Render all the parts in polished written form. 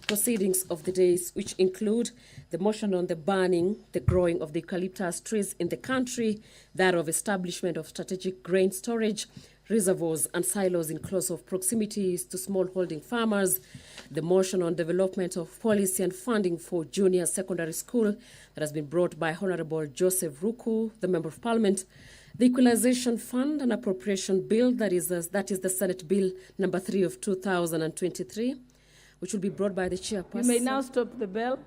proceedings of the days, which include the motion on the banning the growing of the eucalyptus trees in the country, that of establishment of strategic grain storage, reservoirs and silos in close of proximities to smallholding farmers, the motion on development of policy and funding for junior secondary school that has been brought by Honorable Joseph Ruku, the Member of Parliament, the Equalization Fund and Appropriation Bill, that is the Senate Bill number 3 of 2023, which will be brought by the chairperson. You may now stop the bell.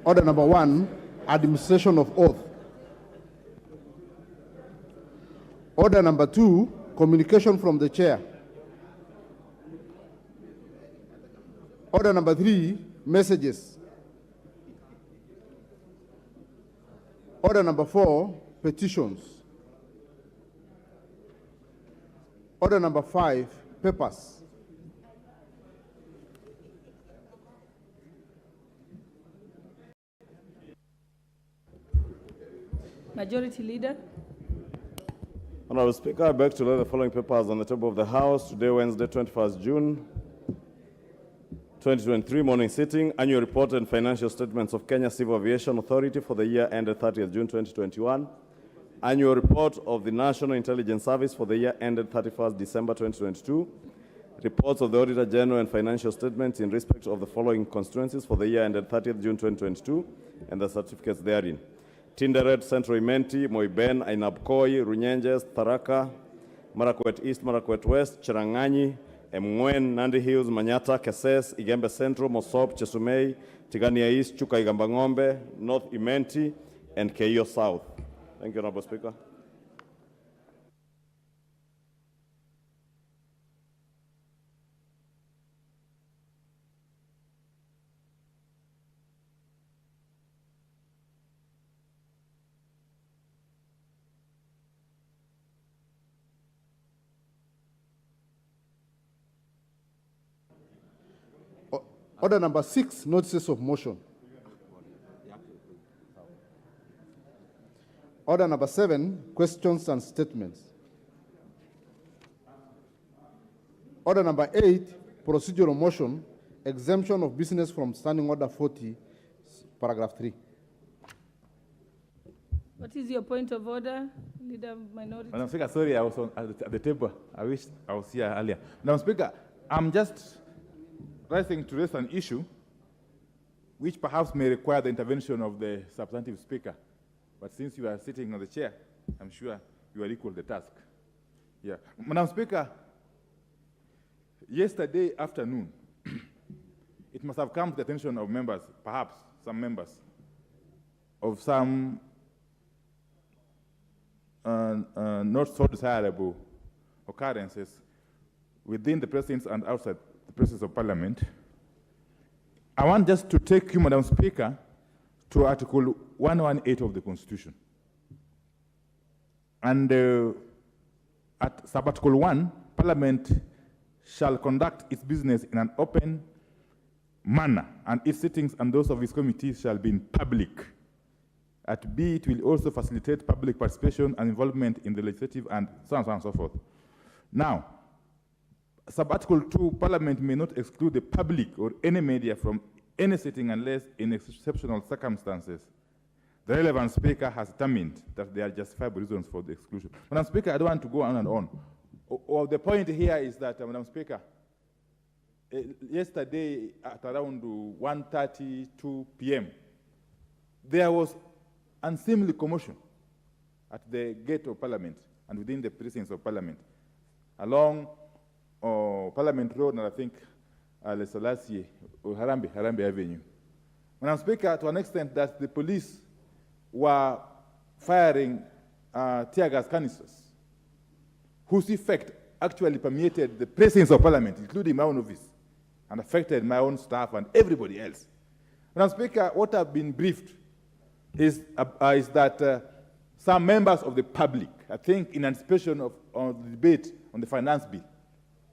Order number 1, administration of oath. Order number 2, communication from the chair. Order number 3, messages. Order number 4, petitions. Order number 5, papers. Majority Leader. Honorable Speaker, I beg to lay the following papers on the table of the House today, Wednesday, 21st June 2023, morning sitting. Annual report and financial statements of Kenya Civil Aviation Authority for the year ended 30th June 2021. Annual report of the National Intelligence Service for the year ended 31st December 2022. Reports of the Auditor General and financial statements in respect of the following constituencies for the year ended 30th June 2022 and the certificates therein. Tinderet, Central Imenti, Moiben, Ainabkoi, Runyenjes, Tharaka, Marakwet East, Marakwet West, Cherangani, Emngwen, Nandi Hills, Manyata, Keses, Igembe Central, Mosop, Chesumei, Tigania East, Chuka Igambangombe, North Imenti, and Keio South. Thank you, Honorable Speaker. Order number 6, notices of motion. Order number 7, questions and statements. Order number 8, procedural motion, exemption of business from Standing Order 40, paragraph 3. What is your point of order, Leader Minority? Madam Speaker, sorry, I was at the table. I wish I was here earlier. Madam Speaker, I'm just rising to raise an issue which perhaps may require the intervention of the substantive speaker. But since you are sitting on the chair, I'm sure you are equal to the task. Yeah. Madam Speaker, yesterday afternoon, it must have come to the attention of members, perhaps some members, of some not so desirable occurrences within the presence and outside the presence of Parliament. I want just to take you, Madam Speaker, to Article 118 of the Constitution. And at Sub-Article 1, Parliament shall conduct its business in an open manner, and its sittings and those of its committees shall be in public. At B, it will also facilitate public participation and involvement in the legislative and so on and so forth. Now, Sub-Article 2, Parliament may not exclude the public or any media from any sitting unless in exceptional circumstances the relevant speaker has determined that there are justifiable reasons for the exclusion. Madam Speaker, I don't want to go on and on. The point here is that, Madam Speaker, yesterday at around 1:32 p.m., there was unseemly commotion at the gate of Parliament and within the precincts of Parliament along Parliament Road, and I think Le Selassie or Harambe Avenue. Madam Speaker, to an extent that the police were firing tear gas canisters, whose effect actually permeated the presence of Parliament, including my own office, and affected my own staff and everybody else. Madam Speaker, what I've been briefed is that some members of the public, I think in anticipation of the debate on the finance bill,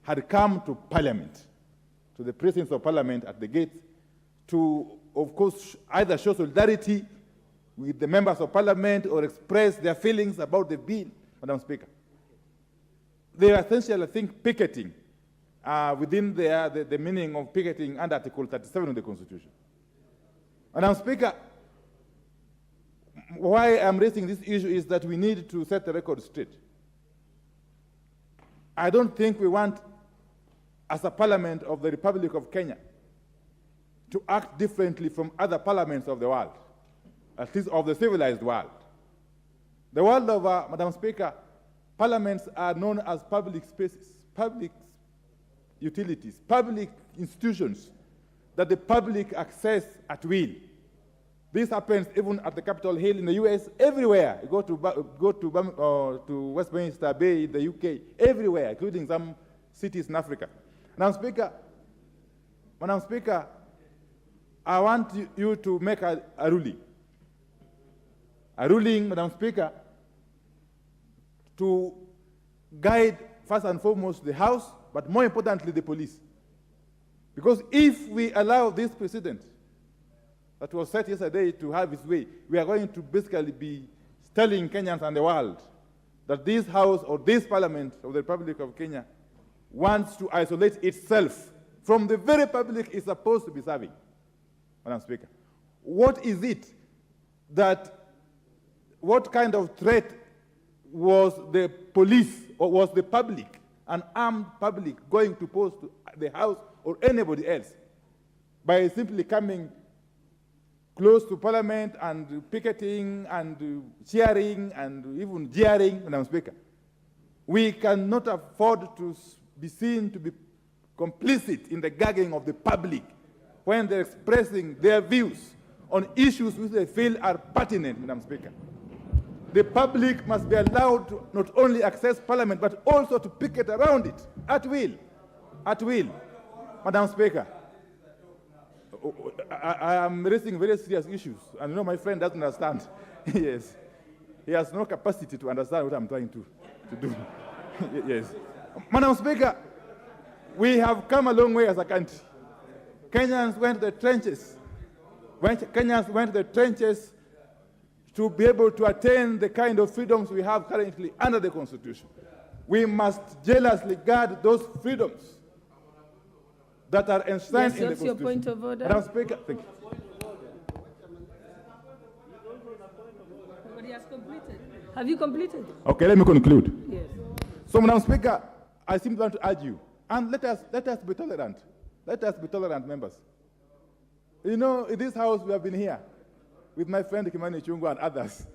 had come to Parliament, to the presence of Parliament at the gate, to, of course, either show solidarity with the members of parliament or express their feelings about the bill, Madam Speaker. They are essentially, I think, picketing within the meaning of picketing under Article 37 of the Constitution. Madam Speaker, why I'm raising this issue is that we need to set the record straight. I don't think we want, as a parliament of the Republic of Kenya, to act differently from other parliaments of the world, at least of the civilized world. The world of, Madam Speaker, parliaments are known as public spaces, public utilities, public institutions that the public access at will. This happens even at the Capitol Hill in the US, everywhere. You go to Westminster Bay in the UK, everywhere, including some cities in Africa. Madam Speaker, I want you to make a ruling. A ruling, Madam Speaker, to guide first and foremost the House, but more importantly the police. Because if we allow this precedent that was set yesterday to have its way, we are going to basically be telling Kenyans and the world that this House or this Parliament of the Republic of Kenya wants to isolate itself from the very public it's supposed to be serving. Madam Speaker, what is it what kind of threat was the police or was the public, an armed public, going to pose to the House or anybody else by simply coming close to Parliament and picketing and cheering and even jeering, Madam Speaker? We cannot afford to be seen to be complicit in the gagging of the public when they're expressing their views on issues which they feel are pertinent, Madam Speaker. The public must be allowed to not only access Parliament, but also to picket around it at will. At will. Madam Speaker, I am raising very serious issues, and my friend doesn't understand. Yes. He has no capacity to understand what I'm trying to do. Yes. Madam Speaker, we have come a long way as a country. Kenyans went to the trenches. Kenyans went to the trenches to be able to attain the kind of freedoms we have currently under the Constitution. We must jealously guard those freedoms that are enshrined in the Constitution. Your point of order. Madam Speaker, thank you. Everybody has completed. Have you completed? Okay, let me conclude. Yes. So, Madam Speaker, I simply want to urge you, and let us be tolerant. Let us be tolerant, members. In this House, we have been here with my friend Kimani Chungwa and others.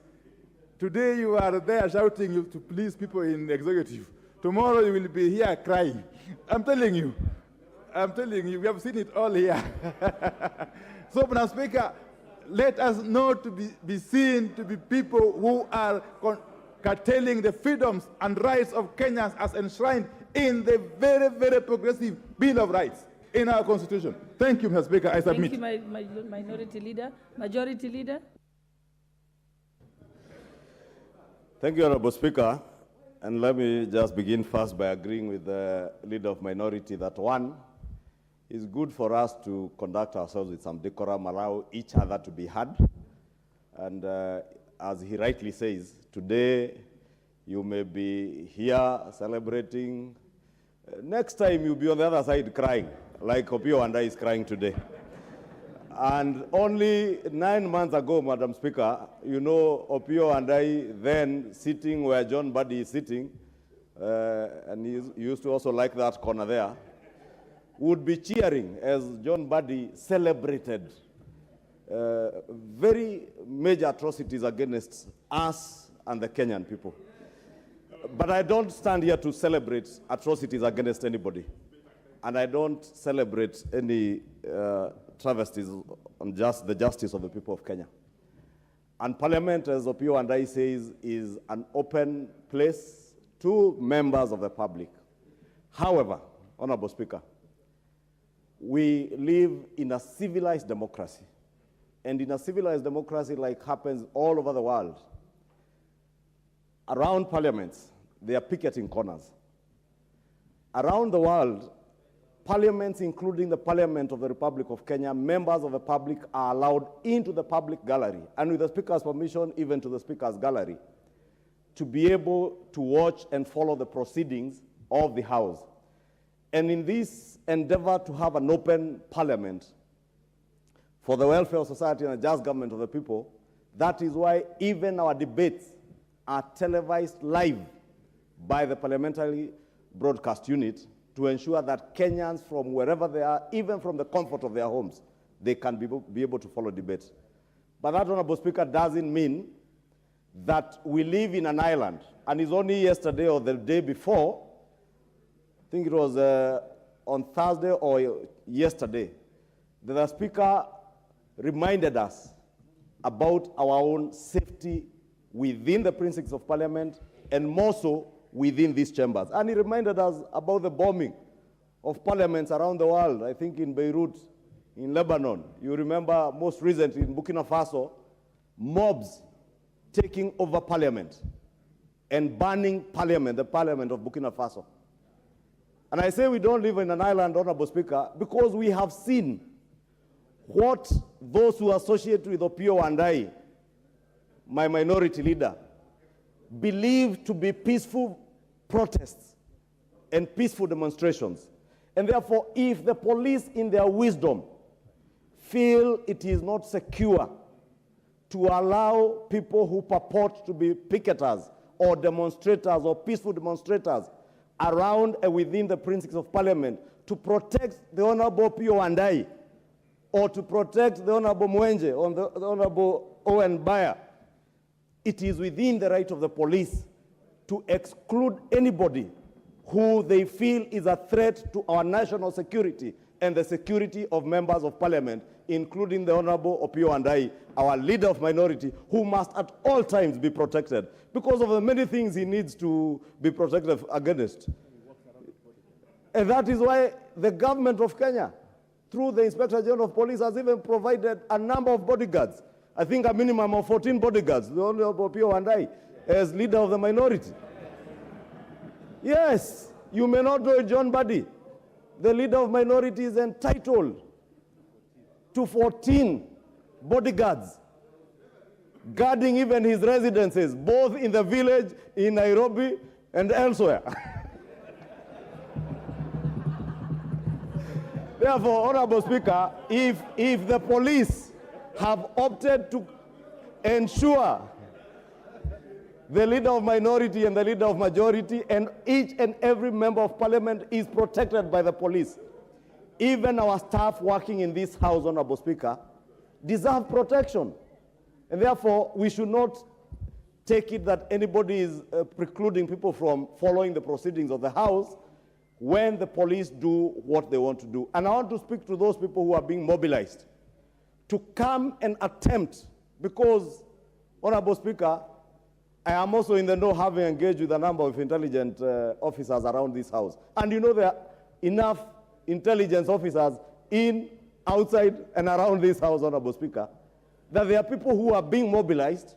Today, you are there shouting to please people in the executive. Tomorrow, you will be here crying. I'm telling you, we have seen it all here. So, Madam Speaker, let us not be seen to be people who are curtailing the freedoms and rights of Kenyans as enshrined in the very, very progressive Bill of Rights in our Constitution. Thank you, Mr. Speaker. I submit. Thank you, my minority leader. Majority leader. Thank you, Honorable Speaker. And let me just begin first by agreeing with the leader of minority that one, it's good for us to conduct ourselves with some decorum, allow each other to be heard. And as he rightly says, today you may be here celebrating. Next time you'll be on the other side crying, like Opio and I is crying today. And only 9 months ago, Madam Speaker, Opio and I then sitting where John Buddy is sitting, and he used to also like that corner there, would be cheering as John Buddy celebrated very major atrocities against us and the Kenyan people. But I don't stand here to celebrate atrocities against anybody. And I don't celebrate any travesties on just the justice of the people of Kenya. And Parliament, as Opio and I says, is an open place to members of the public. However, Honorable Speaker, we live in a civilized democracy. And in a civilized democracy, like happens all over the world, around parliaments, they are picketing corners. Around the world, parliaments, including the Parliament of the Republic of Kenya, members of the public are allowed into the public gallery, and with the Speaker's permission, even to the Speaker's gallery, to be able to watch and follow the proceedings of the House. And in this endeavor to have an open parliament for the welfare of society and a just government of the people, that is why even our debates are televised live by the Parliamentary Broadcast Unit to ensure that Kenyans from wherever they are, even from the comfort of their homes, they can be able to follow debates. But that, Honorable Speaker, doesn't mean that we live in an island. And it's only yesterday or the day before, I think it was on Thursday or yesterday, that the Speaker reminded us about our own safety within the precincts of Parliament and more so within these chambers. And he reminded us about the bombing of parliaments around the world, I think in Beirut, in Lebanon. You remember most recently in Burkina Faso, mobs taking over parliament and burning parliament, the parliament of Burkina Faso. And I say we don't live in an island, Honorable Speaker, because we have seen what those who associate with Opiyo and I, my minority leader, believe to be peaceful protests and peaceful demonstrations. And therefore, if the police in their wisdom feel it is not secure to allow people who purport to be picketers or demonstrators or peaceful demonstrators around and within the precincts of Parliament to protect the Honorable Opiyo and I, or to protect the Honorable Mwenje or the Honorable Owen Bayer, it is within the right of the police to exclude anybody who they feel is a threat to our national security and the security of members of Parliament, including the Honorable Opiyo and I, our leader of minority, who must at all times be protected because of the many things he needs to be protected against. And that is why the government of Kenya, through the Inspector General of Police, has even provided a number of bodyguards. I think a minimum of 14 bodyguards, the Honorable Opiyo and I, as leader of the minority. Yes, you may not know it, John Buddy. The leader of minority is entitled to 14 bodyguards, guarding even his residences, both in the village, in Nairobi, and elsewhere. Therefore, Honorable Speaker, if the police have opted to ensure the leader of minority and the leader of majority and each and every member of Parliament is protected by the police, even our staff working in this House, Honorable Speaker, deserve protection. And therefore, we should not take it that anybody is precluding people from following the proceedings of the House when the police do what they want to do. And I want to speak to those people who are being mobilized to come and attempt, because, Honorable Speaker, I am also in the know, having engaged with a number of intelligence officers around this House. And you know there are enough intelligence officers in, outside, and around this House, Honorable Speaker, that there are people who are being mobilized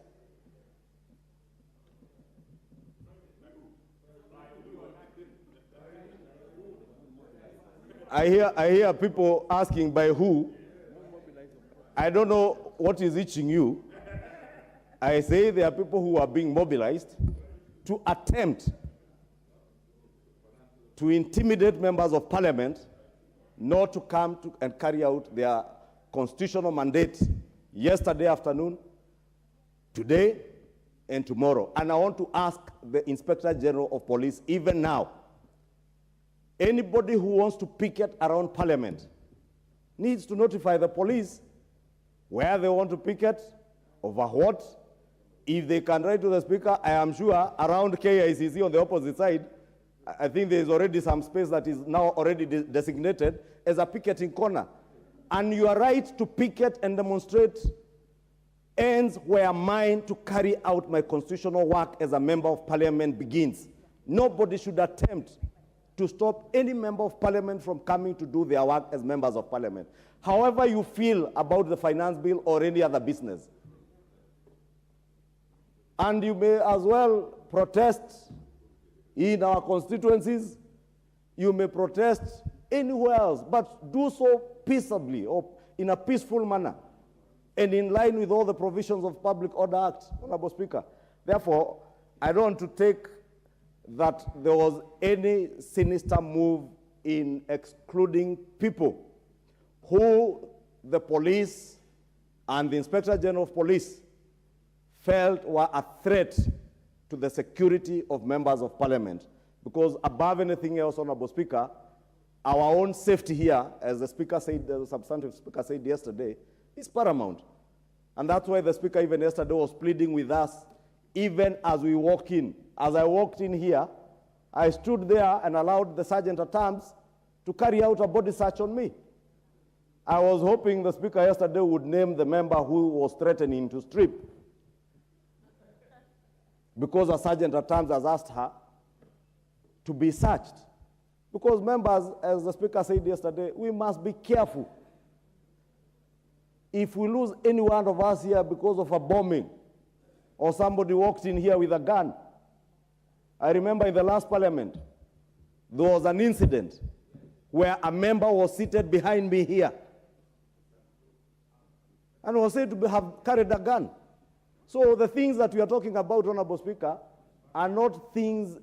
I hear people asking by who. I don't know what is itching you. I say there are people who are being mobilized to attempt to intimidate members of Parliament not to come to and carry out their constitutional mandate yesterday afternoon, today, and tomorrow. And I want to ask the Inspector General of Police, even now, anybody who wants to picket around Parliament needs to notify the police where they want to picket, over what. If they can write to the Speaker, I am sure around KICC on the opposite side, I think there is already some space that is now already designated as a picketing corner. And your right to picket and demonstrate ends where mine to carry out my constitutional work as a member of Parliament begins. Nobody should attempt to stop any member of Parliament from coming to do their work as members of Parliament. However you feel about the finance bill or any other business. And you may as well protest in our constituencies. You may protest anywhere else, but do so peaceably or in a peaceful manner and in line with all the provisions of Public Order Act, Honorable Speaker. Therefore, I don't want to take that there was any sinister move in excluding people who the police and the Inspector General of Police felt were a threat to the security of members of Parliament. Because above anything else, Honorable Speaker, our own safety here, as the Speaker said, the substantive Speaker said yesterday, is paramount. And that's why the Speaker even yesterday was pleading with us, even as we walk in. As I walked in here, I stood there and allowed the Sergeant at Arms to carry out a body search on me. I was hoping the Speaker yesterday would name the member who was threatening to strip, because a Sergeant at Arms has asked her to be searched. Because members, as the Speaker said yesterday, we must be careful. If we lose any one of us here because of a bombing, or somebody walked in here with a gun. I remember in the last Parliament, there was an incident where a member was seated behind me here and was said to have carried a gun. So the things that we are talking about, Honorable Speaker, are not things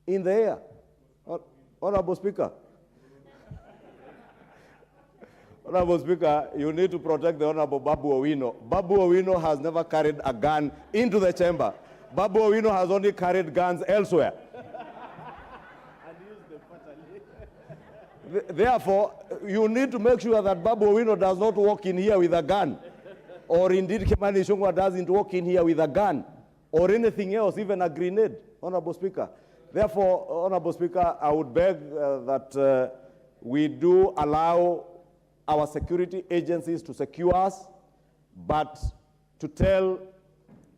in the air. Honorable Speaker. Honorable Speaker, you need to protect the Honorable Babu Owino. Babu Owino has never carried a gun into the chamber. Babu Owino has only carried guns elsewhere. Therefore, you need to make sure that Babu Owino does not walk in here with a gun. Or indeed Kimani Ichung'wah doesn't walk in here with a gun. Or anything else, even a grenade, Honorable Speaker. Therefore, Honorable Speaker, I would beg that we do allow our security agencies to secure us, but to tell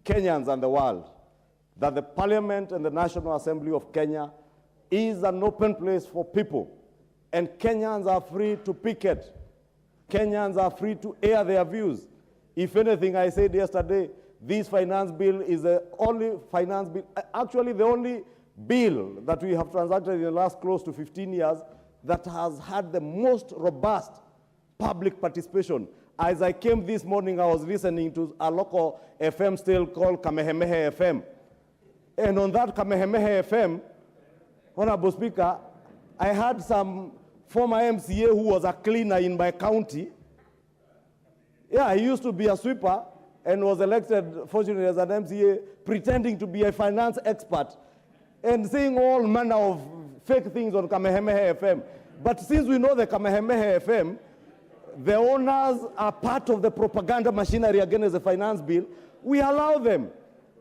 Kenyans and the world that the Parliament and the National Assembly of Kenya is an open place for people, and Kenyans are free to picket. Kenyans are free to air their views. If anything, I said yesterday, this finance bill is the only finance bill, actually the only bill that we have transacted in the last close to 15 years that has had the most robust public participation. As I came this morning, I was listening to a local FM still called Kamehameha FM. And on that Kamehameha FM, Honorable Speaker, I had some former MCA who was a cleaner in my county. Yeah, he used to be a sweeper and was elected, fortunately, as an MCA, pretending to be a finance expert and saying all manner of fake things on Kamehameha FM. But since we know the Kamehameha FM, the owners are part of the propaganda machinery against the finance bill, we allow them.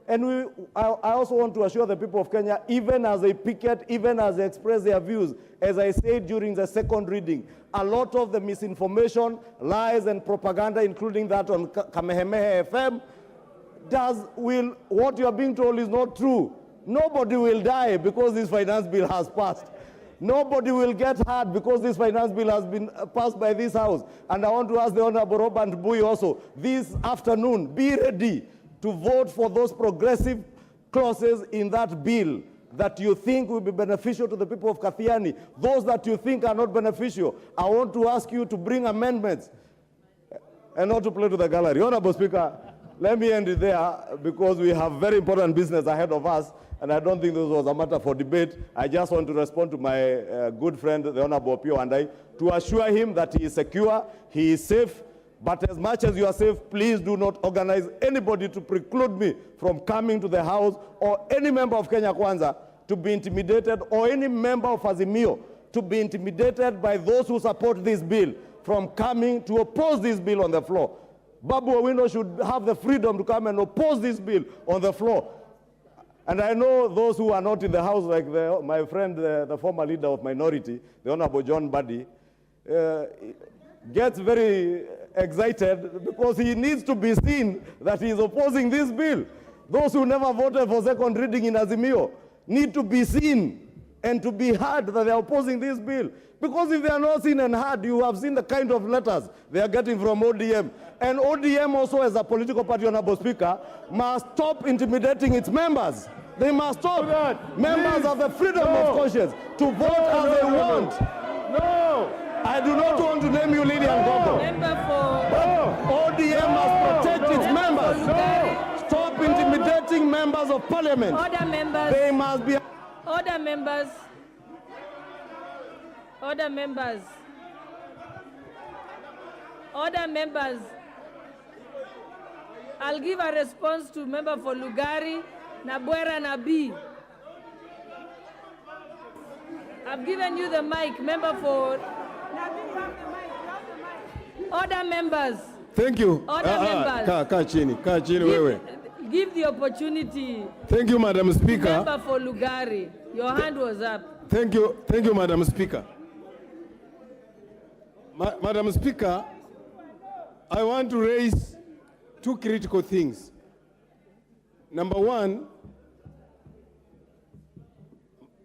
And I also want to assure the people of Kenya, even as they picket, even as they express their views, as I said during the second reading, a lot of the misinformation, lies, and propaganda, including that on Kamehameha FM, what you are being told is not true. Nobody will die because this finance bill has passed. Nobody will get hurt because this finance bill has been passed by this House. And I want to ask the Honorable Robert Bui also, this afternoon, be ready to vote for those progressive clauses in that bill that you think will be beneficial to the people of Kathiani. Those that you think are not beneficial, I want to ask you to bring amendments and not to play to the gallery. Honorable Speaker, let me end it there because we have very important business ahead of us. And I don't think this was a matter for debate. I just want to respond to my good friend, the Honorable Pio Andai, to assure him that he is secure, he is safe. But as much as you are safe, please do not organize anybody to preclude me from coming to the House, or any member of Kenya Kwanza to be intimidated, or any member of Azimio to be intimidated by those who support this bill from coming to oppose this bill on the floor. Babu Owino should have the freedom to come and oppose this bill on the floor. And I know those who are not in the House, like my friend, the former leader of minority, the Honorable John Buddy, gets very excited because he needs to be seen that he is opposing this bill. Those who never voted for second reading in Azimio need to be seen and to be heard that they are opposing this bill. Because if they are not seen and heard, you have seen the kind of letters they are getting from ODM. And ODM also, as a political party, Honorable Speaker, must stop intimidating its members. They must stop. Members have the freedom of conscience to vote as they want. No, I do not want to name you Lydian Gogo. Member for ODM must protect its members. Lugari. Stop intimidating members of parliament. Order, members. They must be. Order, members. Order, members. Order, members. I'll give a response to member for Lugari, Nabwera, Nabi. I've given you the mic, member for. Order, members. Thank you. Order, members. Kaa chini wewe. Give the opportunity. Thank you, Madam Speaker. Member for Lugari, your hand was up. Thank you, Madam Speaker. Madam Speaker, I want to raise two critical things. Number one,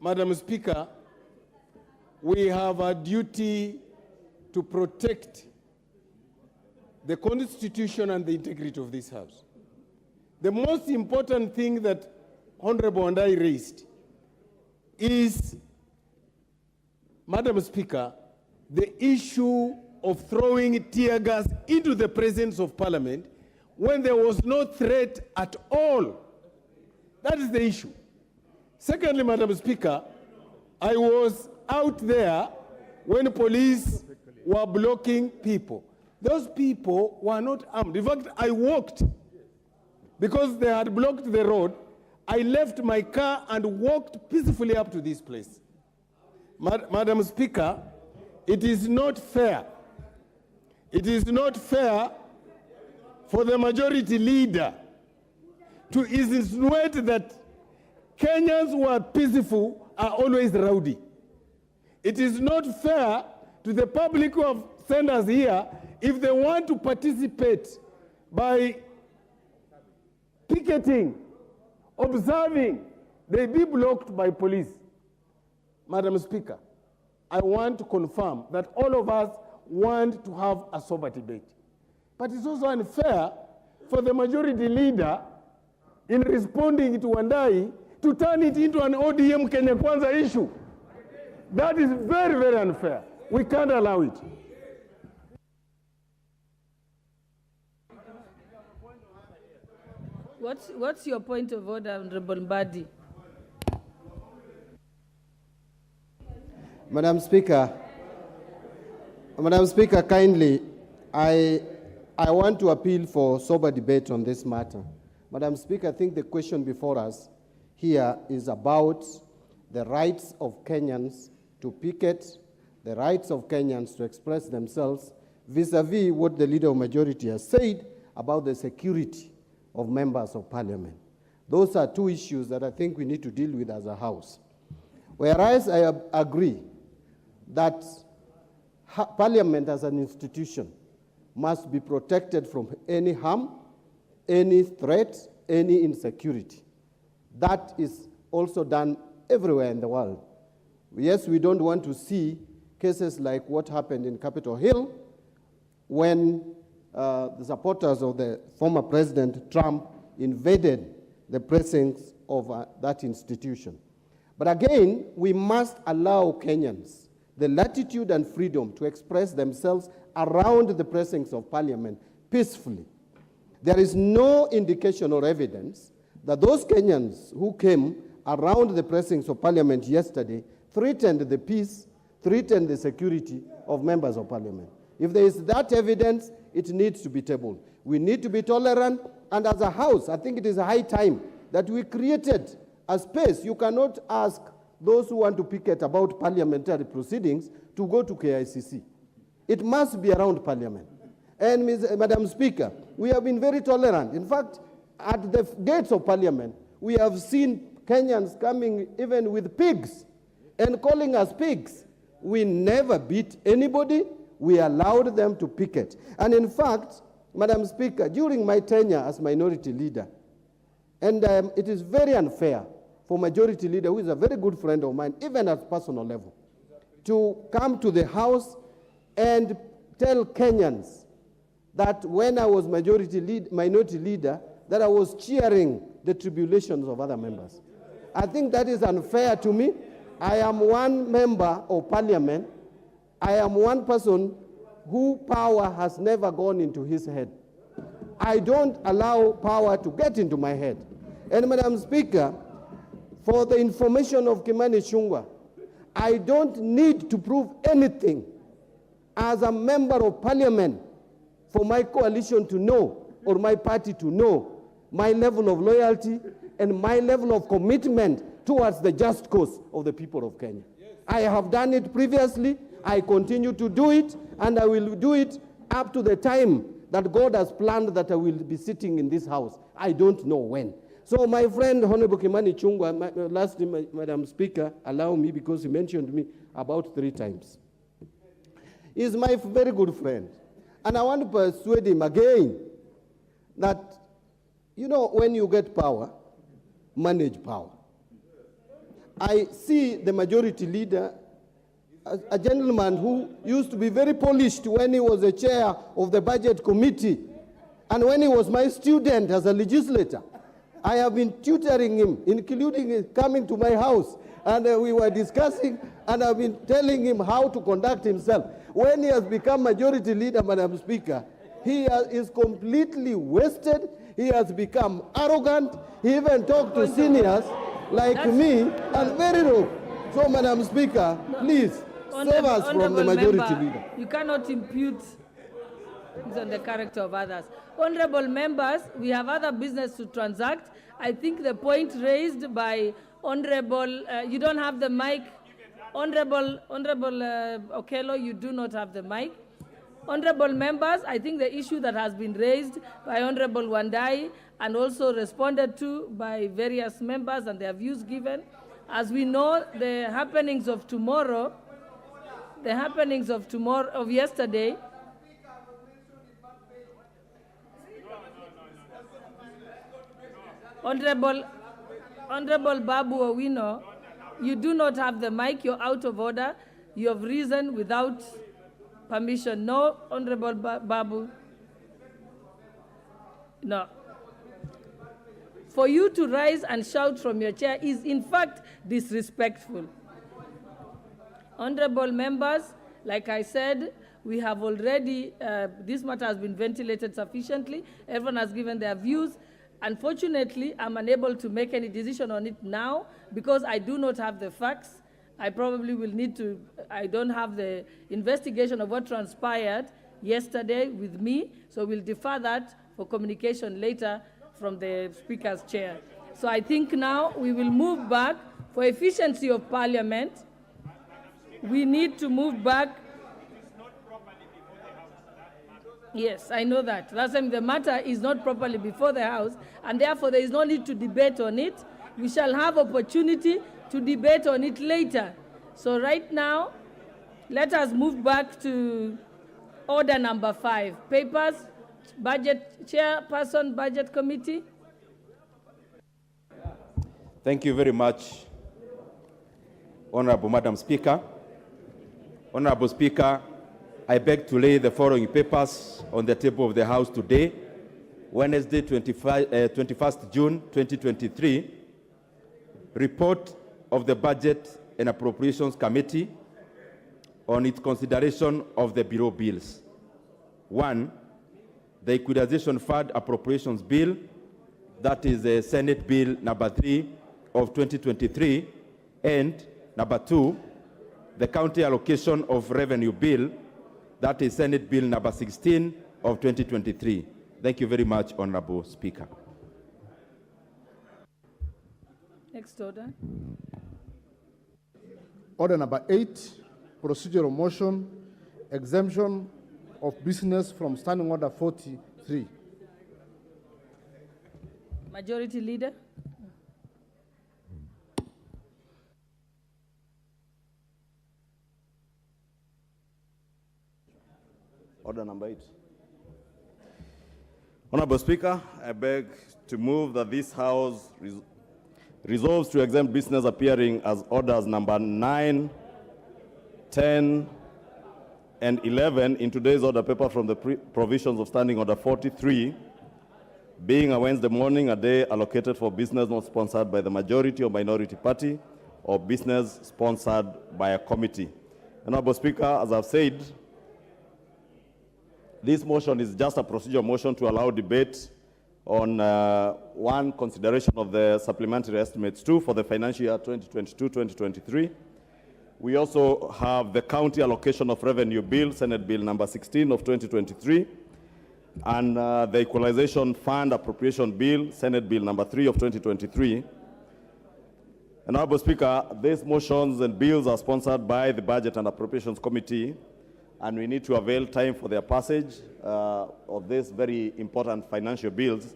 Madam Speaker, we have a duty to protect the Constitution and the integrity of this House. The most important thing that Honorable and I raised is, Madam Speaker, the issue of throwing tear gas into the presence of Parliament when there was no threat at all. That is the issue. Secondly, Madam Speaker, I was out there when police were blocking people. Those people were not armed. In fact, I walked because they had blocked the road. I left my car and walked peacefully up to this place. Madam Speaker, it is not fair. It is not fair for the majority leader to insinuate that Kenyans who are peaceful are always rowdy. It is not fair to the public who have sent us here if they want to participate by picketing, observing, they be blocked by police. Madam Speaker, I want to confirm that all of us want to have a sober debate. But it's also unfair for the majority leader, in responding to Wandai, to turn it into an ODM Kenya Kwanza issue. That is very, very unfair. We can't allow it. What's your point of order, Honorable Mbadi? Madam Speaker, kindly, I want to appeal for sober debate on this matter. Madam Speaker, I think the question before us here is about the rights of Kenyans to picket, the rights of Kenyans to express themselves vis-a-vis what the Leader of Majority has said about the security of members of Parliament. Those are two issues that I think we need to deal with as a House. Whereas I agree that Parliament as an institution must be protected from any harm, any threat, any insecurity. That is also done everywhere in the world. Yes, we don't want to see cases like what happened in Capitol Hill when the supporters of the former President Trump invaded the presence of that institution. But again, we must allow Kenyans the latitude and freedom to express themselves around the presence of Parliament peacefully. There is no indication or evidence that those Kenyans who came around the presence of Parliament yesterday threatened the peace, threatened the security of members of Parliament. If there is that evidence, it needs to be tabled. We need to be tolerant, and as a House, I think it is high time that we created a space. You cannot ask those who want to picket about parliamentary proceedings to go to KICC. It must be around Parliament. And Madam Speaker, we have been very tolerant. In fact, at the gates of Parliament, we have seen Kenyans coming even with pigs and calling us pigs. We never beat anybody. We allowed them to picket. And in fact, Madam Speaker, during my tenure as minority leader, and it is very unfair for majority leader, who is a very good friend of mine, even at personal level, to come to the House and tell Kenyans that when I was minority leader, that I was cheering the tribulations of other members. I think that is unfair to me. I am one member of Parliament I am one person who power has never gone into his head. I don't allow power to get into my head. And Madam Speaker, for the information of Kimani Ichung'wah, I don't need to prove anything as a member of parliament for my coalition to know or my party to know my level of loyalty and my level of commitment towards the just cause of the people of Kenya. I have done it previously, I continue to do it, and I will do it up to the time that God has planned that I will be sitting in this house. I don't know when. So my friend, Honorable Kimani Ichung'wah, lastly, Madam Speaker, allow me, because he mentioned me about 3 times. He's my very good friend. And I want to persuade him again that, you know, when you get power, manage power. I see the majority leader as a gentleman who used to be very polished when he was the chair of the budget committee and when he was my student as a legislator. I have been tutoring him, including his coming to my house, and we were discussing, and I've been telling him how to conduct himself. When he has become majority leader, Madam Speaker, he is completely wasted. He has become arrogant. He even talked to seniors like me, and very rude. So, Madam Speaker, please save us from the majority leader. You cannot impute on the character of others. Honorable members, we have other business to transact. I think the point raised by Honorable, you don't have the mic. Honorable Okello, you do not have the mic. Honorable members, I think the issue that has been raised by Honorable Wandai and also responded to by various members and their views given. As we know, the happenings of yesterday, Honorable Babu Owino, you do not have the mic, you're out of order. You have risen without permission. No, Honorable Babu. No. For you to rise and shout from your chair is in fact disrespectful. Honorable members, like I said, we have already, this matter has been ventilated sufficiently. Everyone has given their views. Unfortunately, I'm unable to make any decision on it now because I do not have the facts. I probably will need to, I don't have the investigation of what transpired yesterday with me, so we'll defer that for communication later from the Speaker's chair. So I think now we will move back for efficiency of Parliament. We need to move back. Yes, I know that. Last time the matter is not properly before the House, and therefore there is no need to debate on it. We shall have opportunity to debate on it later. So right now, let us move back to order number 5. Papers, budget, chairperson, budget committee. Thank you very much, Honorable Madam Speaker. Honorable Speaker, I beg to lay the following papers on the table of the House today, Wednesday, 21st June 2023. Report of the Budget and Appropriations Committee on its consideration of the Bureau bills. 1, the Equalization Fund Appropriations Bill, that is the Senate Bill number 3 of 2023, and number 2, the County Allocation of Revenue Bill, that is Senate Bill number 16 of 2023. Thank you very much, Honorable Speaker. Next order. Order number 8, procedural motion, exemption of business from Standing Order 43. Majority Leader. Order number 8. Honorable Speaker, I beg to move that this House resolves to exempt business appearing as orders number 9, 10, and 11 in today's order paper from the provisions of Standing Order 43, being a Wednesday morning, a day allocated for business not sponsored by the majority or minority party, or business sponsored by a committee. Honorable Speaker, as I've said, this motion is just a procedural motion to allow debate on one, consideration of the supplementary estimates 2 for the financial year 2022-2023. We also have the county allocation of revenue bill, Senate Bill number 16 of 2023, and the equalization fund appropriation bill, Senate Bill number 3 of 2023. Honorable Speaker, these motions and bills are sponsored by the Budget and Appropriations Committee, and we need to avail time for their passage of these very important financial bills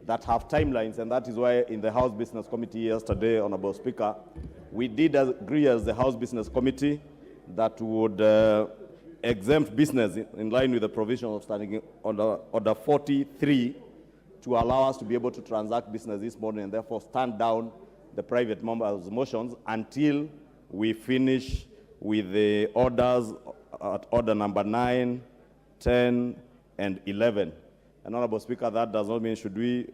that have timelines, and that is why in the House Business Committee yesterday, Honorable Speaker, we did agree as the House Business Committee that would exempt business in line with the provision of Standing Order 43 to allow us to be able to transact business this morning, and therefore stand down the private members' motions until we finish with the orders at order number 9, 10, and 11. And Honorable Speaker, that does not mean should we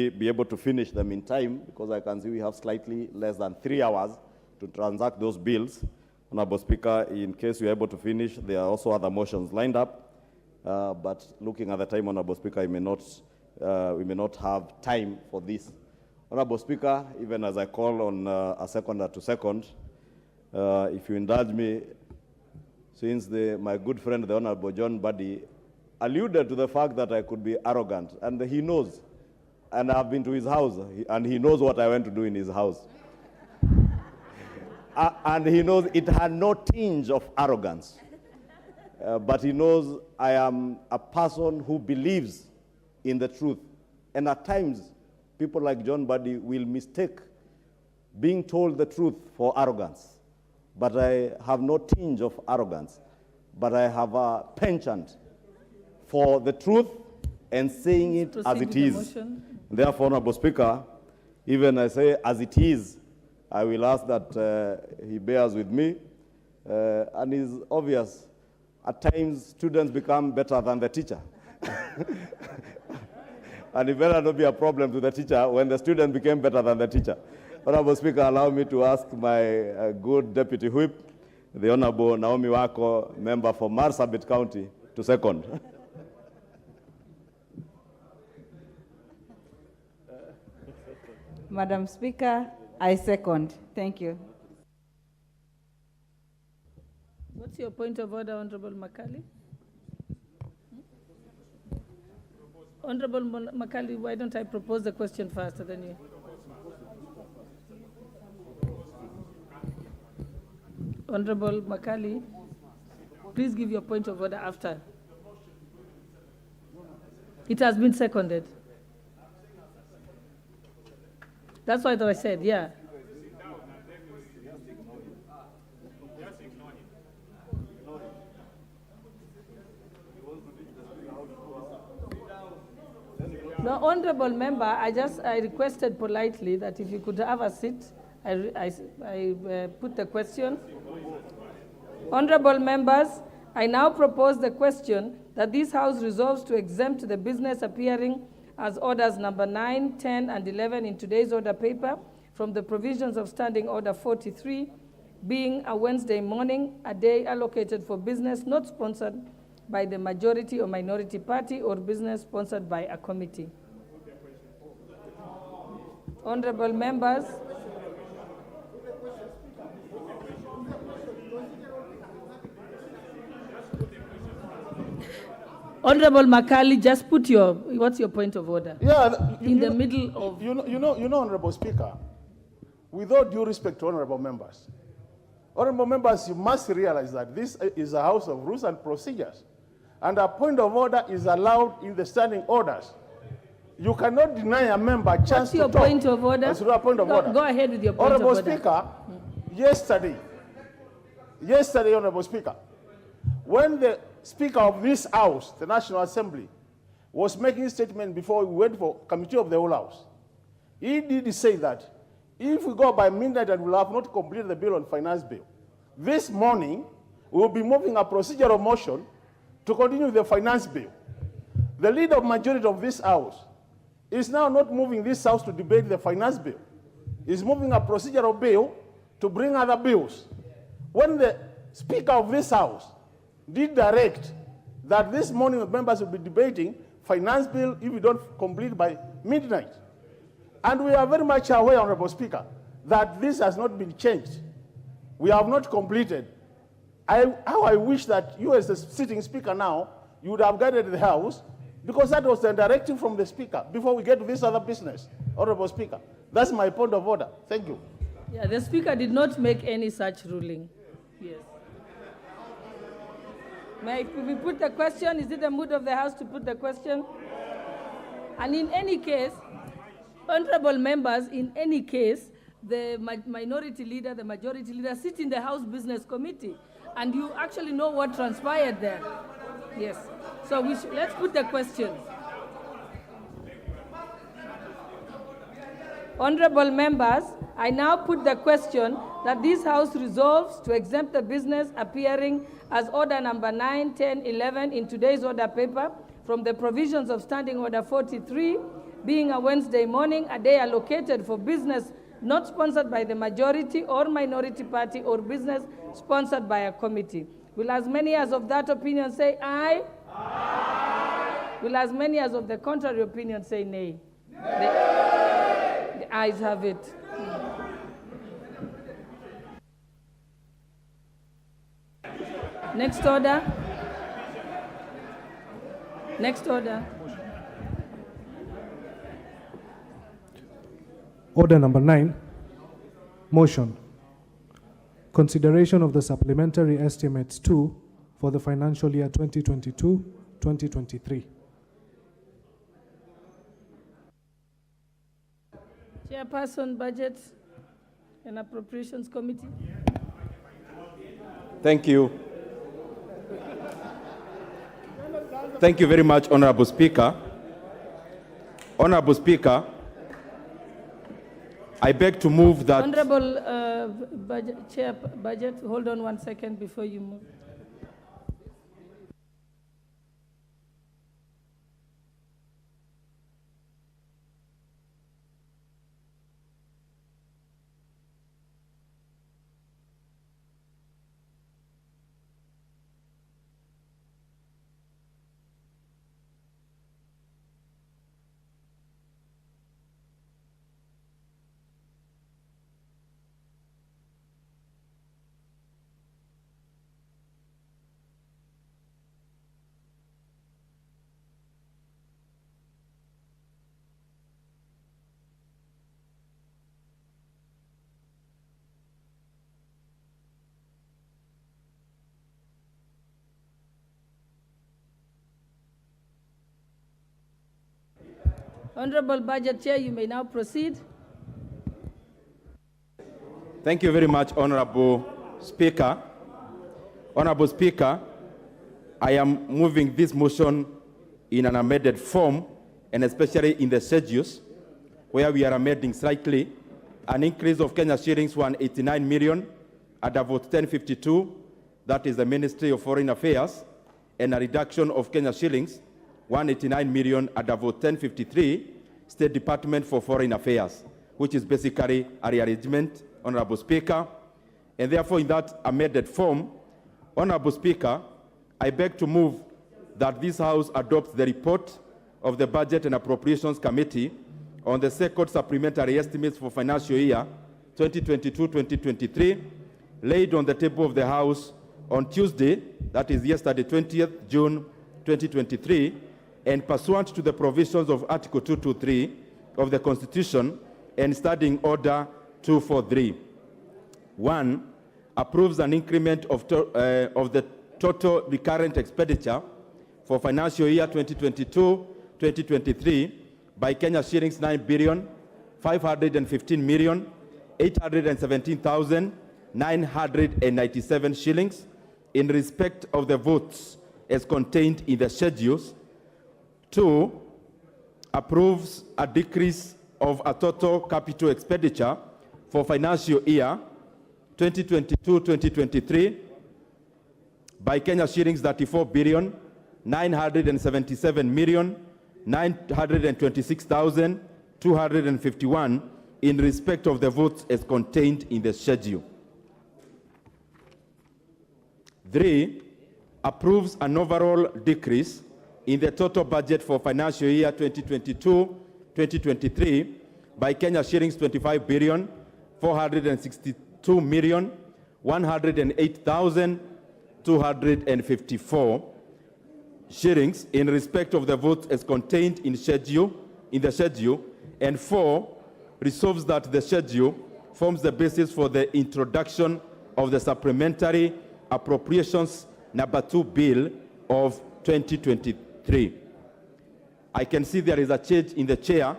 be able to finish them in time, because I can see we have slightly less than 3 hours to transact those bills. Honorable Speaker, in case we are able to finish, there are also other motions lined up, but looking at the time, Honorable Speaker, we may not have time for this. Honorable Speaker, even as I call on a seconder to second, if you indulge me, since my good friend, the Honorable John Buddy, alluded to the fact that I could be arrogant, and he knows, and I've been to his house, and he knows what I went to do in his house. And he knows it had no tinge of arrogance, but he knows I am a person who believes in the truth, and at times, people like John Buddy will mistake being told the truth for arrogance. But I have no tinge of arrogance, but I have a penchant for the truth and saying it as it is. Therefore, Honorable Speaker, even I say as it is, I will ask that he bears with me. And it's obvious, at times students become better than the teacher. And it better not be a problem to the teacher when the student became better than the teacher. Honorable Speaker, allow me to ask my good Deputy Whip, the Honorable Naomi Wako, member for Marsabit County, to second. Madam Speaker, I second. Thank you. What's your point of order, Honorable Makali? Honorable Makali, why don't I propose the question first, and then you? Honorable Makali, please give your point of order after. It has been seconded. That's what I said, yeah. No, honorable member, I requested politely that if you could have a seat, I put the question. Honorable members, I now propose the question that this House resolves to exempt the business appearing as orders number 9, 10, and 11 in today's order paper from the provisions of Standing Order 43, being a Wednesday morning, a day allocated for business not sponsored by the majority or minority party or business sponsored by a committee. Honorable members, Honorable Makali, just put what's your point of order? Yeah, in the middle of... You know, Honorable Speaker, with all due respect to honorable members, you must realize that this is a house of rules and procedures, and a point of order is allowed in the standing orders. You cannot deny a member a chance to talk. What's your point of order? Go ahead with your point Honorable of order. Speaker, yesterday, Honorable Speaker, when the Speaker of this House, the National Assembly, was making a statement before we went for Committee of the Whole House, he did say that if we go by midnight and we'll have not completed the bill on finance bill, this morning we will be moving a procedural motion to continue the finance bill. The leader of majority of this House is now not moving this House to debate the finance bill. He's moving a procedural bill to bring other bills. when the Speaker of this House did direct that this morning the members will be debating finance bill if we don't complete by midnight. And we are very much aware, Honorable Speaker, that this has not been changed. We have not completed. How I wish that you as the sitting Speaker now, you would have guided the House, because that was the directive from the Speaker before we get to this other business, Honorable Speaker. That's my point of order. Thank you. Yeah, the Speaker did not make any such ruling. Yes. May we put the question? Is it the mood of the House to put the question? And in any case, honorable members, in any case, the minority leader, the majority leader sit in the House Business Committee, and you actually know what transpired there. Yes. So let's put the question. Honorable members, I now put the question that this House resolves to exempt the business appearing as order number 9, 10, 11 in today's order paper from the provisions of Standing Order 43, being a Wednesday morning, a day allocated for business not sponsored by the majority or minority party or business sponsored by a committee. Will as many as of that opinion say aye? Aye. Will as many as of the contrary opinion say nay? Nay. The ayes have it. Next order. Next order. Order number 9, motion. Consideration of the supplementary estimates 2 for the financial year 2022-2023. Chairperson, Budget and Appropriations Committee. Thank you. Thank you very much, Honorable Speaker. Honorable Speaker, I beg to move that... Honorable Chair, Budget, hold on 1 second before you move. Honorable Budget Chair, you may now proceed. Thank you very much, Honorable Speaker. Honorable Speaker, I am moving this motion in an amended form, and especially in the schedules, where we are amending slightly an increase of Kenya shillings 189 million at about 1052, that is the Ministry of Foreign Affairs, and a reduction of Kenya shillings 189 million at about 1053, State Department for Foreign Affairs, which is basically a rearrangement, Honorable Speaker. And therefore, in that amended form, Honorable Speaker, I beg to move that this House adopts the report of the Budget and Appropriations Committee on the second supplementary estimates for financial year 2022-2023, laid on the table of the House on Tuesday, that is yesterday, 20th June 2023, and pursuant to the provisions of Article 223 of the Constitution and Standing Order 243. 1, approves an increment of the total recurrent expenditure for financial year 2022-2023 by Kenya shillings 9,515,817,997 shillings in respect of the votes as contained in the schedules. 2, approves a decrease of a total capital expenditure for financial year 2022-2023 by Kenya shillings 34,977,926,251 in respect of the votes as contained in the schedule. 3, approves an overall decrease in the total budget for financial year 2022-2023 by Kenya shillings 25 billion 462 million 108,254 shillings in respect of the vote as contained in the schedule, and 4, resolves that the schedule forms the basis for the introduction of the supplementary appropriations number 2 bill of 2023. I can see there is a change in the chair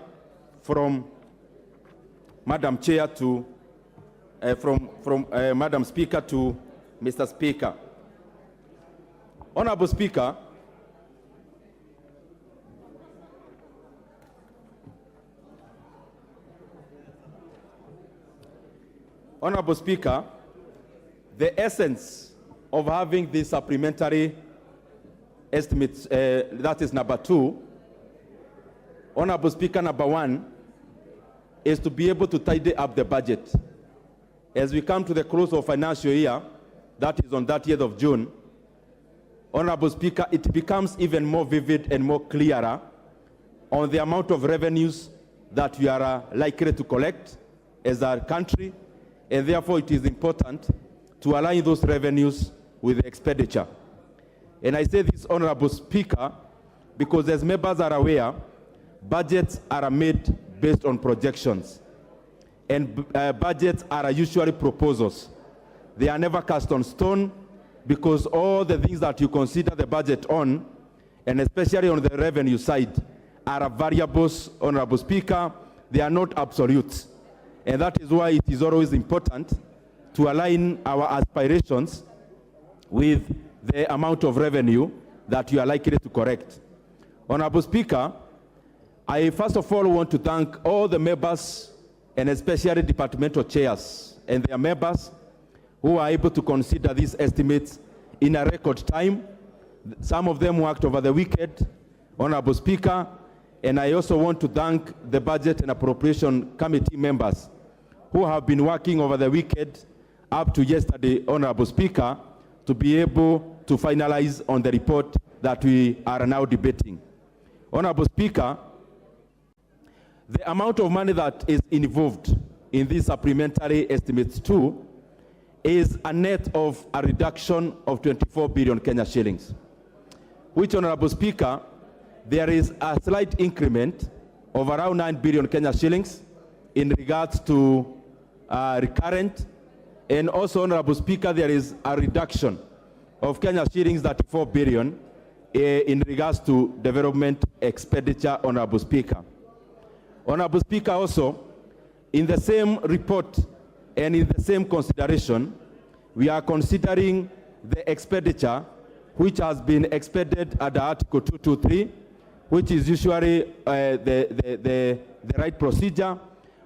from Madam Chair to from Madam Speaker to Mr. Speaker. Honorable Speaker, Honorable Speaker, the essence of having this supplementary estimates, that is number 2, Honorable Speaker, number 1, is to be able to tidy up the budget. As we come to the close of financial year, that is on 30th of June, Honorable Speaker, it becomes even more vivid and more clearer on the amount of revenues that we are likely to collect as a country, and therefore it is important to align those revenues with the expenditure. And I say this, Honorable Speaker, because as members are aware, budgets are made based on projections. And budgets are usually proposals. They are never cast on stone, because all the things that you consider the budget on, and especially on the revenue side, are variables, Honorable Speaker. They are not absolutes. And that is why it is always important to align our aspirations with the amount of revenue that you are likely to correct. Honorable Speaker, I first of all want to thank all the members, and especially departmental chairs and their members, who are able to consider these estimates in a record time. Some of them worked over the weekend, Honorable Speaker, and I also want to thank the Budget and Appropriation Committee members who have been working over the weekend up to yesterday, Honorable Speaker, to be able to finalize on the report that we are now debating. Honorable Speaker, the amount of money that is involved in these supplementary estimates too is a net of a reduction of 24 billion Kenya shillings, which, Honorable Speaker, there is a slight increment of around 9 billion Kenya shillings in regards to recurrent, and also, Honorable Speaker, there is a reduction of Kenya shillings 34 billion in regards to development expenditure, Honorable Speaker. Honorable Speaker, also, in the same report and in the same consideration, we are considering the expenditure which has been expended under Article 223, which is usually the right procedure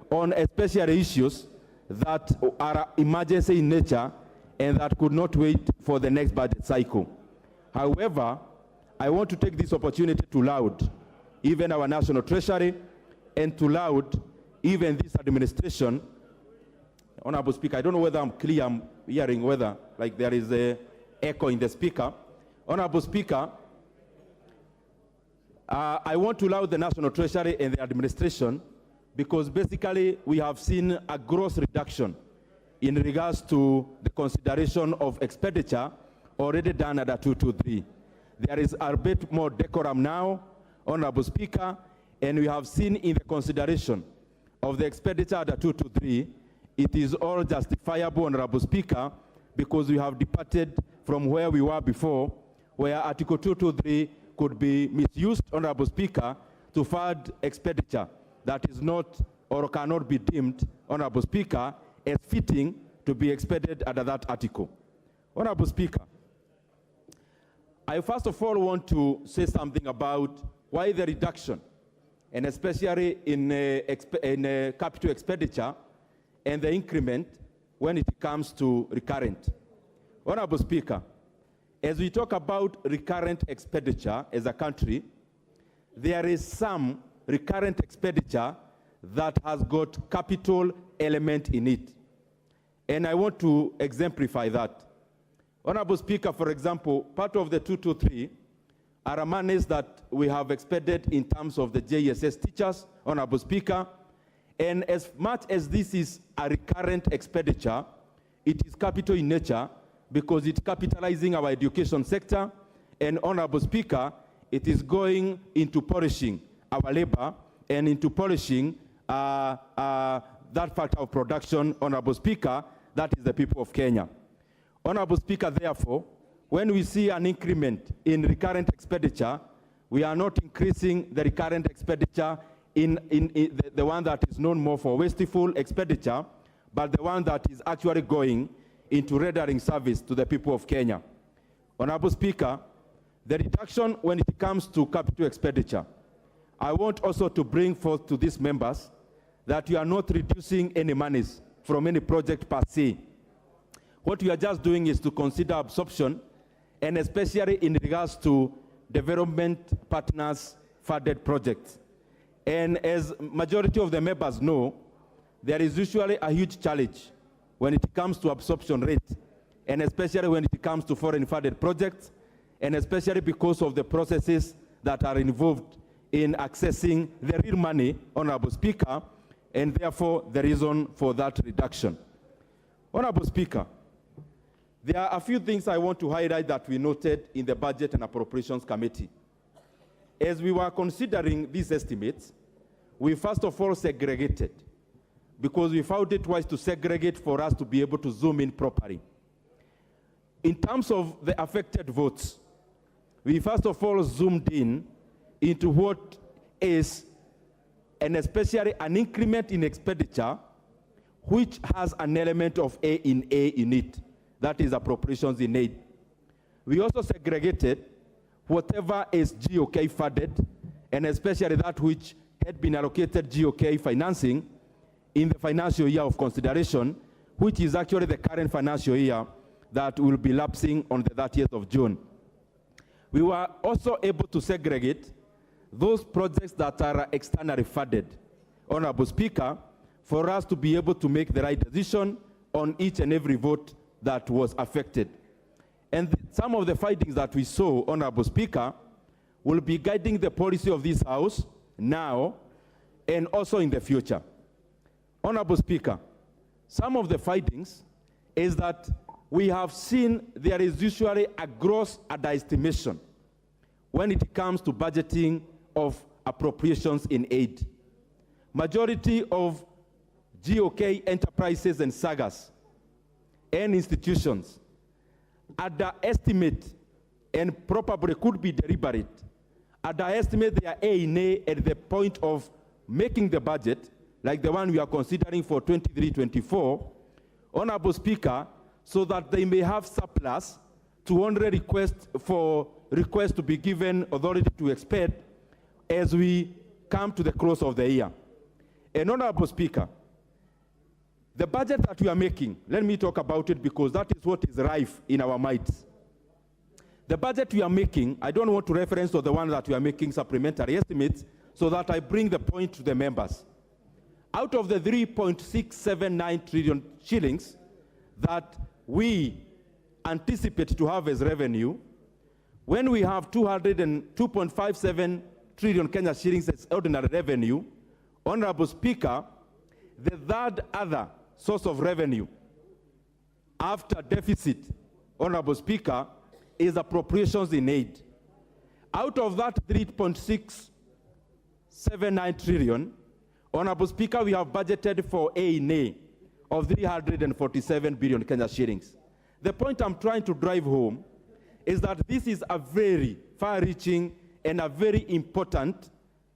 on especially issues that are emergency in nature and that could not wait for the next budget cycle. However, I want to take this opportunity to laud even our National Treasury and to laud even this administration. Honorable Speaker, I don't know whether I'm clear, I'm hearing whether like there is a echo in the speaker. Honorable Speaker, I want to laud the National Treasury and the administration because basically we have seen a gross reduction in regards to the consideration of expenditure already done under 223. There is a bit more decorum now, Honorable Speaker, and we have seen in the consideration of the expenditure under 223, it is all justifiable, Honorable Speaker, because we have departed from where we were before, where Article 223 could be misused, Honorable Speaker, to fund expenditure that is not or cannot be deemed, Honorable Speaker, as fitting to be expended under that article. Honorable Speaker, I first of all want to say something about why the reduction, and especially in capital expenditure and the increment when it comes to recurrent. Honorable Speaker, as we talk about recurrent expenditure as a country, there is some recurrent expenditure that has got capital element in it. And I want to exemplify that. Honorable Speaker, for example, part of the 223 are monies that we have expended in terms of the JSS teachers, Honorable Speaker, and as much as this is a recurrent expenditure, it is capital in nature because it's capitalizing our education sector, and Honorable Speaker, it is going into polishing our labor and into polishing that factor of production, Honorable Speaker, that is the people of Kenya. Honorable Speaker, therefore, when we see an increment in recurrent expenditure, we are not increasing the recurrent expenditure in the one that is known more for wasteful expenditure, but the one that is actually going into rendering service to the people of Kenya. Honorable Speaker, the reduction when it comes to capital expenditure, I want also to bring forth to these members that we are not reducing any monies from any project per se. What we are just doing is to consider absorption, and especially in regards to development partners funded projects. And as majority of the members know, there is usually a huge challenge when it comes to absorption rate, and especially when it comes to foreign funded projects, and especially because of the processes that are involved in accessing the real money, Honorable Speaker, and therefore the reason for that reduction. Honorable Speaker, there are a few things I want to highlight that we noted in the Budget and Appropriations Committee. As we were considering these estimates, we first of all segregated, because we found it wise to segregate for us to be able to zoom in properly. In terms of the affected votes, we first of all zoomed in into what is, and especially an increment in expenditure, which has an element of A in it. That is appropriations in aid. We also segregated whatever is GOK funded, and especially that which had been allocated GOK financing in the financial year of consideration, which is actually the current financial year that will be lapsing on the 30th of June. We were also able to segregate those projects that are externally funded, Honorable Speaker, for us to be able to make the right decision on each and every vote that was affected. And some of the findings that we saw, Honorable Speaker, will be guiding the policy of this House now and also in the future. Honorable Speaker, some of the findings is that we have seen there is usually a gross underestimation when it comes to budgeting of appropriations in aid. Majority of GOK enterprises and sagas and institutions underestimate, and probably could be deliberate, underestimate their A&A at the point of making the budget, like the one we are considering for 23-24, Honorable Speaker, so that they may have surplus to only request to be given authority to expend as we come to the close of the year. And Honorable Speaker, the budget that we are making, let me talk about it because that is what is rife in our minds. The budget we are making, I don't want to reference to the one that we are making supplementary estimates so that I bring the point to the members. Out of the 3.679 trillion shillings that we anticipate to have as revenue, when we have 2.57 trillion Kenya shillings as ordinary revenue, Honorable Speaker, the third other source of revenue after deficit, Honorable Speaker, is appropriations in aid. Out of that 3.679 trillion, Honorable Speaker, we have budgeted for A&A of 347 billion Kenya shillings. The point I'm trying to drive home is that this is a very far-reaching and a very important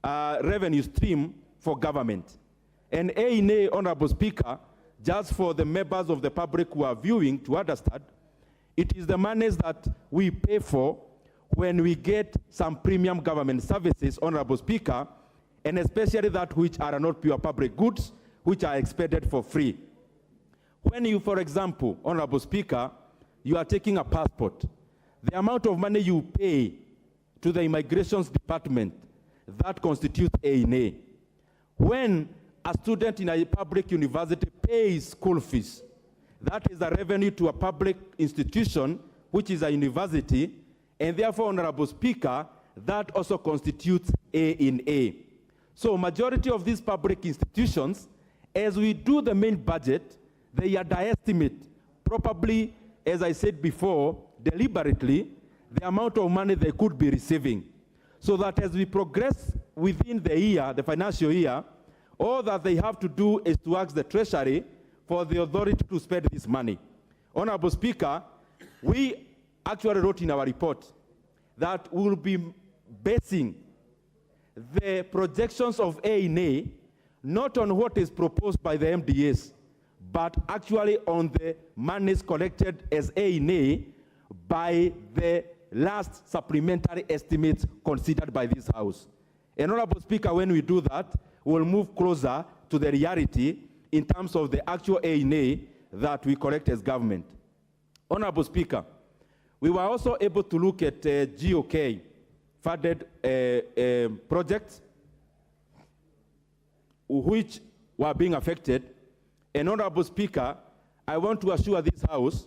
revenue stream for government. And A&A, Honorable Speaker, just for the members of the public who are viewing to understand, it is the monies that we pay for when we get some premium government services, Honorable Speaker, and especially that which are not pure public goods, which are expended for free. When you, for example, Honorable Speaker, you are taking a passport, the amount of money you pay to the Immigration Department, that constitutes A&A. When a student in a public university pays school fees, that is a revenue to a public institution which is a university, and therefore, Honorable Speaker, that also constitutes A in A. So majority of these public institutions, as we do the main budget, they underestimate, probably, as I said before, deliberately, the amount of money they could be receiving. So that as we progress within the year, the financial year, all that they have to do is to ask the Treasury for the authority to spend this money. Honorable Speaker, we actually wrote in our report that we will be basing the projections of A&A not on what is proposed by the MDAs, but actually on the monies collected as A&A by the last supplementary estimates considered by this House. And Honorable Speaker, when we do that, we'll move closer to the reality in terms of the actual A&A that we collect as government. Honorable Speaker, we were also able to look at GOK funded projects which were being affected. And Honorable Speaker, I want to assure this House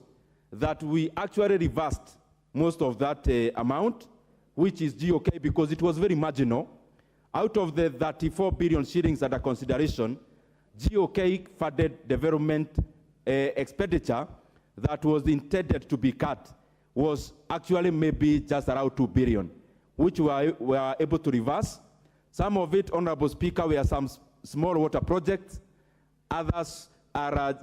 that we actually reversed most of that amount, which is GOK, because it was very marginal. Out of the 34 billion shillings under consideration, GOK funded development expenditure that was intended to be cut was actually maybe just around 2 billion, which we were able to reverse. Some of it, Honorable Speaker, were some small water projects. Others are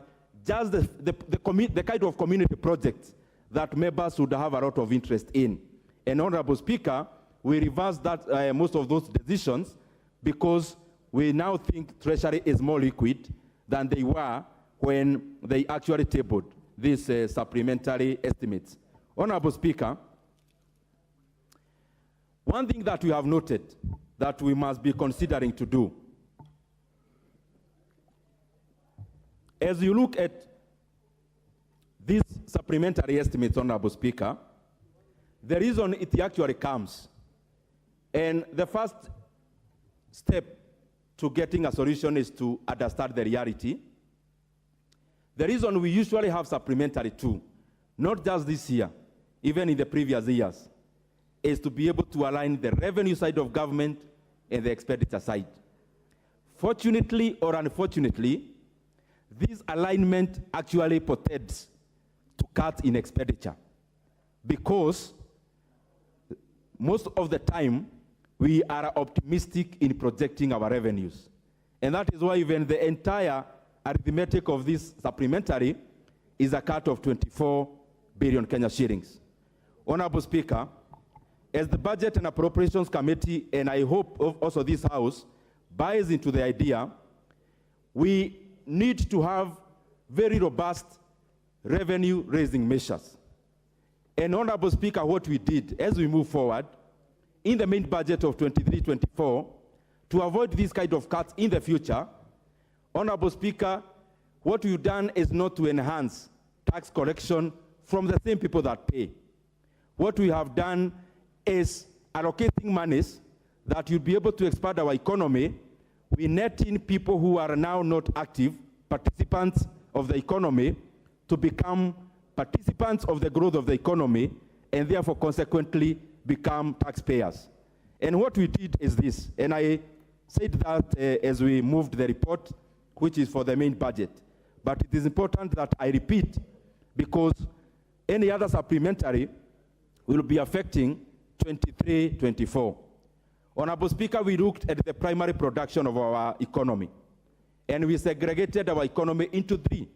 just the kind of community projects that members would have a lot of interest in. And Honorable Speaker, we reversed that most of those decisions because we now think Treasury is more liquid than they were when they actually tabled these supplementary estimates. Honorable Speaker, one thing that we have noted that we must be considering to do, as you look at these supplementary estimates, Honorable Speaker, the reason it actually comes, and the first step to getting a solution is to understand the reality. The reason we usually have supplementary too, not just this year, even in the previous years, is to be able to align the revenue side of government and the expenditure side. Fortunately or unfortunately, this alignment actually portends to cut in expenditure because most of the time we are optimistic in projecting our revenues. And that is why even the entire arithmetic of this supplementary is a cut of 24 billion Kenya shillings. Honorable Speaker, as the Budget and Appropriations Committee, and I hope also this House, buys into the idea, we need to have very robust revenue-raising measures. And Honorable Speaker, what we did as we move forward in the main budget of 23-24, to avoid this kind of cuts in the future, Honorable Speaker, what we've done is not to enhance tax collection from the same people that pay. What we have done is allocating monies that will be able to expand our economy. We net in people who are now not active participants of the economy to become participants of the growth of the economy and therefore consequently become taxpayers. And what we did is this, and I said that as we moved the report, which is for the main budget. But it is important that I repeat because any other supplementary will be affecting 23-24. Honorable Speaker, we looked at the primary production of our economy, and we segregated our economy into three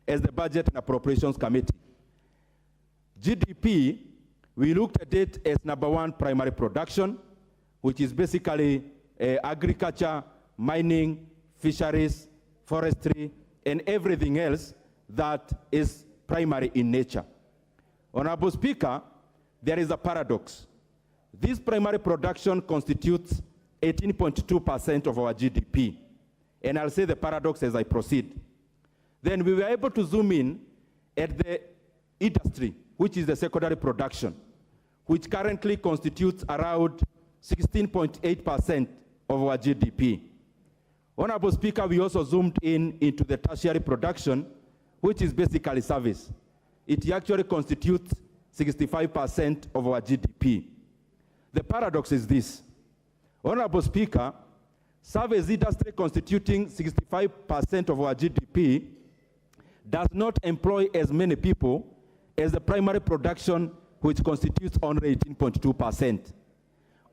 as the Budget and Appropriations Committee. GDP, we looked at it as number one, primary production, which is basically agriculture, mining, fisheries, forestry, and everything else that is primary in nature. Honorable Speaker, there is a paradox. This primary production constitutes 18.2% of our GDP. And I'll say the paradox as I proceed. Then we were able to zoom in at the industry, which is the secondary production, which currently constitutes around 16.8% of our GDP. Honorable Speaker, we also zoomed in into the tertiary production, which is basically service. It actually constitutes 65% of our GDP. The paradox is this. Honorable Speaker, service industry constituting 65% of our GDP does not employ as many people as the primary production, which constitutes only 18.2%.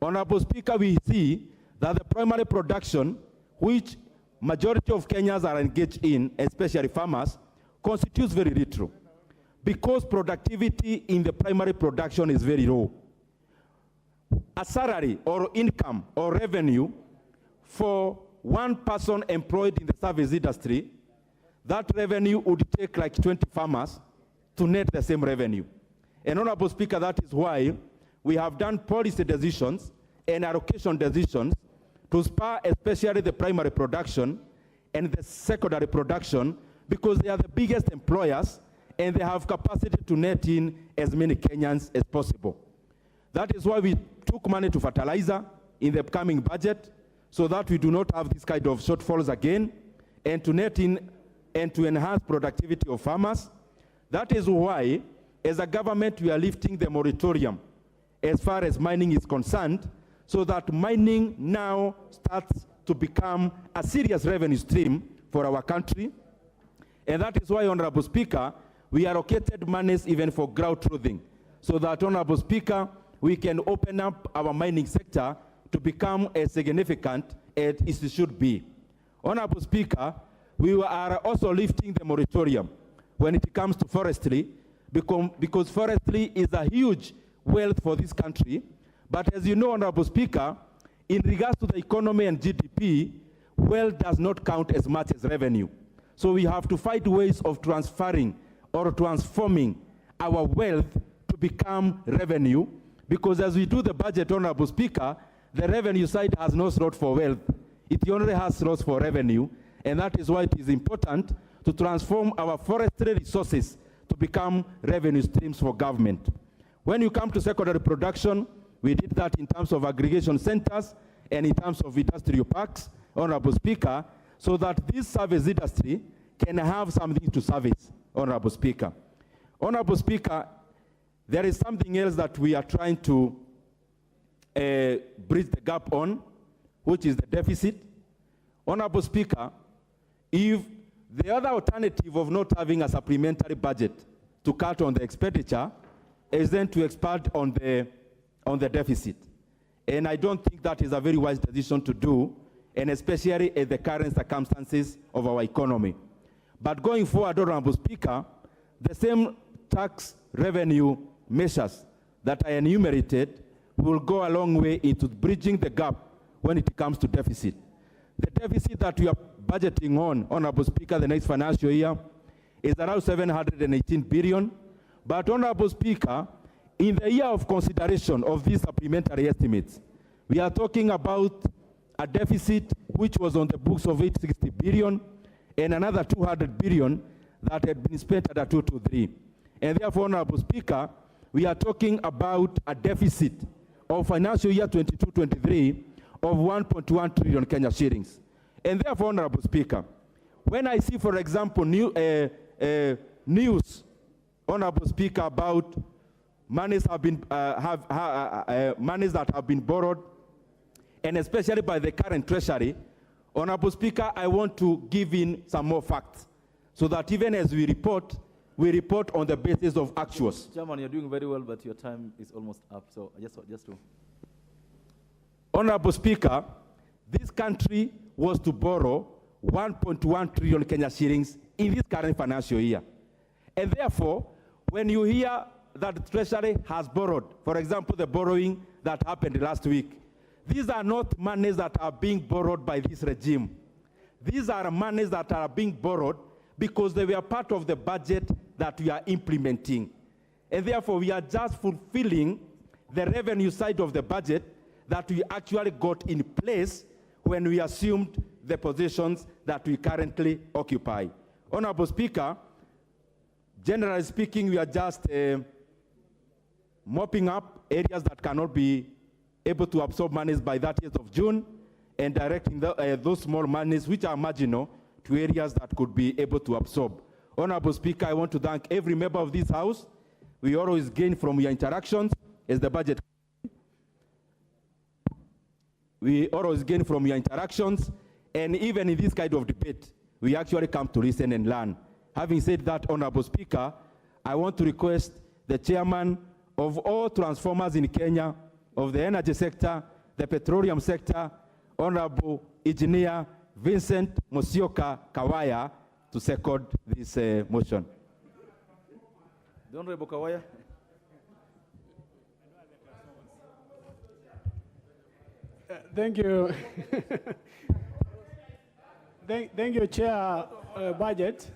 Honorable Speaker, we see that the primary production, which majority of Kenyans are engaged in, especially farmers, constitutes very little because productivity in the primary production is very low. A salary or income or revenue for one person employed in the service industry, that revenue would take like 20 farmers to net the same revenue. And Honorable Speaker, that is why we have done policy decisions and allocation decisions to spur especially the primary production and the secondary production, because they are the biggest employers and they have capacity to net in as many Kenyans as possible. That is why we took money to fertilizer in the upcoming budget, so that we do not have this kind of shortfalls again, and to net in and to enhance productivity of farmers. That is why, as a government, we are lifting the moratorium as far as mining is concerned, so that mining now starts to become a serious revenue stream for our country. And that is why, Honorable Speaker, we allocated monies even for ground truthing, so that, Honorable Speaker, we can open up our mining sector to become as significant as it should be. Honorable Speaker, we are also lifting the moratorium when it comes to forestry, because forestry is a huge wealth for this country. But as you know, Honorable Speaker, in regards to the economy and GDP, wealth does not count as much as revenue. So we have to find ways of transferring or transforming our wealth to become revenue, because as we do the budget, Honorable Speaker, the revenue side has no slot for wealth. It only has slots for revenue, and that is why it is important to transform our forestry resources to become revenue streams for government. When you come to secondary production, we did that in terms of aggregation centers and in terms of industrial parks, Honorable Speaker, so that this service industry can have something to service, Honorable Speaker. Honorable Speaker, there is something else that we are trying to bridge the gap on, which is the deficit. Honorable Speaker, if the other alternative of not having a supplementary budget to cut on the expenditure is then to expand on the deficit. And I don't think that is a very wise decision to do, and especially in the current circumstances of our economy. But going forward, Honorable Speaker, the same tax revenue measures that I enumerated will go a long way into bridging the gap when it comes to deficit. The deficit that we are budgeting on, Honorable Speaker, the next financial year is around 718 billion. But Honorable Speaker, in the year of consideration of these supplementary estimates, we are talking about a deficit which was on the books of 860 billion and another 200 billion that had been spent at a 223. And therefore, Honorable Speaker, we are talking about a deficit of financial year 22-23 of 1.1 trillion Kenya shillings. And therefore, Honorable Speaker, when I see, for example, news, Honorable Speaker, about monies have been monies that have been borrowed, and especially by the current treasury, Honorable Speaker, I want to give in some more facts, so that even as we report on the basis of actuals. Chairman, you're doing very well, but your time is almost up, so just to. Honorable Speaker, this country was to borrow 1.1 trillion Kenya shillings in this current financial year. And therefore, when you hear that the Treasury has borrowed, for example, the borrowing that happened last week, these are not monies that are being borrowed by this regime. These are monies that are being borrowed because they were part of the budget that we are implementing. And therefore, we are just fulfilling the revenue side of the budget that we actually got in place when we assumed the positions that we currently occupy. Honorable Speaker, generally speaking, we are just mopping up areas that cannot be able to absorb monies by 30th of June and directing those small monies, which are marginal, to areas that could be able to absorb. Honorable Speaker, I want to thank every member of this House We always gain from your interactions as the budget. We always gain from your interactions, and even in this kind of debate, we actually come to listen and learn. Having said that, Honorable Speaker, I want to request the chairman of all transformers in Kenya, of the energy sector, the petroleum sector, Honorable Engineer Vincent Musyoka Kawaya, to second this motion. The Honorable Kawaya. Thank you. Thank you, Chair Budget.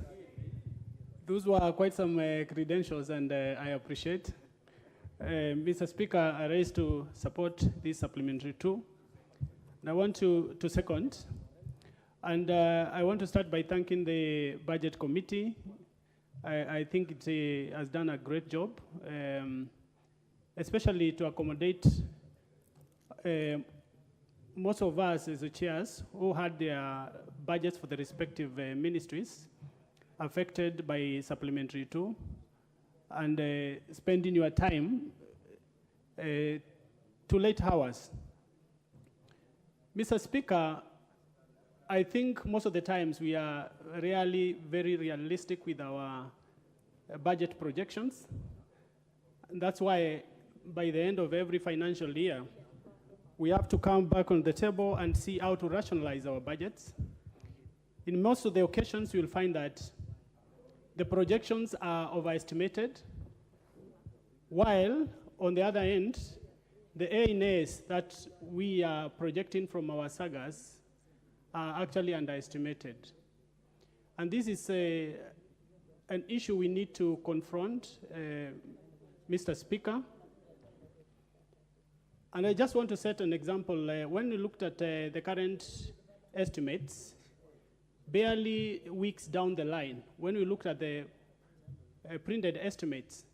Those were quite some credentials, and I appreciate. Mr. Speaker, I raise to support this supplementary too. And I want to second. And I want to start by thanking the Budget Committee. I think it has done a great job, especially to accommodate most of us as the chairs who had their budgets for the respective ministries affected by supplementary too, and spending your time to late hours. Mr. Speaker, I think most of the times we are really very realistic with our budget projections. And that's why by the end of every financial year, we have to come back on the table and see how to rationalize our budgets. In most of the occasions, you'll find that the projections are overestimated, while on the other end, the A&As that we are projecting from our sagas are actually underestimated. And this is an issue we need to confront, Mr. Speaker. And I just want to set an example. When we looked at the current estimates, barely weeks down the line, when we looked at the printed estimates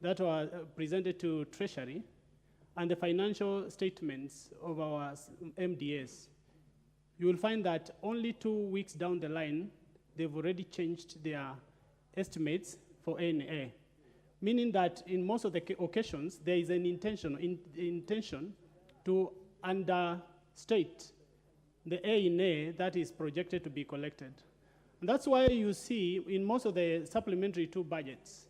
that were presented to Treasury and the financial statements of our MDAs, you will find that only 2 weeks down the line, they've already changed their estimates for A&A. Meaning that in most of the occasions, there is an intention to understate the A&A that is projected to be collected. And that's why you see in most of the supplementary two budgets,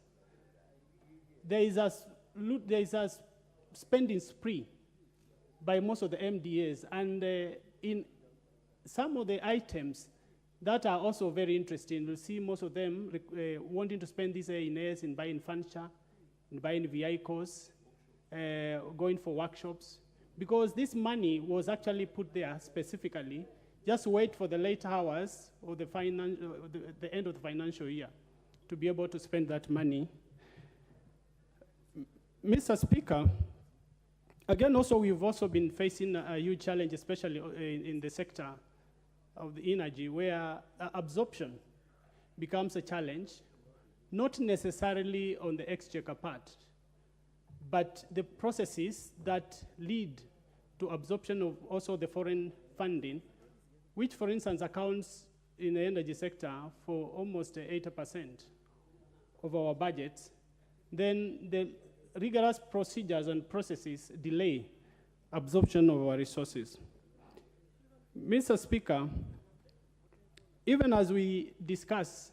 there is a spending spree by most of the MDAs. And in some of the items that are also very interesting, you'll see most of them wanting to spend these A&As in buying furniture, in buying vehicles, going for workshops, because this money was actually put there specifically, just wait for the late hours of the end of the financial year to be able to spend that money. Mr. Speaker, again, also we've also been facing a huge challenge, especially in the sector of the energy, where absorption becomes a challenge, not necessarily on the exchequer part, but the processes that lead to absorption of also the foreign funding, which, for instance, accounts in the energy sector for almost 80% of our budgets. Then the rigorous procedures and processes delay absorption of our resources. Mr. Speaker, even as we discuss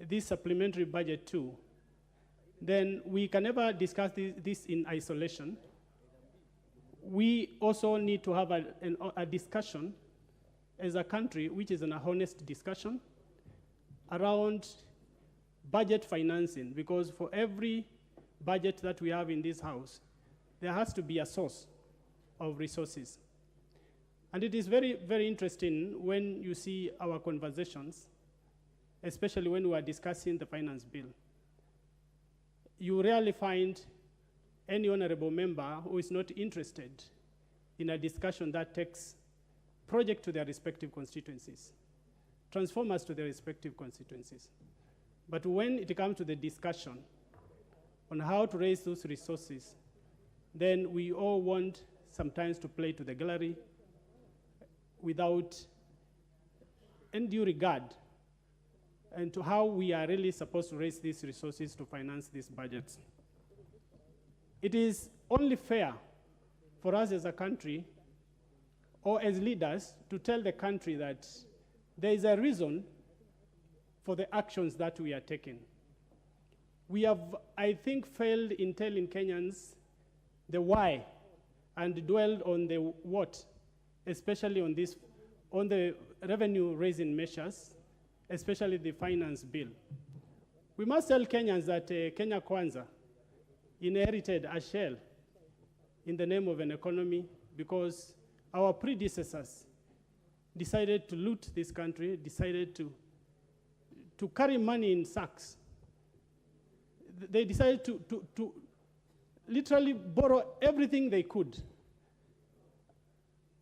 this supplementary budget too, then we can never discuss this in isolation. We also need to have a discussion as a country, which is an honest discussion around budget financing, because for every budget that we have in this house, there has to be a source of resources. And it is very, very interesting when you see our conversations, especially when we are discussing the finance bill. You rarely find any honorable member who is not interested in a discussion that takes projects to their respective constituencies, transformers to their respective constituencies. But when it comes to the discussion on how to raise those resources, then we all want sometimes to play to the gallery without undue regard and to how we are really supposed to raise these resources to finance these budgets. It is only fair for us as a country or as leaders to tell the country that there is a reason for the actions that we are taking. We have, I think, failed in telling Kenyans the why and dwelled on the what, especially on the revenue-raising measures, especially the finance bill. We must tell Kenyans that Kenya Kwanza inherited a shell in the name of an economy because our predecessors decided to loot this country, decided to carry money in sacks. They decided to literally borrow everything they could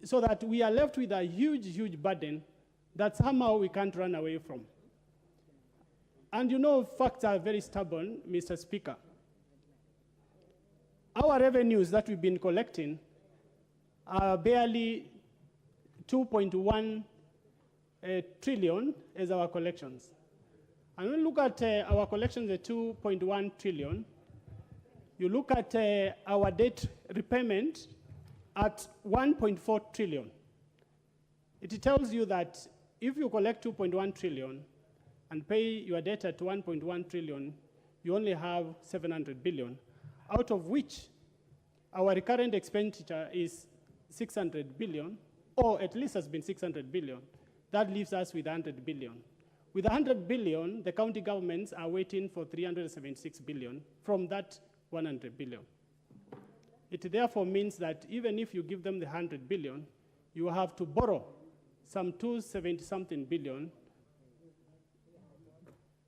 so that we are left with a huge, huge burden that somehow we can't run away from. And you know, facts are very stubborn, Mr. Speaker. Our revenues that we've been collecting are barely 2.1 trillion as our collections. And when you look at our collections at 2.1 trillion, you look at our debt repayment at 1.4 trillion. It tells you that if you collect 2.1 trillion and pay your debt at 1.1 trillion, you only have 700 billion, out of which our recurrent expenditure is 600 billion, or at least has been 600 billion. That leaves us with 100 billion. With 100 billion, the county governments are waiting for 376 billion from that 100 billion. It therefore means that even if you give them the 100 billion, you have to borrow some 270-something billion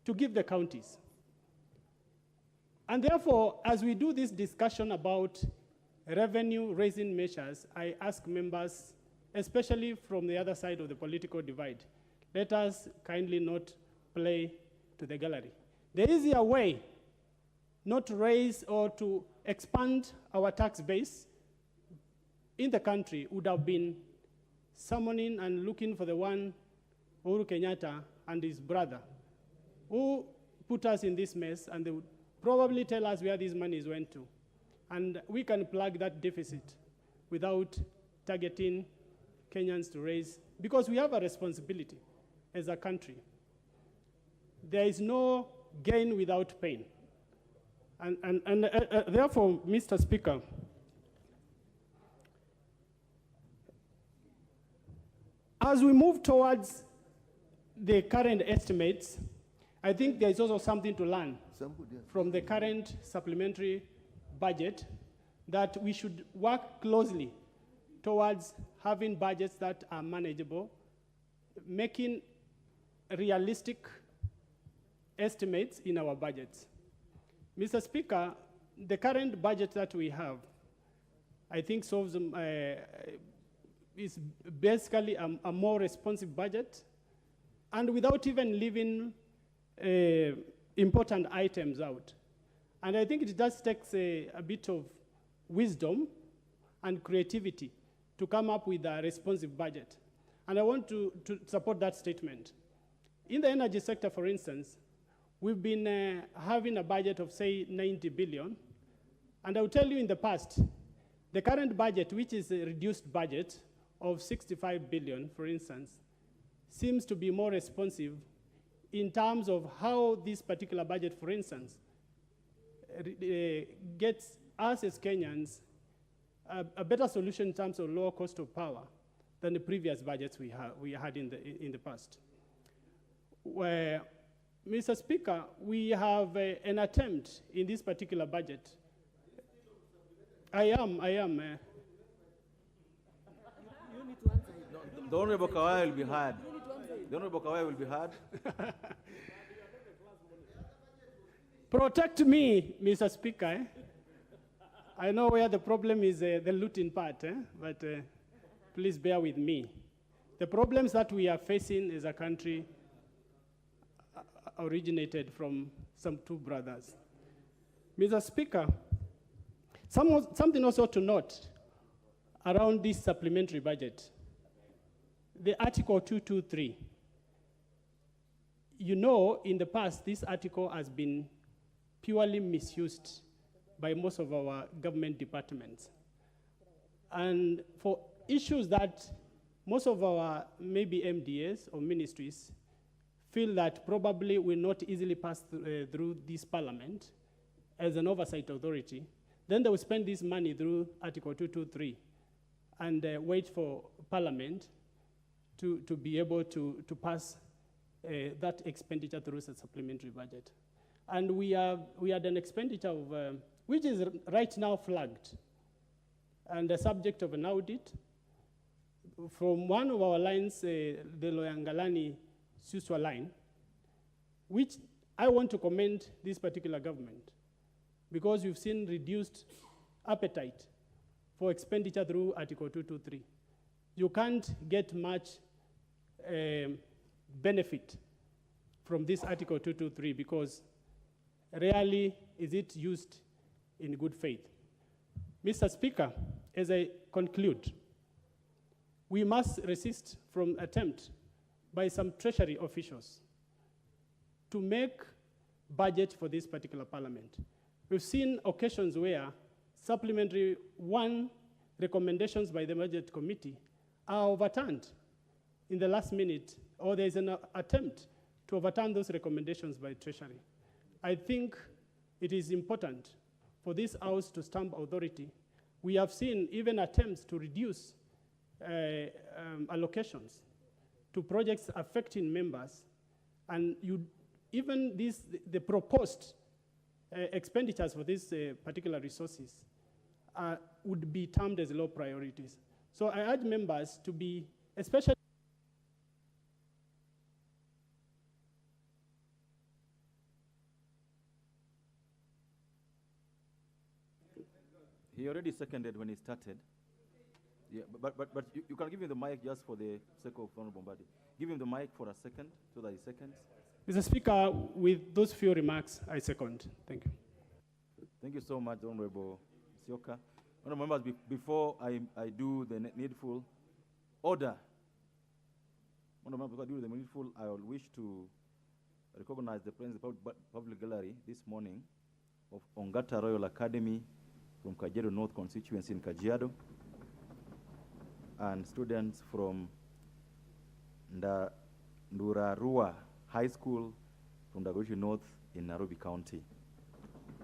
to give the counties. And therefore, as we do this discussion about revenue-raising measures, I ask members, especially from the other side of the political divide, let us kindly not play to the gallery. The easier way not to raise or to expand our tax base in the country would have been summoning and looking for the one Uhuru Kenyatta and his brother, who put us in this mess, and they would probably tell us where these monies went to. And we can plug that deficit without targeting Kenyans to raise, because we have a responsibility as a country. There is no gain without pain. And therefore, Mr. Speaker, as we move towards the current estimates, I think there is also something to learn from the current supplementary budget, that we should work closely towards having budgets that are manageable, making realistic estimates in our budgets. Mr. Speaker, the current budget that we have, I think is basically a more responsive budget, and without even leaving important items out. And I think it does take a bit of wisdom and creativity to come up with a responsive budget. And I want to support that statement. In the energy sector, for instance, we've been having a budget of, say, 90 billion. And I'll tell you, in the past, the current budget, which is a reduced budget of 65 billion, for instance, seems to be more responsive in terms of how this particular budget, for instance, gets us as Kenyans a better solution in terms of lower cost of power than the previous budgets we had in the past. Where, Mr. Speaker, we have an attempt in this particular budget. I am. You need to answer. The Honorable Kawai will be heard. The Honorable Kawai will be heard. Protect me, Mr. Speaker. I know where the problem is, the looting part, but please bear with me. The problems that we are facing as a country originated from some two brothers. Mr. Speaker, something also to note around this supplementary budget. The Article 223. You know, in the past, this article has been purely misused by most of our government departments. And for issues that most of our maybe MDAs or ministries feel that probably will not easily pass through this parliament as an oversight authority, then they will spend this money through Article 223 and wait for parliament to be able to pass that expenditure through a supplementary budget. And we had an expenditure of, which is right now flagged and the subject of an audit from one of our lines, the Loyangalani-Suswa line, which I want to commend this particular government because we've seen reduced appetite for expenditure through Article 223. You can't get much benefit from this Article 223 because rarely is it used in good faith. Mr. Speaker, as I conclude, we must resist from attempt by some treasury officials to make budget for this particular parliament. We've seen occasions where supplementary recommendations by the budget committee are overturned in the last minute, or there's an attempt to overturn those recommendations by treasury. I think it is important for this House to stamp authority. We have seen even attempts to reduce allocations to projects affecting members, and even the proposed expenditures for these particular resources would be termed as low priorities. So I urge members to be, especially He already seconded when he started. Yeah, but you can give him the mic just for the sake of Honorable Mbadi. Give him the mic for a second so that he seconds. Mr. Speaker, with those few remarks, I second. Thank you. Thank you so much, Honorable Sioka. Honorable members, before I do the needful order, Honorable members, before I do the needful, I will wish to recognize the President of the Public Gallery this morning of Ongata Royal Academy from Kajiado North constituency in Kajiado, and students from Ndurarua High School from Dagoretti North in Nairobi County.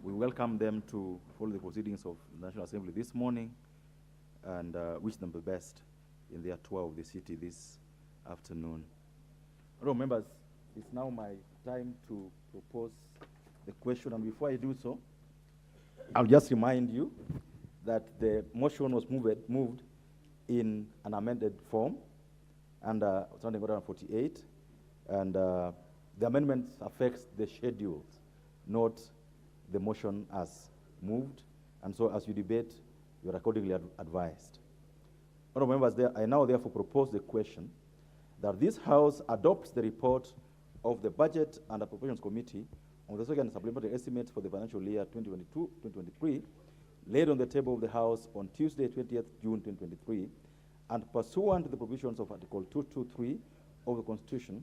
We welcome them to follow the proceedings of the National Assembly this morning and wish them the best in their tour of the city this afternoon. Honorable members, it's now my time to propose the question, and before I do so, I'll just remind you that the motion was moved in an amended form under Standing Order 48, and the amendment affects the schedules, not the motion as moved, and so as you debate, you are accordingly advised. Honorable members, I now therefore propose the question that this House adopts the report of the Budget and Appropriations Committee on the second supplementary estimates for the financial year 2022-2023, laid on the table of the House on Tuesday, 20th June 2023, and pursuant to the provisions of Article 223 of the Constitution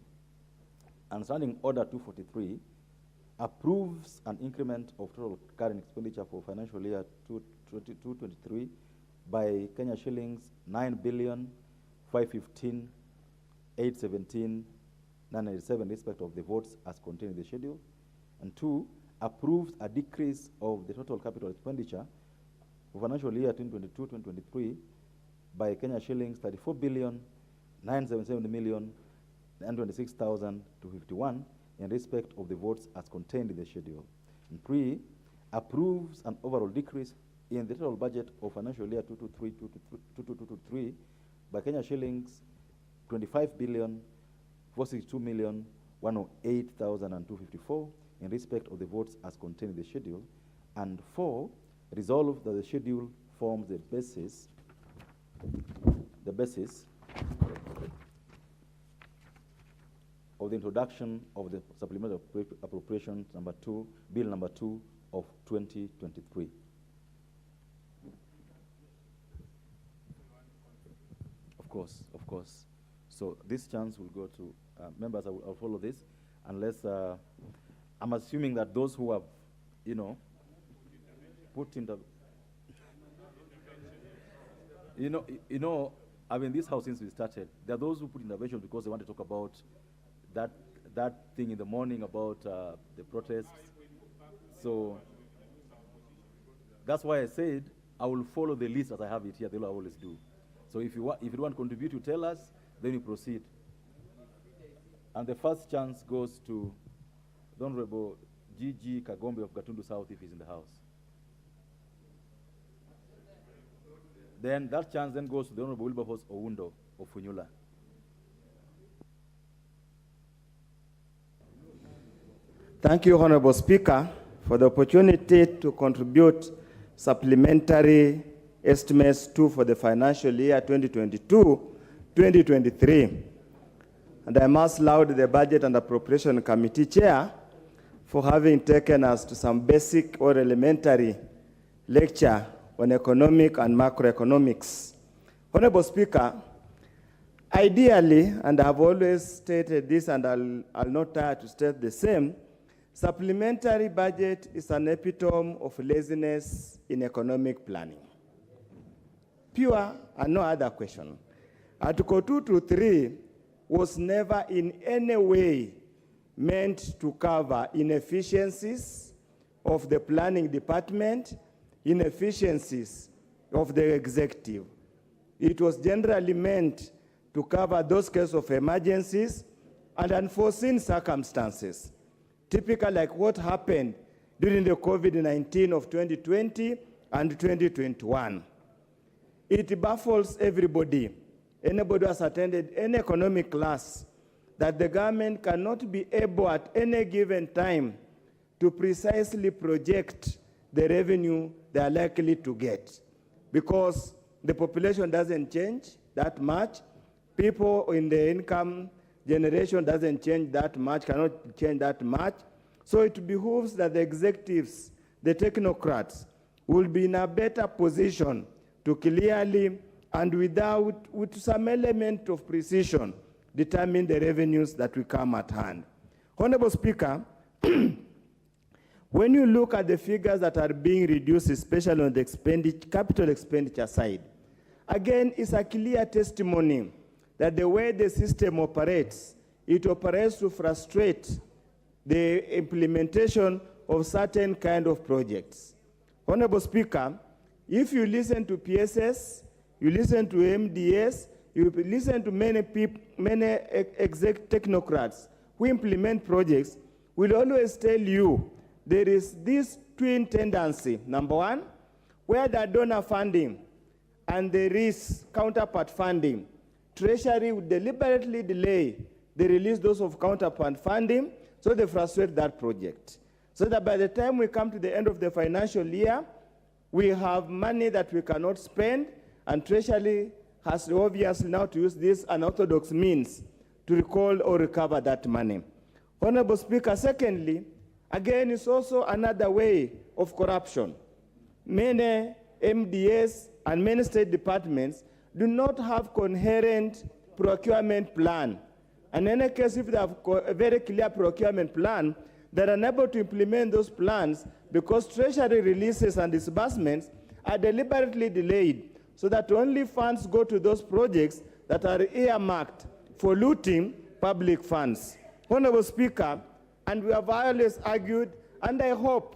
and Standing Order 243, approves an increment of total current expenditure for financial year 2022-23 by Kenya shillings 9,515,817,997 in respect of the votes as contained in the schedule. And 2, approves a decrease of the total capital expenditure for financial year 2022-2023 by Kenya shillings 34,977,926,251 in respect of the votes as contained in the schedule. And 3, approves an overall decrease in the total budget of financial year 2023 by Kenya shillings 25,462,108,254 in respect of the votes as contained in the schedule. And 4, resolve that the schedule forms the basis of the introduction of the Supplemental Appropriations number 2, Bill number 2 of 2023. Of course. So this chance will go to members. I'll follow this. unless I'm assuming that those who have, put in the, I've been in this house since we started. There are those who put intervention because they want to talk about that thing in the morning about the protests. So that's why I said I will follow the list as I have it here. They will always do. So if you want to contribute, you tell us, then you proceed. And the first chance goes to the Honorable Gigi Kagombe of Gatundu South if he's in the house. Then that chance then goes to the Honorable Wilberforce Oundo of Funyula. Thank you, Honorable Speaker, for the opportunity to contribute supplementary estimates 2 for the financial year 2022-2023. And I must laud the Budget and Appropriation Committee Chair for having taken us to some basic or elementary lecture on economic and macroeconomics. Honorable Speaker, ideally, and I've always stated this and I'll not tire to state the same, supplementary budget is an epitome of laziness in economic planning. Pure and no other question. Article 2 to 3 was never in any way meant to cover inefficiencies of the planning department, inefficiencies of the executive. It was generally meant to cover those cases of emergencies and unforeseen circumstances, typical like what happened during the COVID-19 of 2020 and 2021. It baffles everybody, anybody who has attended any economic class, that the government cannot be able at any given time to precisely project the revenue they are likely to get, because the population doesn't change that much, people in the income generation doesn't change that much, cannot change that much. So it behooves that the executives, the technocrats, will be in a better position to clearly and with some element of precision determine the revenues that will come at hand. Honorable Speaker, when you look at the figures that are being reduced, especially on the capital expenditure side, again, it's a clear testimony that the way the system operates, it operates to frustrate the implementation of certain kind of projects. Honorable Speaker, if you listen to PSS, you listen to MDS, you listen to many people, many technocrats who implement projects, will always tell you there is this twin tendency. Number one, where the donor funding and there is counterpart funding, Treasury would deliberately delay the release those of counterpart funding, so they frustrate that project. So that by the time we come to the end of the financial year, we have money that we cannot spend, and Treasury has obviously now to use this unorthodox means to recall or recover that money. Honorable Speaker, secondly, again, it's also another way of corruption. Many MDS and many state departments do not have coherent procurement plan. And in any case, if they have a very clear procurement plan, they're unable to implement those plans because Treasury releases and disbursements are deliberately delayed so that only funds go to those projects that are earmarked for looting public funds. Honorable Speaker, and we have always argued, and I hope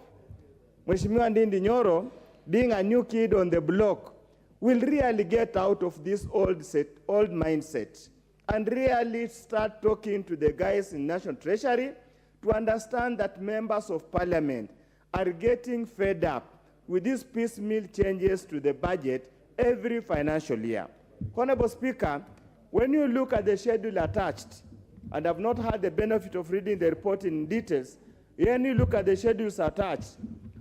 Mheshimiwa Ndindi Nyoro, being a new kid on the block, will really get out of this old mindset and really start talking to the guys in National Treasury to understand that members of Parliament are getting fed up with these piecemeal changes to the budget every financial year. Honorable Speaker, when you look at the schedule attached, and I've not had the benefit of reading the report in details, when you look at the schedules attached,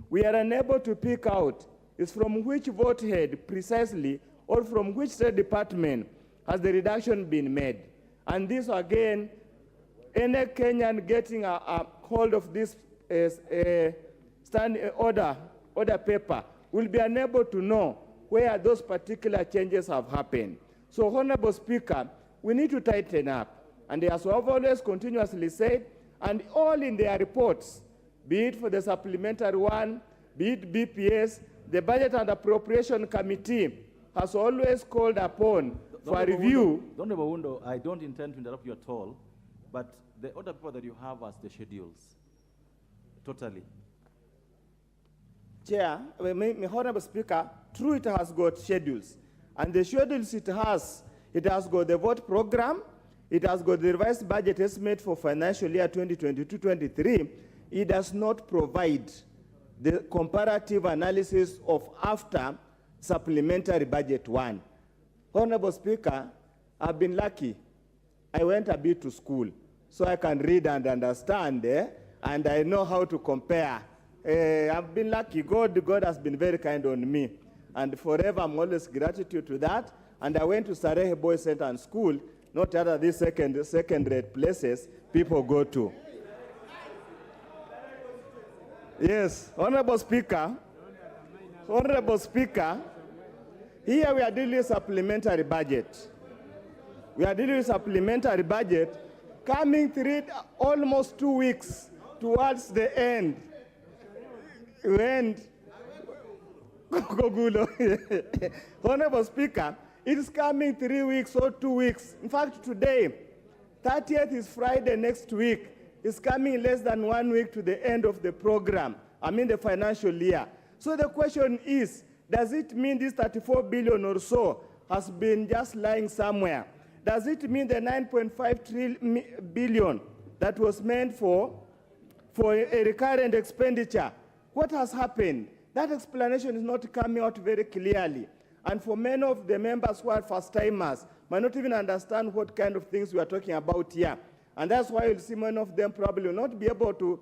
we are unable to pick out is from which vote head precisely or from which state department has the reduction been made. And this again, any Kenyan getting a hold of this order paper will be unable to know where those particular changes have happened. So, Honorable Speaker, we need to tighten up. And as we have always continuously said, And all in their reports, be it for the supplementary one, be it BPS, the Budget and Appropriation Committee has always called upon for a review. Honorable Wundo, I don't intend to interrupt you at all, but the order paper that you have as the schedules, totally. Chair, Honorable Speaker, true it has got schedules. And the schedules it has got the vote program, it has got the revised budget estimate for financial year 2022-23. It does not provide the comparative analysis of after supplementary budget one. Honorable Speaker, I've been lucky. I went a bit to school, so I can read and understand, and I know how to compare. I've been lucky. God has been very kind on me. And forever, I'm always gratitude to that. And I went to Sarehe Boys Center and School, not other these second-rate places people go to. Yes, Honorable Speaker, here we are dealing with supplementary budget. We are dealing with supplementary budget coming almost 2 weeks towards the end. Honorable Speaker, it is coming 3 weeks or 2 weeks. In fact, today, 30th is Friday next week. It's coming less than 1 week to the end of the program, the financial year. So the question is, does it mean this 34 billion or so has been just lying somewhere? Does it mean the 9.5 billion that was meant for a recurrent expenditure? What has happened? That explanation is not coming out very clearly. And for many of the members who are first-timers, might not even understand what kind of things we are talking about here. And that's why you'll see many of them probably will not be able to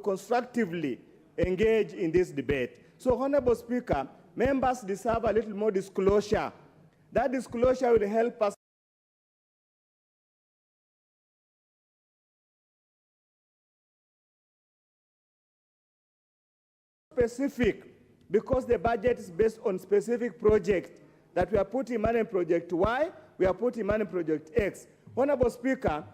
constructively engage in this debate. So, Honorable Speaker, members deserve a little more disclosure. That disclosure will help us specific, because the budget is based on specific projects that we are putting money in Project Y, we are putting money in Project X. Honorable Speaker,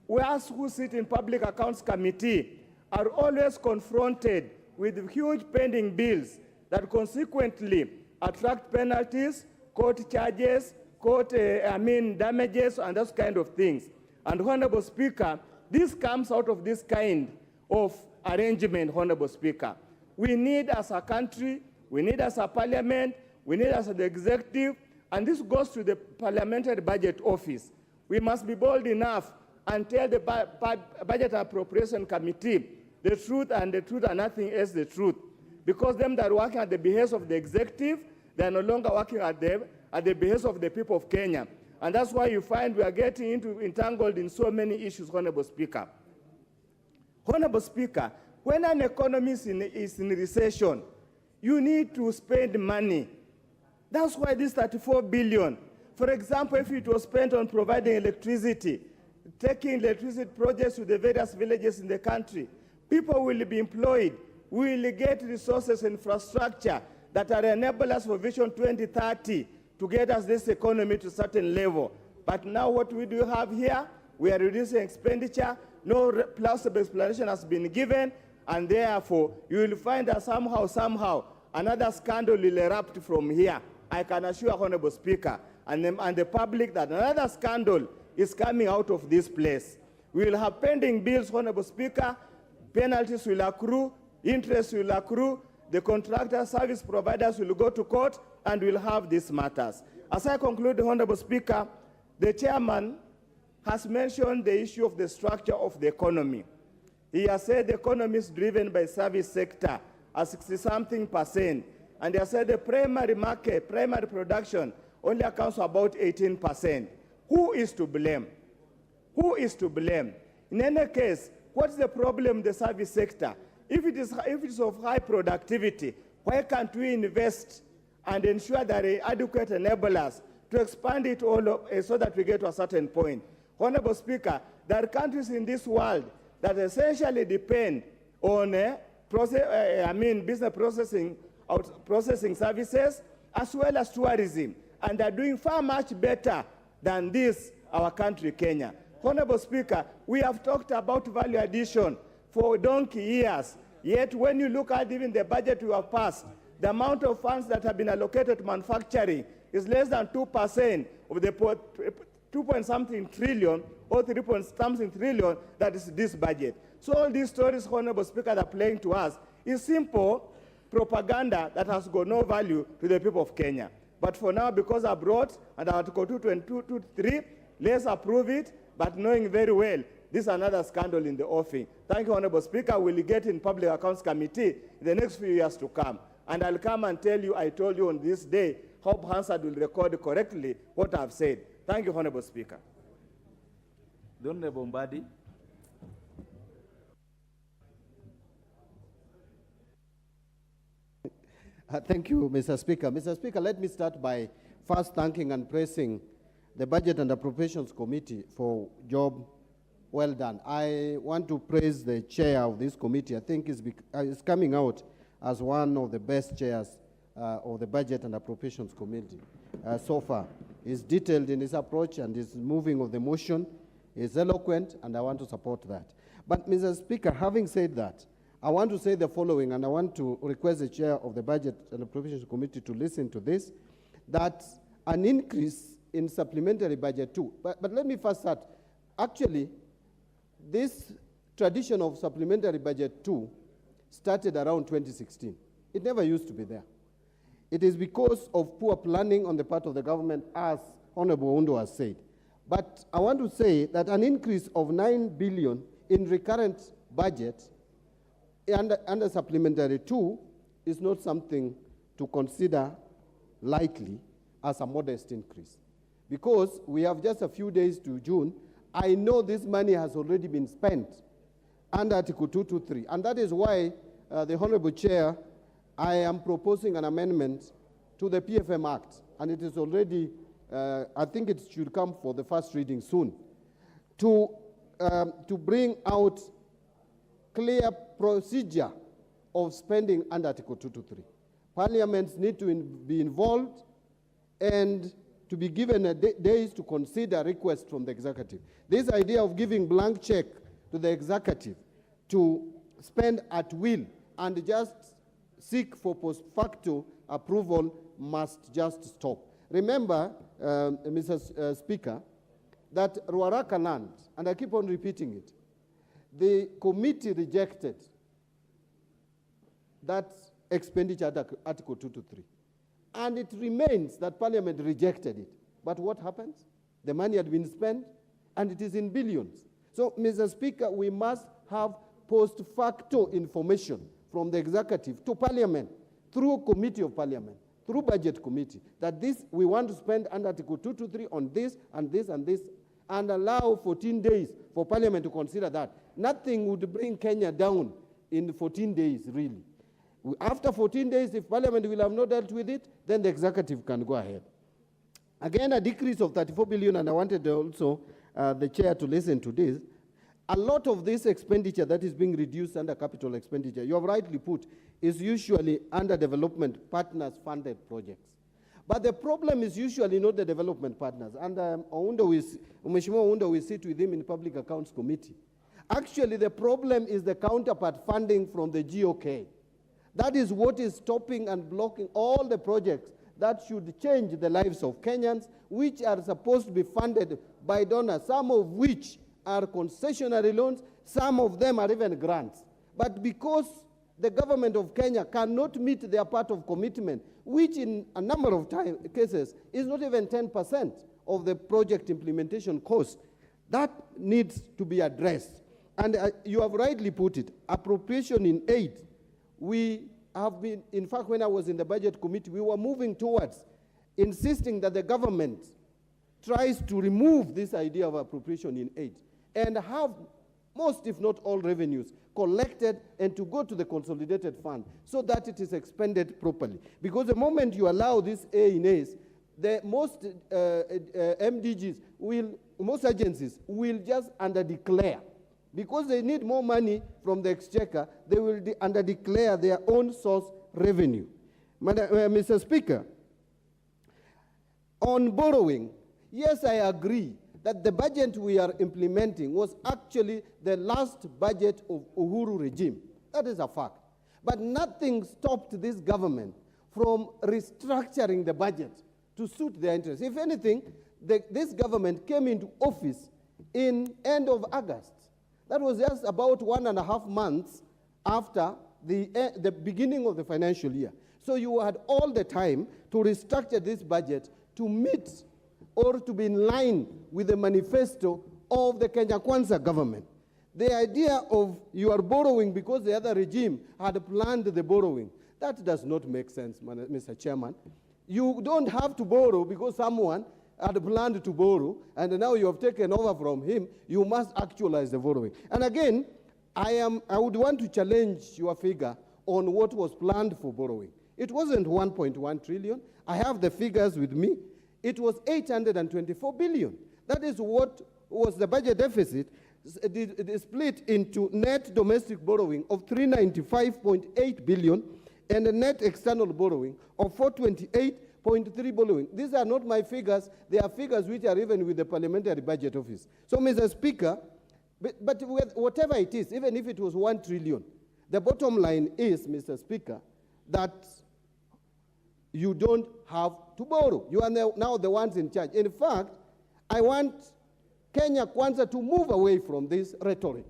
we who sit in Public Accounts Committee are always confronted with huge pending bills that consequently attract penalties, court charges, damages, and those kind of things. And Honorable Speaker, this comes out of this kind of arrangement, Honorable Speaker. We need as a country, we need as a parliament, we need as the executive, and this goes to the Parliamentary Budget Office. We must be bold enough and tell the Budget and Appropriation Committee the truth and nothing else the truth. Because them that are working at the behest of the executive, they are no longer working at the behest of the people of Kenya. And that's why you find we are getting entangled in so many issues, Honorable Speaker. Honorable Speaker, when an economy is in recession, you need to spend money. That's why this 34 billion, for example, if it was spent on providing electricity, taking electricity projects to the various villages in the country, people will be employed. We will get resources and infrastructure that are enable us for Vision 2030 to get us this economy to a certain level. But now what we do have here, we are reducing expenditure, no plausible explanation has been given, and therefore you will find that somehow, another scandal will erupt from here. I can assure Honorable Speaker and the public that another scandal is coming out of this place. We will have pending bills, Honorable Speaker, penalties will accrue, interest will accrue, the contractor service providers will go to court, and we'll have these matters. As I conclude, Honorable Speaker, the chairman has mentioned the issue of the structure of the economy. He has said the economy is driven by service sector at 60-something%. And he has said the primary market, primary production only accounts for about 18%. Who is to blame? Who is to blame? In any case, what's the problem in the service sector? If it is of high productivity, why can't we invest and ensure that adequate enablers to expand it all so that we get to a certain point? Honorable Speaker, there are countries in this world that essentially depend on business processing services as well as tourism, and are doing far much better than this, our country, Kenya. Honorable Speaker, we have talked about value addition for donkey years, yet when you look at even the budget we have passed, the amount of funds that have been allocated to manufacturing is less than 2% of the 2-point-something trillion or 3-point-something trillion that is this budget. So all these stories, Honorable Speaker, that are playing to us is simple propaganda that has got no value to the people of Kenya. But for now, because I brought under Article 222.3, let's approve it, but knowing very well this is another scandal in the offing. Thank you, Honorable Speaker. We'll get in Public Accounts Committee in the next few years to come. And I'll come and tell you, I told you on this day, Hope Hansard will record correctly what I've said. Thank you, Honorable Speaker. The Honorable Mbadi. Thank you, Mr. Speaker. Mr. Speaker, let me start by first thanking and praising the Budget and Appropriations Committee for job well done. I want to praise the chair of this committee. I think is coming out as one of the best chairs of the Budget and Appropriations Committee so far. He's detailed in his approach and his moving of the motion is eloquent, and I want to support that. But, Mr. Speaker, having said that, I want to say the following, and I want to request the chair of the Budget and Appropriations Committee to listen to this, that an increase in supplementary budget too. But let me first start. Actually, this tradition of supplementary budget too started around 2016. It never used to be there. It is because of poor planning on the part of the government, as Honorable Undo has said. But I want to say that an increase of 9 billion in recurrent budget under supplementary 2 is not something to consider lightly as a modest increase. Because we have just a few days to June, I know this money has already been spent under Article 223. And that is why the Honorable Chair, I am proposing an amendment to the PFM Act. And it is already, I think it should come for the first reading soon, to bring out clear procedure of spending under Article 223. Parliaments need to be involved and to be given days to consider requests from the executive. This idea of giving blank check to the executive to spend at will and just seek for post facto approval must just stop. Remember, Mr. Speaker, that Ruaraka land, and I keep on repeating it, the committee rejected that expenditure under Article 223. And it remains that Parliament rejected it. But what happens? The money had been spent, and it is in billions. So, Mr. Speaker, we must have post facto information from the executive to Parliament through Committee of Parliament, through Budget Committee, that this we want to spend under Article 223 on this and this and this, and allow 14 days for Parliament to consider that. Nothing would bring Kenya down in 14 days, really. After 14 days, if Parliament will have not dealt with it, then the executive can go ahead. Again, a decrease of 34 billion, and I wanted also the chair to listen to this. A lot of this expenditure that is being reduced under capital expenditure, you have rightly put, is usually under development partners funded projects. But the problem is usually not the development partners. And Mheshimiwa Oundo will sit with him in Public Accounts Committee. Actually, the problem is the counterpart funding from the GOK. That is what is stopping and blocking all the projects that should change the lives of Kenyans, which are supposed to be funded by donors, some of which are concessionary loans, some of them are even grants. But because the government of Kenya cannot meet their part of commitment, which in a number of cases is not even 10% of the project implementation cost, that needs to be addressed. And you have rightly put it, appropriation in aid. We have been, in fact, when I was in the Budget Committee, we were moving towards insisting that the government tries to remove this idea of appropriation in aid and have most, if not all, revenues collected and to go to the consolidated fund so that it is expended properly. Because the moment you allow this A in A's, most MDGs most agencies will just underdeclare. Because they need more money from the exchequer, they will underdeclare their own source revenue. Mr. Speaker, on borrowing, yes, I agree that the budget we are implementing was actually the last budget of Uhuru regime. That is a fact. But nothing stopped this government from restructuring the budget to suit their interests. If anything, this government came into office in end of August. That was just about 1.5 months after the beginning of the financial year. So you had all the time to restructure this budget to meet or to be in line with the manifesto of the Kenya Kwanza government. The idea of you are borrowing because the other regime had planned the borrowing, that does not make sense, Mr. Chairman. You don't have to borrow because someone had planned to borrow, and now you have taken over from him. You must actualize the borrowing. And again, I would want to challenge your figure on what was planned for borrowing. It wasn't 1.1 trillion. I have the figures with me. It was 824 billion. That is what was the budget deficit. It is split into net domestic borrowing of 395.8 billion and a net external borrowing of 428.3 billion. These are not my figures. They are figures which are even with the Parliamentary Budget Office. So, Mr. Speaker, but whatever it is, even if it was 1 trillion, the bottom line is, Mr. Speaker, that you don't have to borrow. You are now the ones in charge. In fact, I want Kenya Kwanza to move away from this rhetoric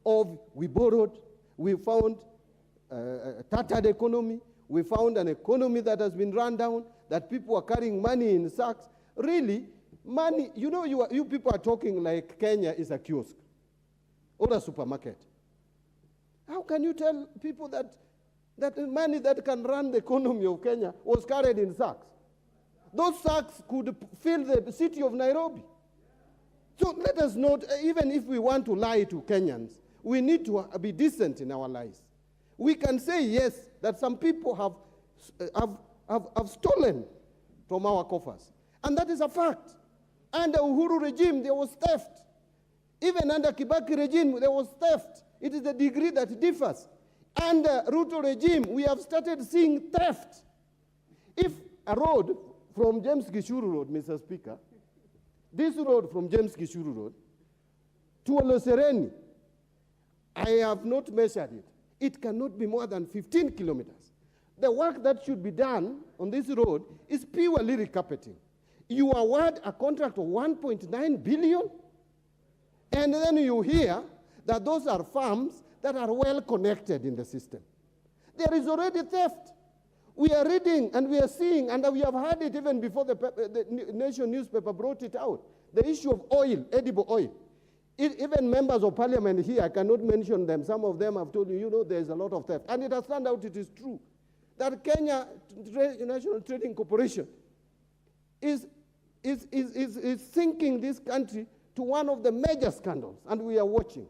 of we borrowed, we found a tattered economy, we found an economy that has been run down, that people are carrying money in sacks. Really, money, you know, you people are talking like Kenya is a kiosk or a supermarket. How can you tell people that the money that can run the economy of Kenya was carried in sacks? Those sacks could fill the city of Nairobi. So let us not, even if we want to lie to Kenyans, we need to be decent in our lies. We can say, yes, that some people have stolen from our coffers. And that is a fact. Under Uhuru regime, there was theft. Even under Kibaki regime, there was theft. It is the degree that differs. Under Ruto regime, we have started seeing theft. If a road from James Gishuru Road, Mr. Speaker, this road from James Gishuru Road to Olosereni, I have not measured it. It cannot be more than 15 kilometers. The work that should be done on this road is purely recarpeting. You award a contract of 1.9 billion, and then you hear that those are farms that are well connected in the system. There is already theft. We are reading and we are seeing, and we have heard it even before the Nation newspaper brought it out, the issue of oil, edible oil. Even members of parliament here, I cannot mention them, some of them have told you, you know, there is a lot of theft. And it has turned out it is true that Kenya National Trading Corporation is sinking this country to one of the major scandals, and we are watching.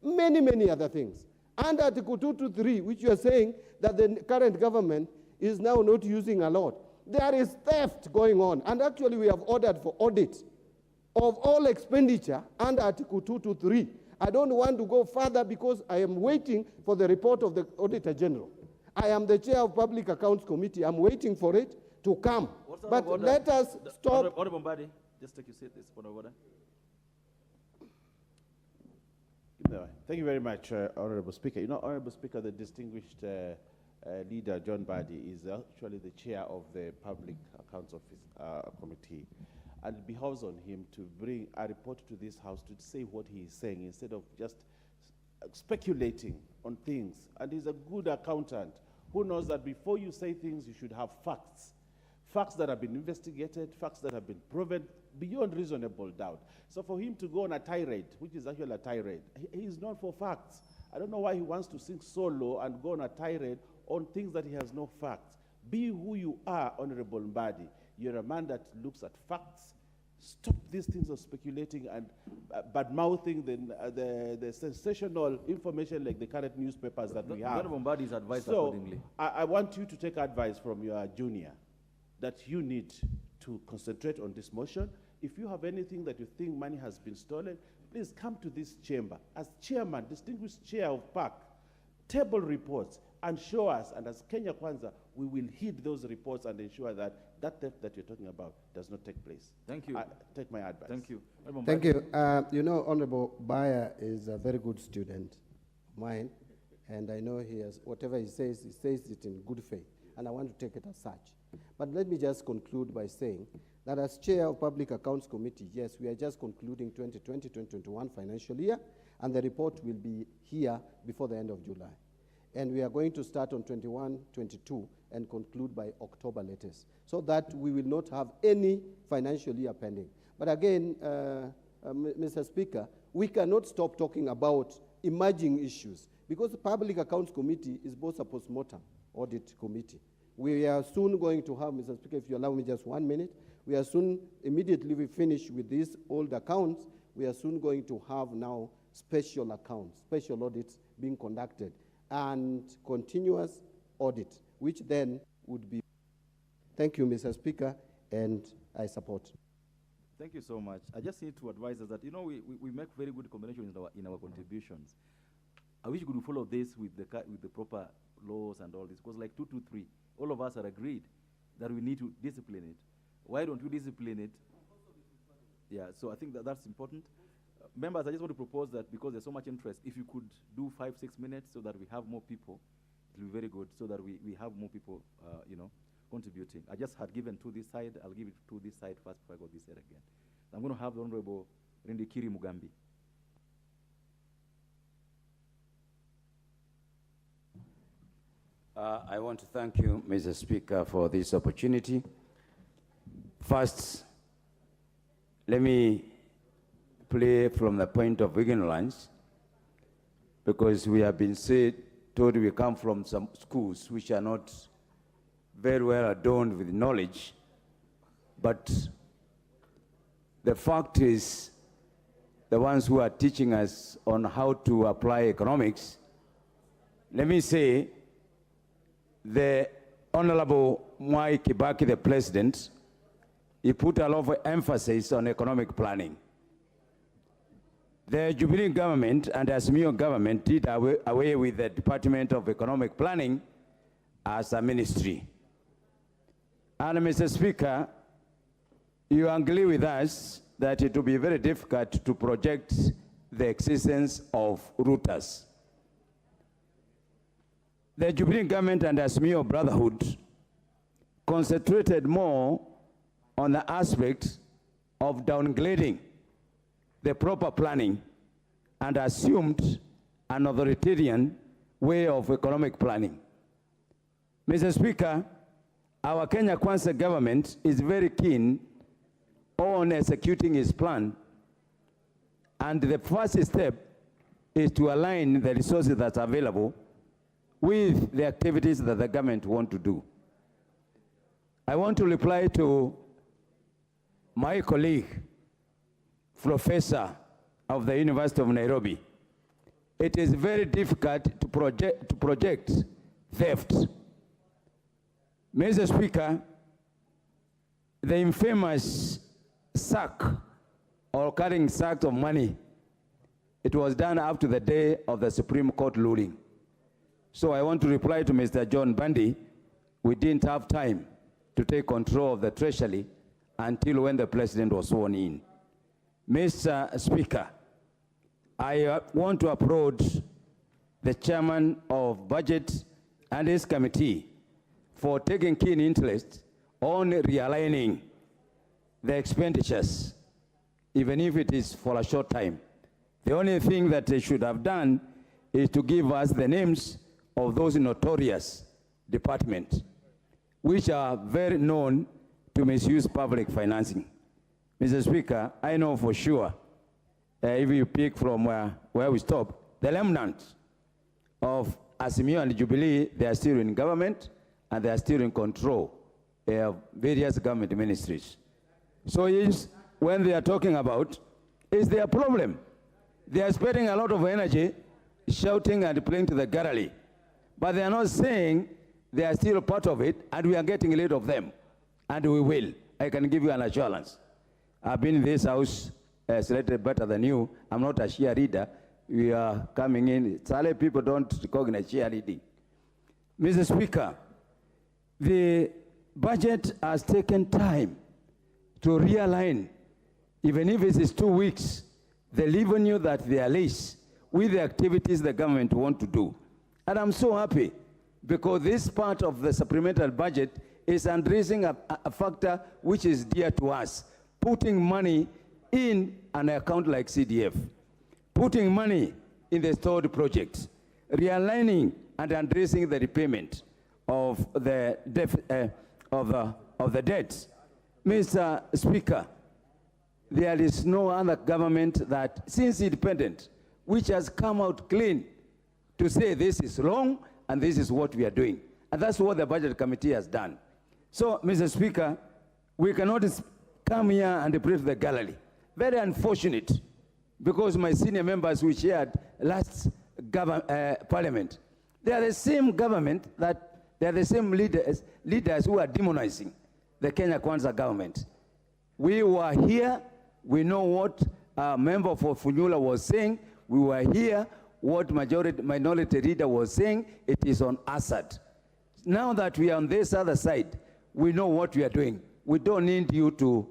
Many, many other things. Under Article 223, which you are saying that the current government is now not using a lot, there is theft going on. And actually, we have ordered for audit of all expenditure under Article 223. I don't want to go further because I am waiting for the report of the Auditor General. I am the chair of Public Accounts Committee. I'm waiting for it to come. But let us stop. Honorable Mbadi, just take your seat. This point of order. Thank you very much, Honorable Speaker. You know, Honorable Speaker, the distinguished leader, John Mbadi, is actually the chair of the Public Accounts Office Committee. And it behoves on him to bring a report to this House to say what he is saying instead of just speculating on things. And he's a good accountant who knows that before you say things, you should have facts. Facts that have been investigated, facts that have been proven beyond reasonable doubt. So for him to go on a tirade, which is actually a tirade, he is known for facts. I don't know why he wants to sing solo and go on a tirade on things that he has no facts. Be who you are, Honorable Mbadi. You're a man that looks at facts. Stop these things of speculating and bad-mouthing the sensational information like the current newspapers that we have. Honorable Mbadi is advised so accordingly. I want you to take advice from your junior that you need to concentrate on this motion. If you have anything that you think money has been stolen, please come to this chamber. As chairman, distinguished chair of PAC, table reports, and show us, and as Kenya Kwanza, we will heed those reports and ensure that that theft that you're talking about does not take place. Thank you. Take my advice. Thank you. Thank you. You know, Honorable Bayer is a very good student of mine, and I know he has, whatever he says it in good faith, and I want to take it as such. But let me just conclude by saying that as Chair of Public Accounts Committee, yes, we are just concluding 2020-2021 financial year, and the report will be here before the end of July. And we are going to start on 21-22 and conclude by October latest, so that we will not have any financial year pending. But again, Mr. Speaker, we cannot stop talking about emerging issues, because the Public Accounts Committee is both a post-mortem audit committee. We are soon going to have, Mr. Speaker, if you allow me just 1 minute, we are soon, immediately we finish with these old accounts, we are soon going to have now special accounts, special audits being conducted, and continuous audit, which then would be. Thank you, Mr. Speaker, and I support. Thank you so much. I just need to advise us that, you know, we make very good combinations in our contributions. I wish we could follow this with the proper laws and all this, because like 223, all of us are agreed that we need to discipline it. Why don't we discipline it? Yeah, so I think that's important. Members, I just want to propose that because there's so much interest, if you could do 5-6 minutes so that we have more people, it will be very good, so that we have more people, you know, contributing. I just had given to this side. I'll give it to this side first before I go this side again. I'm going to have the Honorable Rindikiri Mugambi. I want to thank you, Mr. Speaker, for this opportunity. First, let me play from the point of ignorance, because we have been told we come from some schools which are not very well adorned with knowledge, but the fact is the ones who are teaching us on how to apply economics, let me say, the Honorable Mwai Kibaki, the President, he put a lot of emphasis on economic planning. The Jubilee government and the Azimio government did away with the Department of Economic Planning as a ministry. And Mr. Speaker, you agree with us that it will be very difficult to project the existence of routers. The Jubilee government and the Azimio Brotherhood concentrated more on the aspect of downgrading the proper planning and assumed an authoritarian way of economic planning. Mr. Speaker, our Kenya Kwanza government is very keen on executing its plan, and the first step is to align the resources that are available with the activities that the government want to do. I want to reply to my colleague, professor of the University of Nairobi. It is very difficult to project theft. Mr. Speaker, the infamous sack or carrying sacks of money, it was done up to the day of the Supreme Court ruling. So I want to reply to Mr. John Bandi, we didn't have time to take control of the Treasury until when the President was sworn in. Mr. Speaker, I want to applaud the Chairman of Budget and his committee for taking keen interest on realigning the expenditures, even if it is for a short time. The only thing that they should have done is to give us the names of those notorious departments, which are very known to misuse public financing. Mr. Speaker, I know for sure, if you pick from where we stop, the remnants of Azimio and Jubilee, they are still in government and they are still in control of various government ministries. So when they are talking about, it's their problem. They are spending a lot of energy shouting and playing to the gallery, but they are not saying they are still part of it, and we are getting rid of them, and we will. I can give you an assurance. I've been in this house slightly better than you. I'm not a cheerleader. We are coming in. Sale people don't recognize cheerleading. Mr. Speaker, the budget has taken time to realign, even if it is 2 weeks, the revenue that they allege with the activities the government want to do. And I'm so happy because this part of the supplemental budget is addressing a factor which is dear to us, putting money in an account like CDF, putting money in the stored projects, realigning and addressing the repayment of the debt. Mr. Speaker, there is no other government that, since independent, which has come out clean to say this is wrong and this is what we are doing. And that's what the Budget Committee has done. So, Mr. Speaker, we cannot come here and pray to the gallery. Very unfortunate, because my senior members we shared last parliament, they are the same government that they are the same leaders who are demonizing the Kenya Kwanza government. We were here, we know what a member for Funyula was saying, we were here, what minority leader was saying, it is on Assad. Now that we are on this other side, we know what we are doing. We don't need you to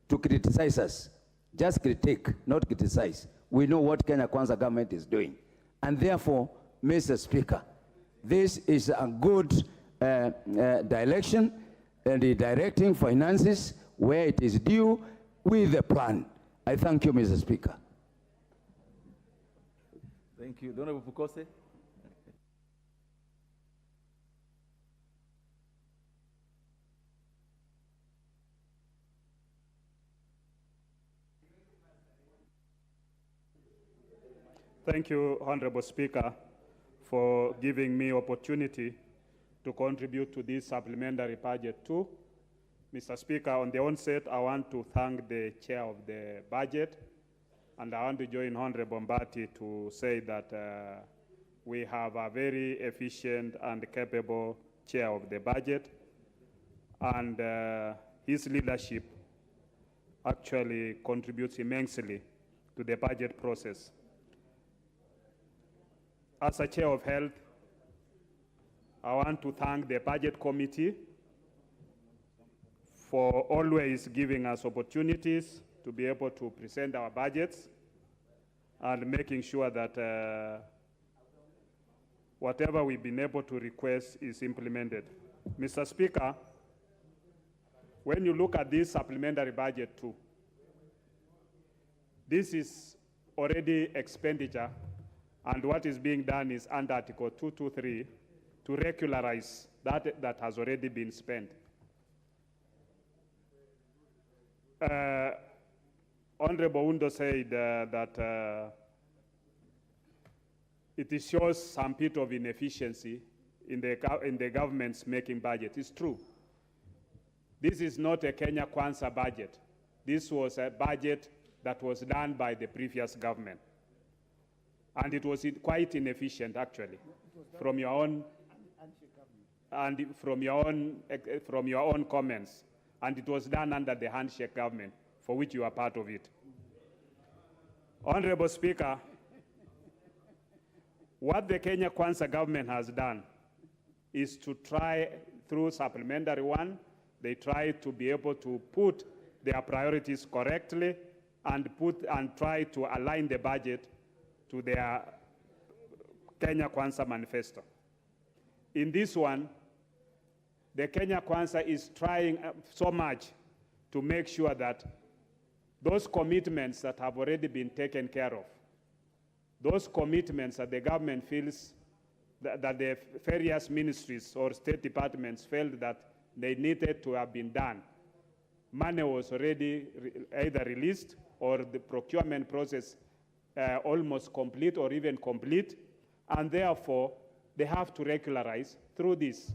criticize us. Just critique, not criticize. We know what Kenya Kwanza government is doing. And therefore, Mr. Speaker, this is a good direction and directing finances where it is due with the plan. I thank you, Mr. Speaker. Thank you. Honorable Pukose. Thank you, Honorable Speaker, for giving me opportunity to contribute to this supplementary budget too. Mr. Speaker, on the onset, I want to thank the chair of the budget, and I want to join Honorable Mbati to say that we have a very efficient and capable chair of the budget, and his leadership actually contributes immensely to the budget process. As a chair of health, I want to thank the budget committee for always giving us opportunities to be able to present our budgets and making sure that whatever we've been able to request is implemented. Mr. Speaker, when you look at this supplementary budget too, this is already expenditure, and what is being done is under Article 223 to regularize that has already been spent. Honorable Undo said that it shows some bit of inefficiency in the government's making budget. It's true. This is not a Kenya Kwanza budget. This was a budget that was done by the previous government. And it was quite inefficient, actually, from your own comments. And it was done under the handshake government, for which you are part of it. Honorable Speaker, what the Kenya Kwanza government has done is to try, through supplementary one, they try to be able to put their priorities correctly and try to align the budget to their Kenya Kwanza manifesto. In this one, the Kenya Kwanza is trying so much to make sure that those commitments that have already been taken care of, those commitments that the government feels that the various ministries or state departments felt that they needed to have been done, money was already either released or the procurement process almost complete or even complete, and therefore they have to regularize through this.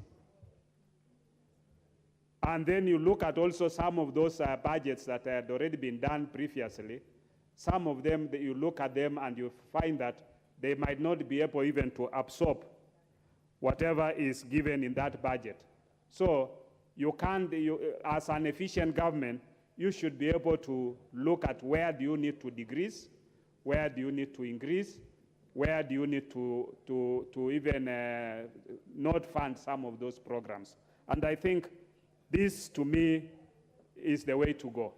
And then you look at also some of those budgets that had already been done previously. Some of them, you look at them and you find that they might not be able even to absorb whatever is given in that budget. So you can't, as an efficient government, you should be able to look at where do you need to decrease, where do you need to increase, where do you need to even not fund some of those programs? And I think this, to me, is the way to go.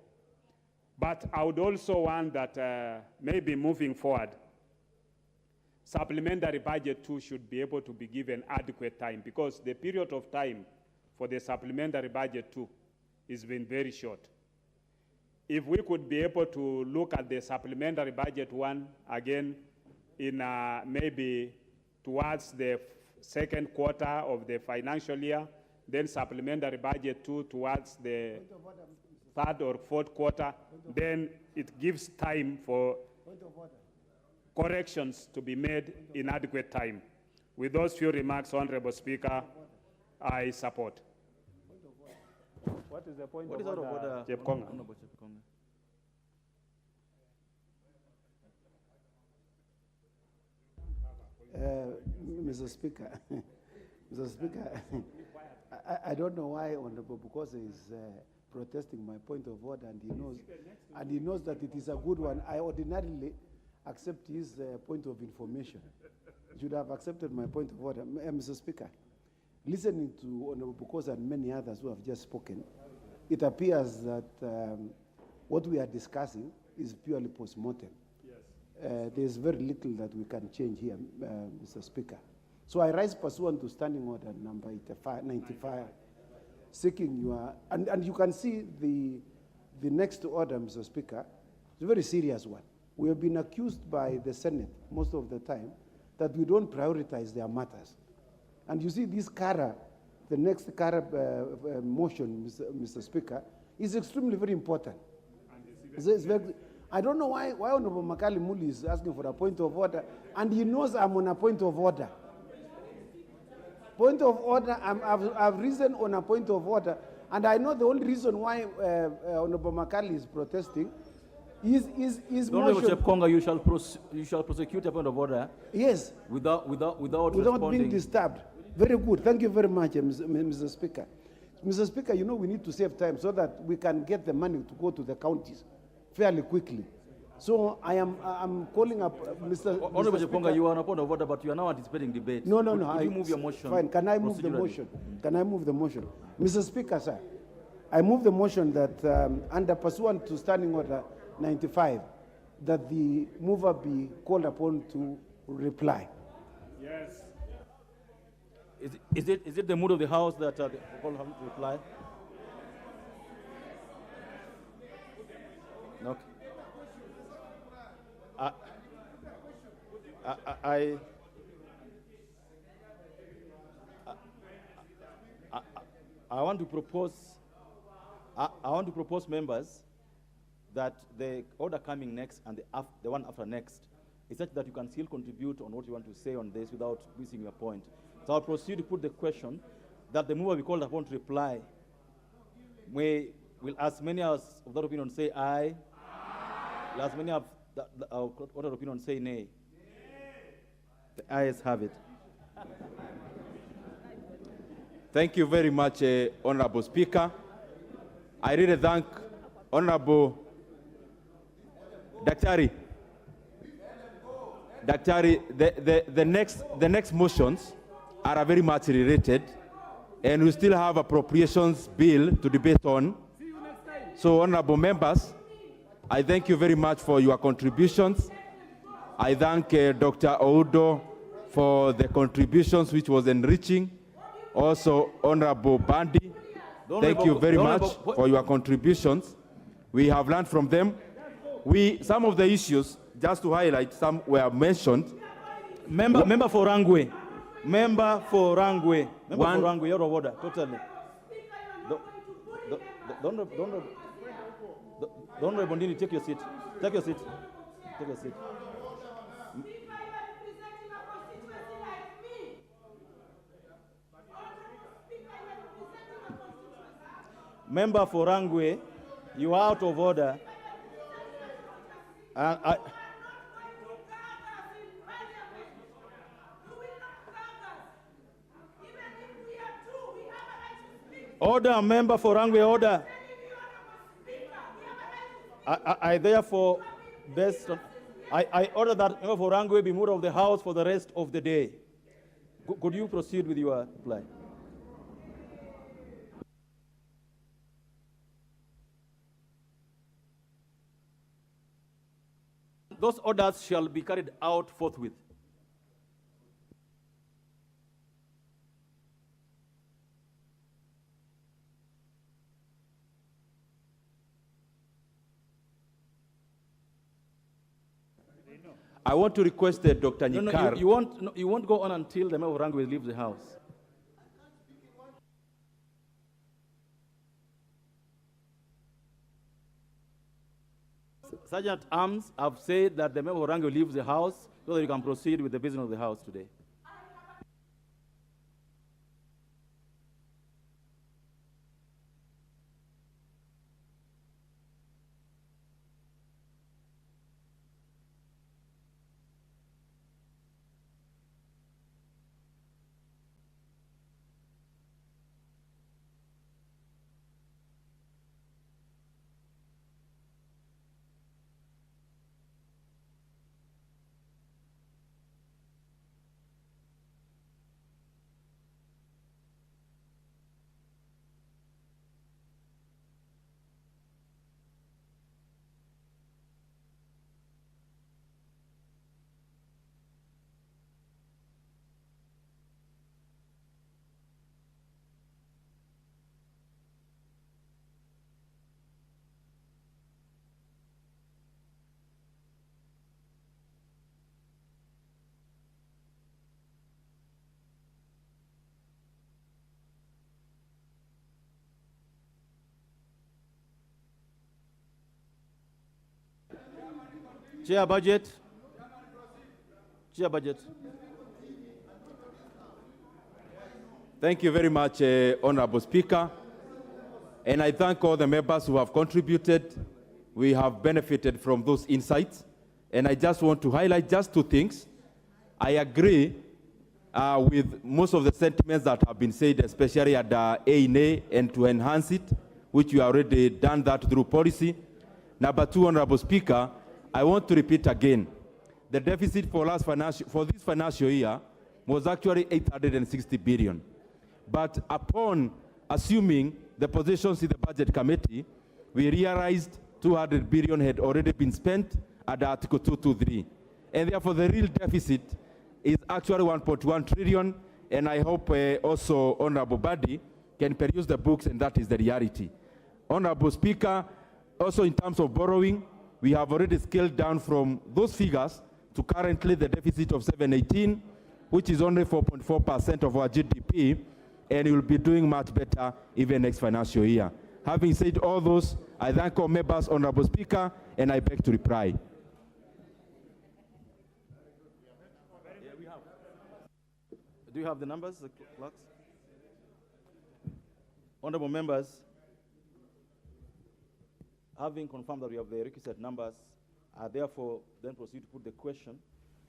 But I would also want that maybe moving forward, supplementary budget too should be able to be given adequate time, because the period of time for the supplementary budget too has been very short. If we could be able to look at the supplementary budget one again in maybe towards the second quarter of the financial year, then supplementary budget two towards the third or fourth quarter, then it gives time for corrections to be made in adequate time. With those few remarks, Honorable Speaker, I support. What is the point What of is out of order? order? Chepkonga. Honorable Chepkonga. Mr. Speaker, Mr. Speaker, I don't know why Honorable Bukosa is protesting my point of order, and he knows that it is a good one. I ordinarily accept his point of information. You should have accepted my point of order. Mr. Speaker, listening to Honorable Bukosa and many others who have just spoken, it appears that what we are discussing is purely post-mortem. There's very little that we can change here, Mr. Speaker. So I rise pursuant to Standing Order number 95, seeking your, and you can see the next order, Mr. Speaker, it's a very serious one. We have been accused by the Senate most of the time that we don't prioritize their matters. And you see this CARA, the next CARA motion, Mr. Speaker, is extremely very important. I don't know why Honorable Makali Muli is asking for a point of order, and he knows I'm on a point of order. Point of order, I've risen on a point of order, and I know the only reason why Honorable Makali is protesting is Honorable motion. Chepkonga, you shall prosecute a point of order. Yes. Without being disturbed. Very good. Thank you very much, Mr. Speaker. Mr. Speaker, you know we need to save time so that we can get the money to go to the counties fairly quickly. So I'm calling up Mr. Honorable Mr. Chepkonga, you are on a point of order, but you are now anticipating debate. No. Could you move your motion? Fine. Can I move the motion? Can I move the motion? Mr. Speaker, sir, I move the motion that under pursuant to Standing Order 95, that the mover be called upon to reply. Yes. Is it the mood of the House that the call him to reply? Okay. I want to propose. I want to propose, members, that the order coming next and the one after next is such that you can still contribute on what you want to say on this without missing your point. So I'll proceed to put the question that the mover be called upon to reply. Will as many as of that opinion say aye? Will as many of that other opinion say nay? The ayes have it. Thank you very much, Honorable Speaker. I really thank Honorable Daktari. The next motions are very much related, and we still have appropriations bill to debate on. So, honorable members, I thank you very much for your contributions. I thank Dr. Oudo for the contributions, which was enriching. Also, Honorable Bandi, thank you very much for your contributions. We have learned from them. Some of the issues, just to highlight, some were mentioned. Member for Rangwe. Member for Rangwe. Member for Rangwe, you're out of order, totally. Don't Bondini, take your seat. Take your seat. Take your seat. Member for Rangwe, you are out of order. Order, member for Rangwe, order. I therefore, based on... I order that Member for Rangwe be moved of the House for the rest of the day. Could you proceed with your reply? Those orders shall be carried out forthwith. I want to request Dr. No, Nyikar. you won't go on until the Member of Rangwe leaves the House. Sergeant Arms have said that the Member of Rangwe leaves the House so that you can proceed with the business of the House today. Chair budget. Chair budget. Thank you very much, Honorable Speaker. And I thank all the members who have contributed. We have benefited from those insights. And I just want to highlight just two things. I agree with most of the sentiments that have been said, especially at the A&A, and to enhance it, which we already done that through policy. Number two, Honorable Speaker, I want to repeat again, the deficit for this financial year was actually 860 billion. But upon assuming the positions in the budget committee, we realized 200 billion had already been spent at Article 223. And therefore the real deficit is actually 1.1 trillion, and I hope also Honorable Badi can peruse the books, and that is the reality. Honorable Speaker, also in terms of borrowing, we have already scaled down from those figures to currently the deficit of 718, which is only 4.4% of our GDP, and we'll be doing much better even next financial year. Having said all those, I thank all members, Honorable Speaker, and I beg to reply. Do you have the numbers, the clerks? Honorable members, having confirmed that we have the requisite numbers, I therefore then proceed to put the question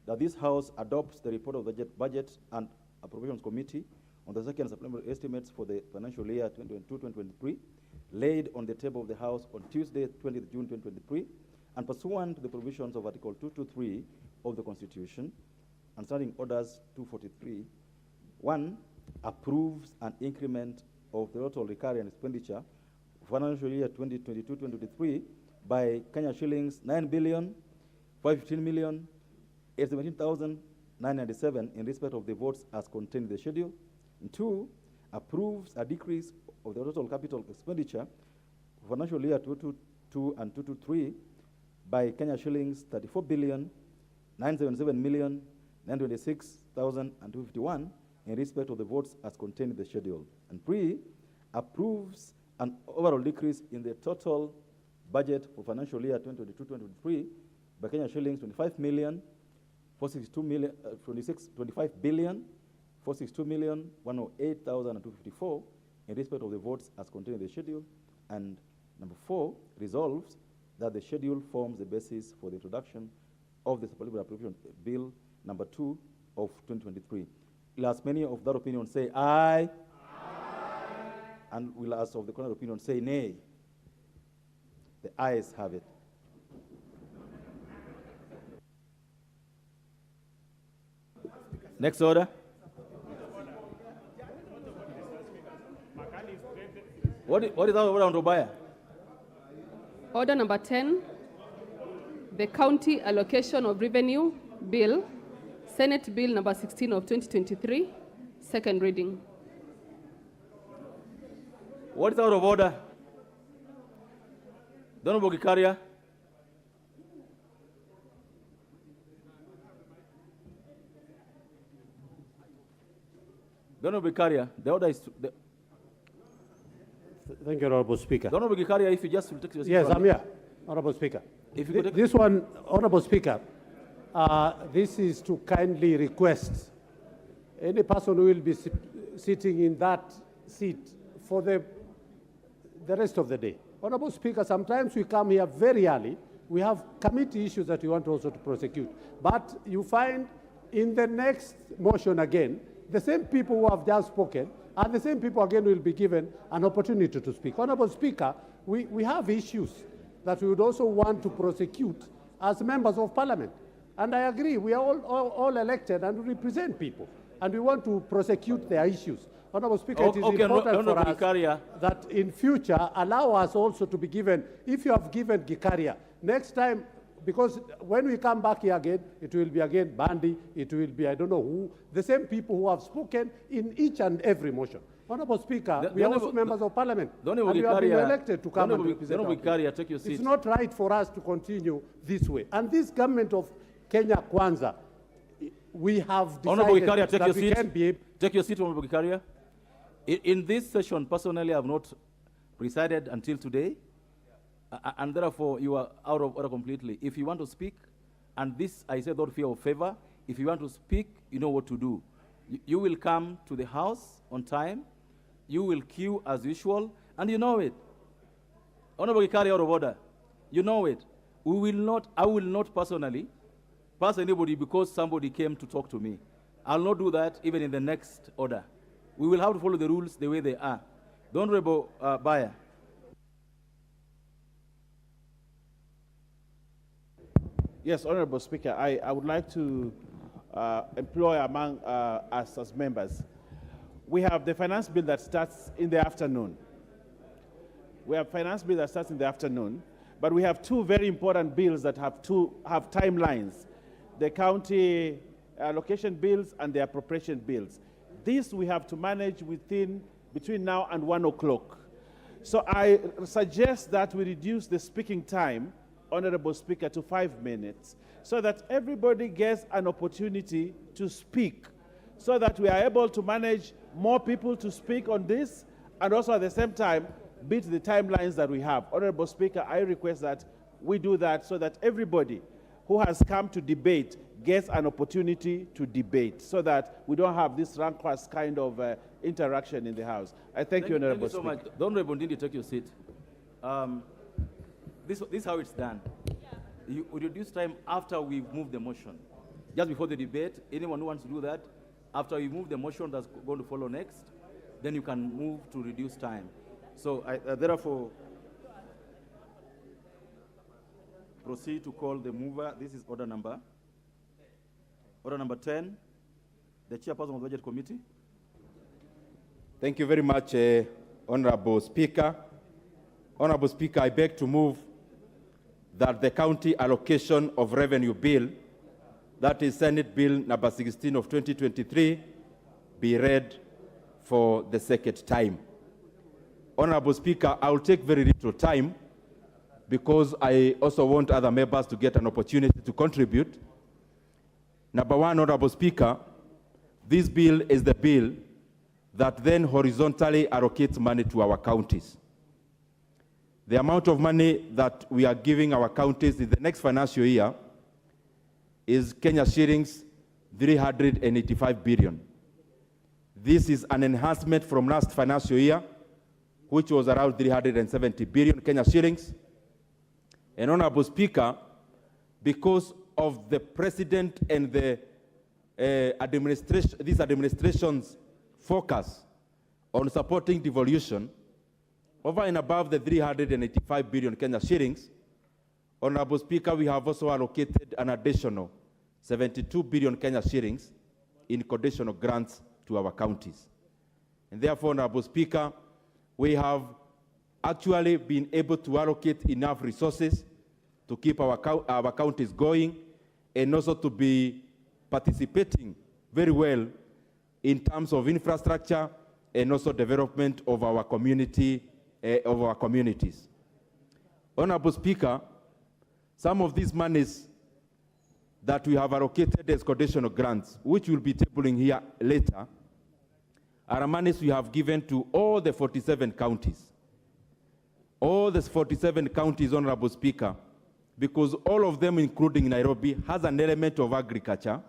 that this House adopts the report of the Budget and Appropriations Committee on the second supplementary estimates for the financial year 2022-2023, laid on the table of the House on Tuesday, 20th June 2023, and pursuant to the provisions of Article 223 of the Constitution, and standing orders 243, 1. Approves an increment of the total recurring expenditure financial year 2022-2023 by Kenya shillings 9,515,817,997 in respect of the votes as contained in the schedule. And 2, approves a decrease of the total capital expenditure financial year 2022 and 2023 by Kenya shillings 34,977,926,251 in respect of the votes as contained in the schedule. And 3, approves an overall decrease in the total budget for financial year 2022-2023 by Kenya shillings 25 billion 462,108,254 in respect of the votes as contained in the schedule. And number 4, resolves that the schedule forms the basis for the introduction of the Supplementary Appropriation Bill number 2 of 2023. Will as many of that opinion say aye? And will as of the contrary opinion say nay? The ayes have it. Next order. What is our order on Tobiah? Order number 10, the County Allocation of Revenue Bill, Senate Bill number 16 of 2023, second reading. What is out of order? Honorable Gikaria. Honorable Gikaria, the order is... Thank you, Honorable Speaker. Honorable Gikaria, if you just will take your seat. Yes, I'm here, Honorable Speaker. If you could This one, Honorable Speaker, this is to kindly request any person who will be sitting in that seat for the rest of the day. Honorable Speaker, sometimes we come here very early. We have committee issues that we want also to prosecute. But you find in the next motion again, the same people who have just spoken and the same people again will be given an opportunity to speak. Honorable Speaker, we have issues that we would also want to prosecute as members of Parliament. And I agree, we are all elected and we represent people. And we want to prosecute their issues. Honorable Speaker, it is important for us that in future, allow us also to be given, if you have given Gikaria, next time, because when we come back here again, it will be again Bandi, it will be I don't know who, the same people who have spoken in each and every motion. Honorable Speaker, we are also members of Parliament, and we have been elected to come and represent our people. Take your seat. It's not right for us to continue this way. And this government of Kenya Kwanza, we have decided that we can be able... Take your seat, Honorable Gikaria. In this session, personally, I have not presided until today, and therefore you are out of order completely. If you want to speak, and this I said without fear of favor, if you want to speak, you know what to do. You will come to the House on time, you will queue as usual, and you know it. Honorable Gikaria, out of order. You know it. I will not personally pass anybody because somebody came to talk to me. I'll not do that even in the next order. We will have to follow the rules the way they are. The Honorable Bayer. Yes, Honorable Speaker, I would like to employ among us as members. We have the finance bill that starts in the afternoon. We have finance bill that starts in the afternoon, but we have two very important bills that have timelines: the county allocation bills and the appropriation bills. This we have to manage between now and 1 o'clock. So I suggest that we reduce the speaking time, Honorable Speaker, to 5 minutes, so that everybody gets an opportunity to speak, so that we are able to manage more people to speak on this, and also at the same time beat the timelines that we have. Honorable Speaker, I request that we do that so that everybody who has come to debate gets an opportunity to debate, so that we don't have this rancorous kind of interaction in the House. I thank you, Honorable Speaker. Thank you so much. Honorable Ndindi, take your seat. This is how it's done. You reduce time after we've moved the motion. Just before the debate, anyone who wants to do that, after we move the motion that's going to follow next, then you can move to reduce time. So I therefore proceed to call the mover. This is order number 10, the chairperson of the Budget Committee. Thank you very much, Honorable Speaker. Honorable Speaker, I beg to move that the County Allocation of Revenue Bill, that is Senate Bill number 16 of 2023, be read for the second time. Honorable Speaker, I will take very little time because I also want other members to get an opportunity to contribute. Number one, Honorable Speaker, this bill is the bill that then horizontally allocates money to our counties. The amount of money that we are giving our counties in the next financial year is Kenya shillings 385 billion. This is an enhancement from last financial year, which was around 370 billion Kenya shillings. And Honorable Speaker, because of the President and the this administration's focus on supporting devolution, over and above the 385 billion Kenya shillings, Honorable Speaker, we have also allocated an additional 72 billion Kenya shillings in conditional grants to our counties. And therefore, Honorable Speaker, we have actually been able to allocate enough resources to keep our counties going and also to be participating very well in terms of infrastructure and also development of our communities. Honorable Speaker, some of these monies that we have allocated as conditional grants, which we'll be tabling here later, are monies we have given to all the 47 counties. All the 47 counties, Honorable Speaker, because all of them, including Nairobi, has an element of agriculture.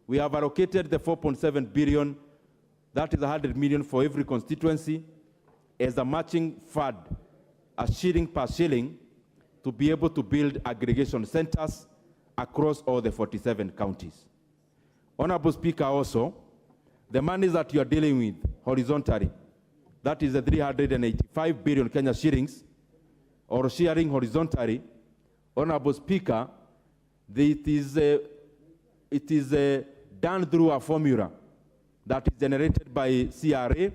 We have allocated the 4.7 billion, that is 100 million for every constituency, as a matching fund, a shilling per shilling, to be able to build aggregation centers across all the 47 counties. Honorable Speaker, also, the monies that you are dealing with horizontally, that is the 385 billion Kenya shillings, or sharing horizontally, Honorable Speaker, it is done through a formula that is generated by CRA,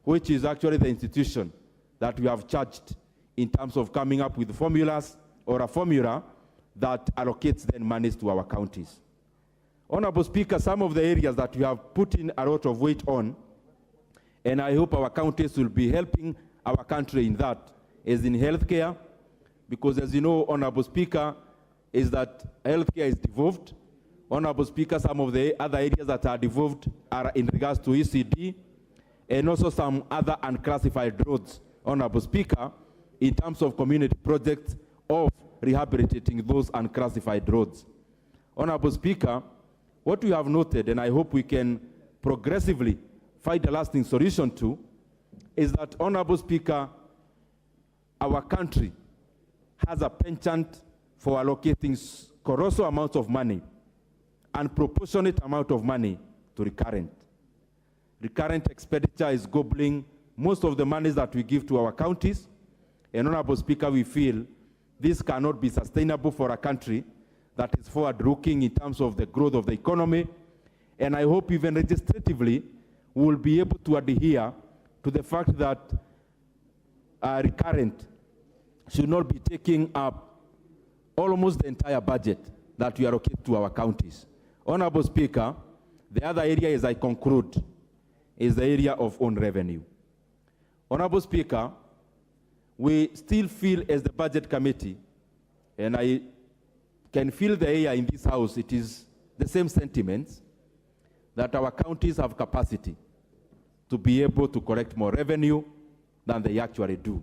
which is actually the institution that we have charged in terms of coming up with formulas or a formula that allocates then monies to our counties. Honorable Speaker, some of the areas that we have put in a lot of weight on, and I hope our counties will be helping our country in that, is in healthcare, because as you know, Honorable Speaker, is that healthcare is devolved. Honorable Speaker, some of the other areas that are devolved are in regards to ECD, and also some other unclassified roads, Honorable Speaker, in terms of community projects of rehabilitating those unclassified roads. Honorable Speaker, what we have noted, and I hope we can progressively find a lasting solution to, is that, Honorable Speaker, our country has a penchant for allocating colossal amounts of money and proportionate amount of money to recurrent. Recurrent expenditure is gobbling most of the monies that we give to our counties. And Honorable Speaker, we feel this cannot be sustainable for a country that is forward-looking in terms of the growth of the economy. And I hope even legislatively we will be able to adhere to the fact that recurrent should not be taking up almost the entire budget that we allocate to our counties. Honorable Speaker, the other area, as I conclude, is the area of own revenue. Honorable Speaker, we still feel as the Budget Committee, and I can feel the air in this House, it is the same sentiments, that our counties have capacity to be able to collect more revenue than they actually do.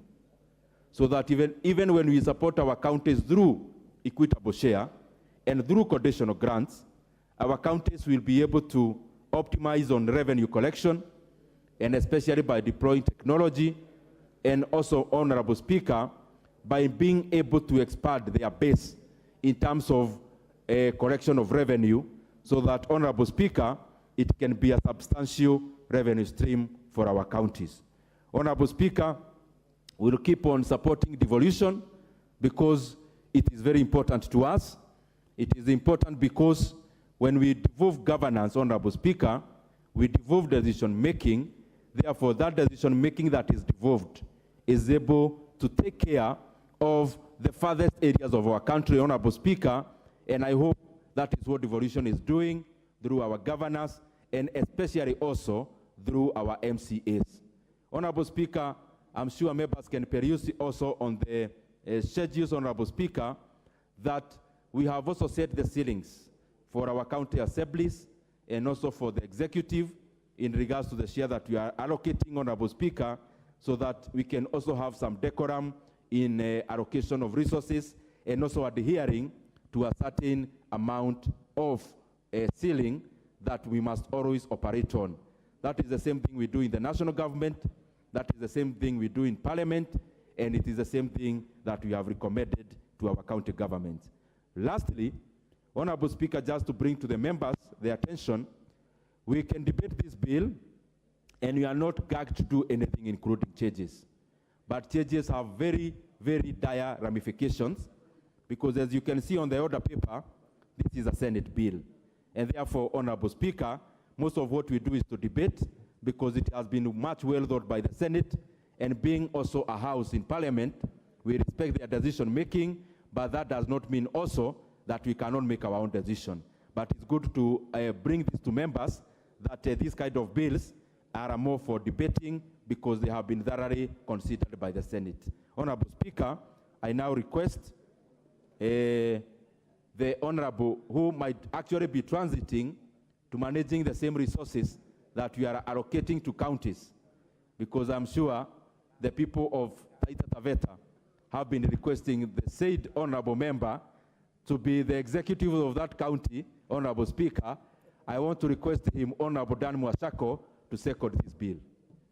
So that even when we support our counties through equitable share and through conditional grants, our counties will be able to optimize on revenue collection, and especially by deploying technology, and also, Honorable Speaker, by being able to expand their base in terms of collection of revenue, so that, Honorable Speaker, it can be a substantial revenue stream for our counties. Honorable Speaker, we'll keep on supporting devolution because it is very important to us. It is important because when we devolve governance, Honorable Speaker, we devolve decision-making. Therefore, that decision-making that is devolved is able to take care of the farthest areas of our country, Honorable Speaker, and I hope that is what devolution is doing through our governors and especially also through our MCAs. Honorable Speaker, I'm sure members can peruse also on the schedules, Honorable Speaker, that we have also set the ceilings for our county assemblies and also for the executive in regards to the share that we are allocating, Honorable Speaker, so that we can also have some decorum in allocation of resources and also adhering to a certain amount of ceiling that we must always operate on. That is the same thing we do in the national government, that is the same thing we do in Parliament, and it is the same thing that we have recommended to our county governments. Lastly, Honorable Speaker, just to bring to the members their attention, we can debate this bill, and we are not gagged to do anything including changes. But changes have very, very dire ramifications, because as you can see on the order paper, this is a Senate bill. And therefore, Honorable Speaker, most of what we do is to debate because it has been much well thought by the Senate, and being also a house in Parliament, we respect their decision making, but that does not mean also that we cannot make our own decision. But it's good to bring this to members that these kind of bills are more for debating because they have been thoroughly considered by the Senate. Honorable Speaker, I now request the Honorable who might actually be transiting to managing the same resources that we are allocating to counties, because I'm sure the people of Taita Taveta have been requesting the said Honorable member to be the executive of that county. Honorable Speaker, I want to request him, Honorable Dan Mwashako, to second this bill,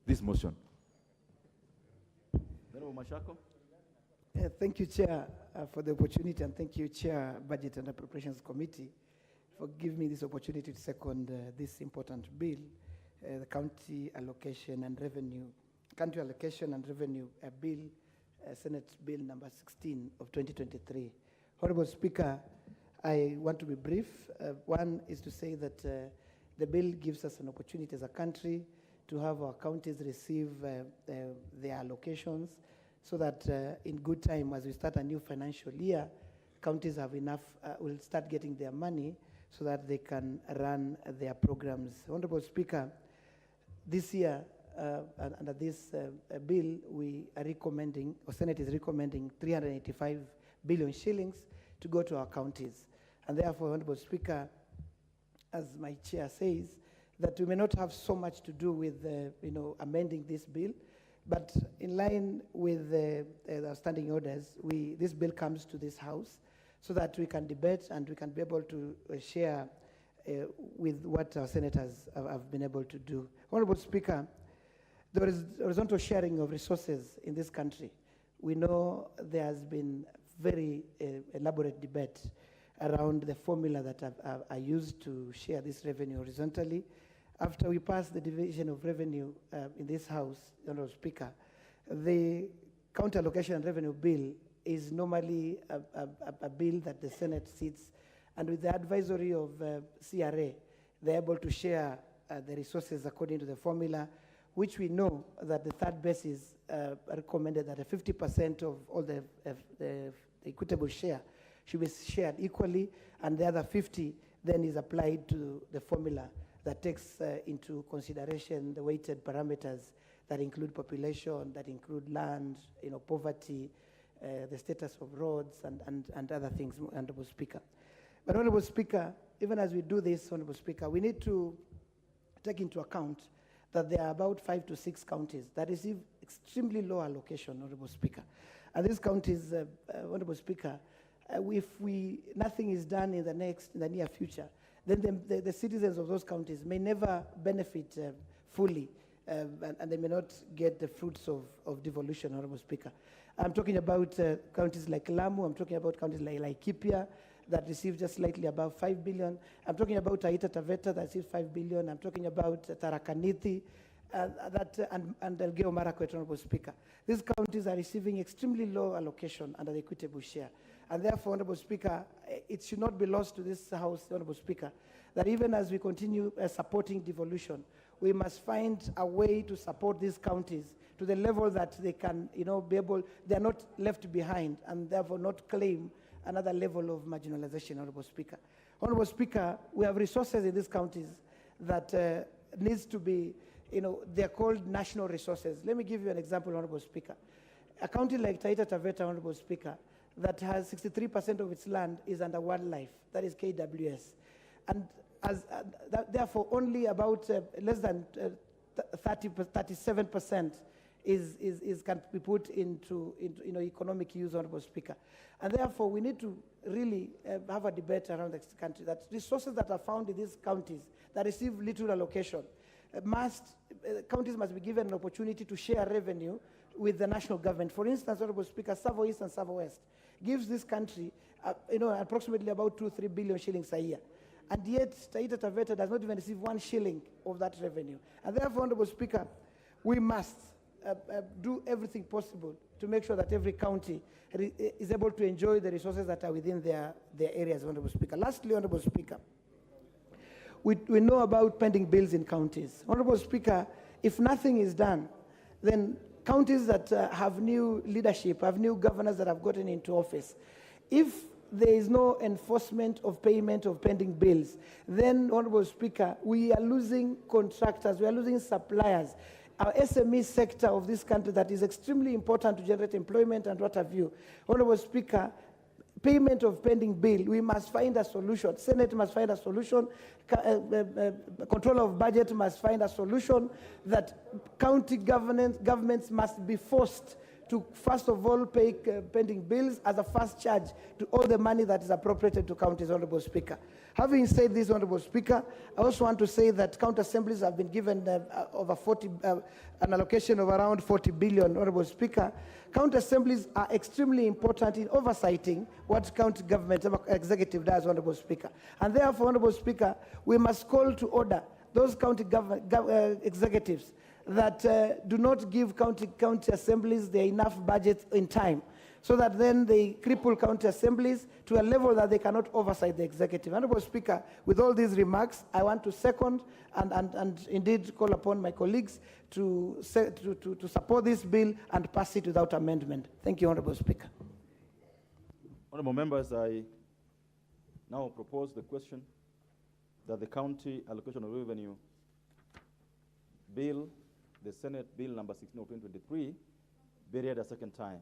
this motion. Honorable Mashako. Thank you, Chair, for the opportunity, and thank you, Chair, Budget and Appropriations Committee, for giving me this opportunity to second this important bill, the County Allocation and Revenue Bill, Senate Bill number 16 of 2023. Honorable Speaker, I want to be brief. One is to say that the bill gives us an opportunity as a country to have our counties receive their allocations, so that in good time, as we start a new financial year, counties have enough, will start getting their money so that they can run their programs. Honorable Speaker, this year, under this bill, we are recommending, or Senate is recommending 385 billion shillings to go to our counties. And therefore, Honorable Speaker, as my chair says, that we may not have so much to do with amending this bill, but in line with the standing orders, this bill comes to this House so that we can debate and we can be able to share with what our senators have been able to do. Honorable Speaker, there is horizontal sharing of resources in this country. We know there has been very elaborate debate around the formula that are used to share this revenue horizontally. After we passed the division of revenue in this House, Honorable Speaker, the County Allocation and Revenue Bill is normally a bill that the Senate sits, and with the advisory of CRA, they're able to share the resources according to the formula, which we know that the third base is recommended that 50% of all the equitable share should be shared equally, and the other 50 then is applied to the formula that takes into consideration the weighted parameters that include population, that include land, poverty, the status of roads, and other things, Honorable Speaker. But Honorable Speaker, even as we do this, Honorable Speaker, we need to take into account that there are about 5 to 6 counties that receive extremely low allocation, Honorable Speaker. And these counties, Honorable Speaker, if nothing is done in the near future, then the citizens of those counties may never benefit fully, and they may not get the fruits of devolution, Honorable Speaker. I'm talking about counties like Lamu, I'm talking about counties like Laikipia that receive just slightly above 5 billion. I'm talking about Taita Taveta that receives 5 billion. I'm talking about Tarakaniti and Elgeyo Marakwet, Honorable Speaker. These counties are receiving extremely low allocation under the equitable share. And therefore, Honorable Speaker, it should not be lost to this House, Honorable Speaker, that even as we continue supporting devolution, we must find a way to support these counties to the level that they can, be able, they're not left behind, and therefore not claim another level of marginalization, Honorable Speaker. Honorable Speaker, we have resources in these counties that needs to be, they're called national resources. Let me give you an example, Honorable Speaker. A county like Taita Taveta, Honorable Speaker, that has 63% of its land is under wildlife, that is KWS. And therefore, only about less than 37% can be put into economic use, Honorable Speaker. And therefore, we need to really have a debate around the country that resources that are found in these counties that receive little allocation counties must be given an opportunity to share revenue with the national government. For instance, Honorable Speaker, Savo East and Savo West gives this country approximately about 2-3 billion shillings a year. And yet, Taita Taveta does not even receive 1 shilling of that revenue. And therefore, Honorable Speaker, we must do everything possible to make sure that every county is able to enjoy the resources that are within their areas, Honorable Speaker. Lastly, Honorable Speaker, we know about pending bills in counties. Honorable Speaker, if nothing is done, then counties that have new leadership, have new governors that have gotten into office, if there is no enforcement of payment of pending bills, then, Honorable Speaker, we are losing contractors, we are losing suppliers. Our SME sector of this country that is extremely important to generate employment and what have you. Honorable Speaker, payment of pending bill, we must find a solution. Senate must find a solution. Control of budget must find a solution that county governments must be forced to, first of all, pay pending bills as a first charge to all the money that is appropriated to counties, Honorable Speaker. Having said this, Honorable Speaker, I also want to say that county assemblies have been given an allocation of around 40 billion, Honorable Speaker. County assemblies are extremely important in oversighting what county government executive does, Honorable Speaker. And therefore, Honorable Speaker, we must call to order those county executives that do not give county assemblies their enough budget in time, so that then they cripple county assemblies to a level that they cannot oversight the executive. Honorable Speaker, with all these remarks, I want to second and indeed call upon my colleagues to support this bill and pass it without amendment. Thank you, Honorable Speaker. Honorable members, I now propose the question that the County Allocation of Revenue Bill, the Senate Bill number 16 of 2023, be read a second time.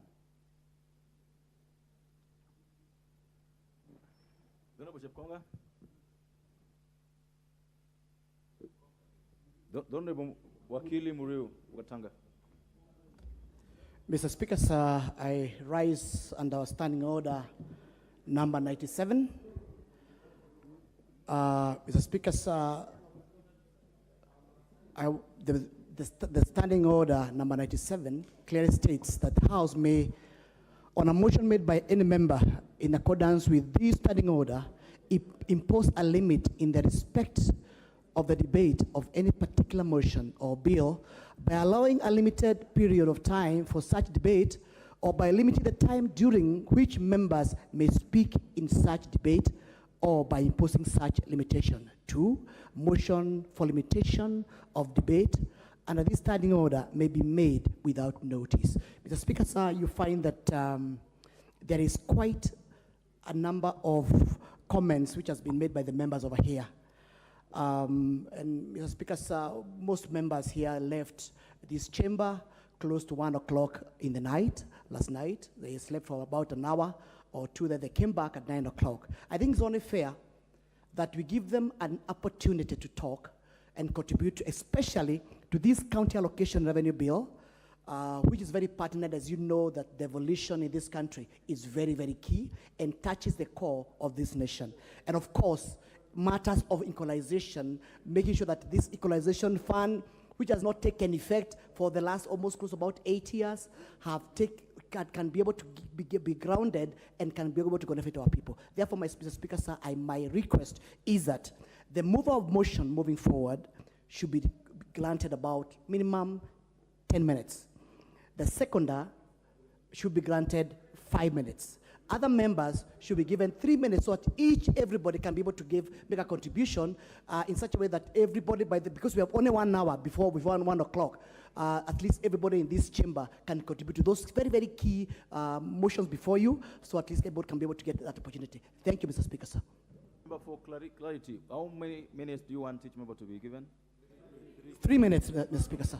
Honorable Chepkonga. Honorable Wakili Muriu Watanga. Mr. Speaker, sir, I rise under standing order number 97. Mr. Speaker, sir, the standing order number 97 clearly states that the House may, on a motion made by any member in accordance with this standing order, impose a limit in the respect of the debate of any particular motion or bill by allowing a limited period of time for such debate, or by limiting the time during which members may speak in such debate, or by imposing such limitation. 2, motion for limitation of debate under this standing order may be made without notice. Mr. Speaker, sir, you find that there is quite a number of comments which has been made by the members over here. And Mr. Speaker, sir, most members here left this chamber close to 1 o'clock in the night, last night. They slept for about an hour or two, then they came back at 9 o'clock. I think it's only fair that we give them an opportunity to talk and contribute, especially to this county allocation revenue bill, which is very pertinent, as you know, that devolution in this country is very, very key and touches the core of this nation. And of course, matters of equalization, making sure that this equalization fund, which has not taken effect for the last almost close about 8 years, can be able to be grounded and can be able to benefit our people. Therefore, Mr. Speaker, sir, my request is that the mover of motion moving forward should be granted about minimum 10 minutes. The seconder should be granted 5 minutes. Other members should be given 3 minutes so that everybody can be able to make a contribution in such a way that everybody, because we have only 1 hour before 1 o'clock, at least everybody in this chamber can contribute to those very, very key motions before you, so at least everybody can be able to get that opportunity. Thank you, Mr. Speaker, sir. For clarity, how many minutes do you want each member to be given? 3 minutes, Mr. Speaker, sir.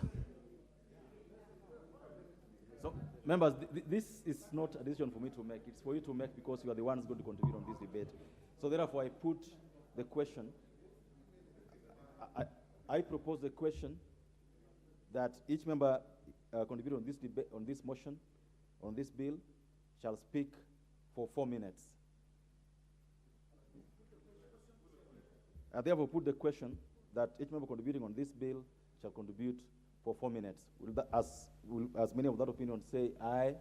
So, members, this is not a decision for me to make. It's for you to make because you are the ones going to contribute on this debate. So therefore, I put the question. I propose the question that each member contribute on this debate, on this motion, on this bill, shall speak for 4 minutes. I therefore put the question that each member contributing on this bill shall contribute for 4 minutes. As many of that opinion say aye,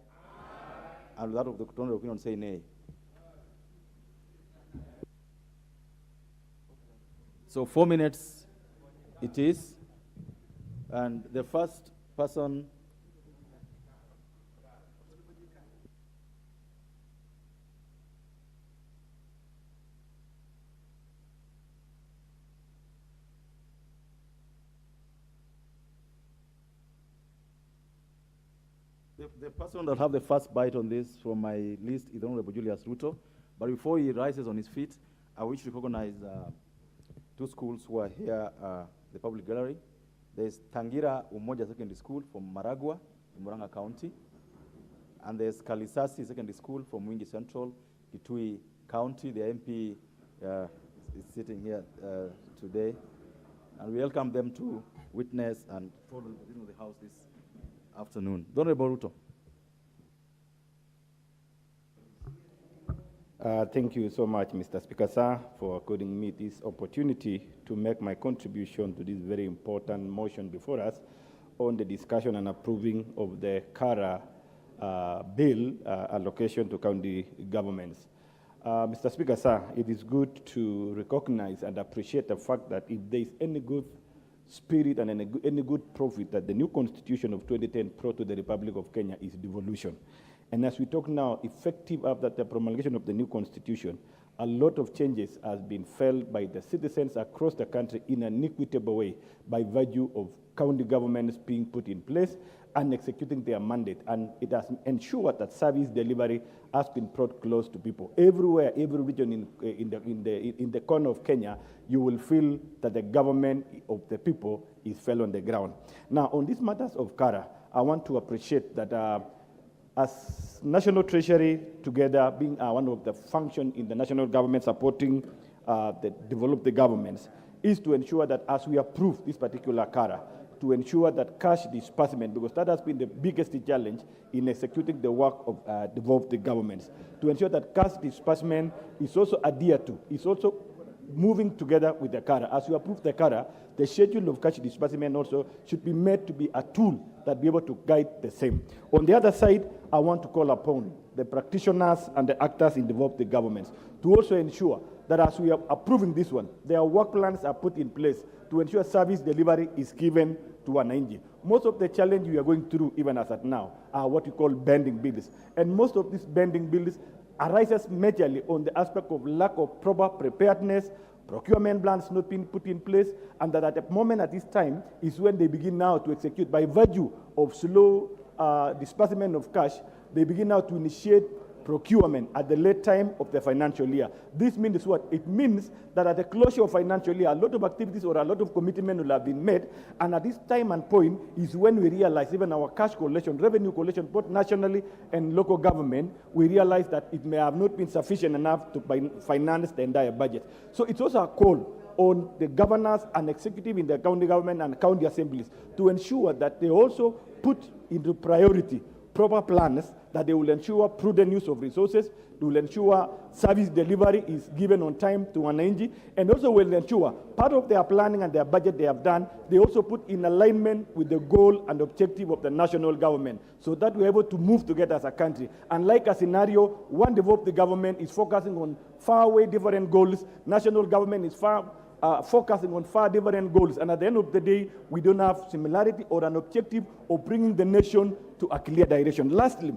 and that of the contrary opinion say nay. So 4 minutes it is, and the first person The person that have the first bite on this from my list is Honorable Julius Ruto. But before he rises on his feet, I wish to recognize two schools who are here, the public gallery. There's Tangira Umoja Secondary School from Maragua in Murang'a County. And there's Kalisasi Secondary School from Wingi Central, Kitui County. The MP is sitting here today. And we welcome them to witness and follow the proceedings of the House this afternoon. Honorable Ruto. Thank you so much, Mr. Speaker, sir, for according me this opportunity to make my contribution to this very important motion before us on the discussion and approving of the CARA bill allocation to county governments. Mr. Speaker, sir, it is good to recognize and appreciate the fact that if there is any good spirit and any good profit that the new constitution of 2010 brought to the Republic of Kenya is devolution. And as we talk now, effective after the promulgation of the new constitution, a lot of changes has been felt by the citizens across the country in an equitable way by virtue of county governments being put in place and executing their mandate. And it has ensured that service delivery has been brought close to people. Everywhere, every region in the corner of Kenya, you will feel that the government of the people is fell on the ground. Now, on these matters of CARA, I want to appreciate that as National Treasury, together being one of the functions in the national government supporting the developed governments, is to ensure that as we approve this particular CARA, to ensure that cash disbursement, because that has been the biggest challenge in executing the work of devolved governments, to ensure that cash disbursement is also adhered to, is also moving together with the CARA. As you approve the CARA, the schedule of cash disbursement also should be made to be a tool that be able to guide the same. On the other side, I want to call upon the practitioners and the actors in developed governments to also ensure that as we are approving this one, their work plans are put in place to ensure service delivery is given to an NG. Most of the challenge we are going through, even as at now, are what we call bending bills. And most of these bending bills arises majorly on the aspect of lack of proper preparedness, procurement plans not being put in place, and that at the moment at this time is when they begin now to execute. By virtue of slow disbursement of cash, they begin now to initiate procurement at the late time of the financial year. This means what? It means that at the closure of financial year, a lot of activities or a lot of commitment will have been made, and at this time and point is when we realize even our cash collection, revenue collection, both nationally and local government, we realize that it may have not been sufficient enough to finance the entire budget. So it's also a call on the governors and executive in the county government and county assemblies to ensure that they also put into priority proper plans that they will ensure prudent use of resources, they will ensure service delivery is given on time to an NG, and also will ensure part of their planning and their budget they have done, they also put in alignment with the goal and objective of the national government, so that we're able to move together as a country. Unlike a scenario, one developed government is focusing on far away different goals, national government is focusing on far different goals, and at the end of the day, we don't have similarity or an objective of bringing the nation to a clear direction. Lastly,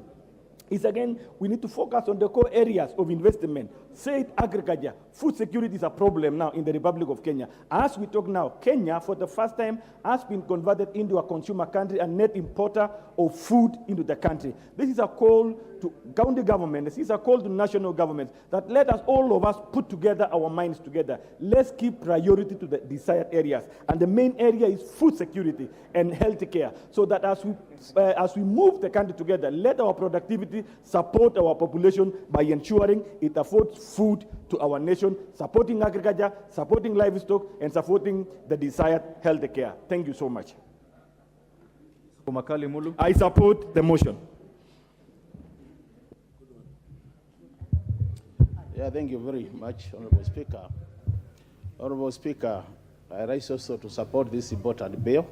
is again, we need to focus on the core areas of investment. Say it, agriculture, food security is a problem now in the Republic of Kenya. As we talk now, Kenya, for the first time, has been converted into a consumer country and net importer of food into the country. This is a call to county government, this is a call to national governments, that let us, all of us, put together our minds together. Let's give priority to the desired areas. And the main area is food security and health care, so that as we move the country together, let our productivity support our population by ensuring it affords food to our nation, supporting agriculture, supporting livestock, and supporting the desired health care. Thank you so much. I support the motion. Yeah, thank you very much, Honorable Speaker. Honorable Speaker, I rise also to support this important bill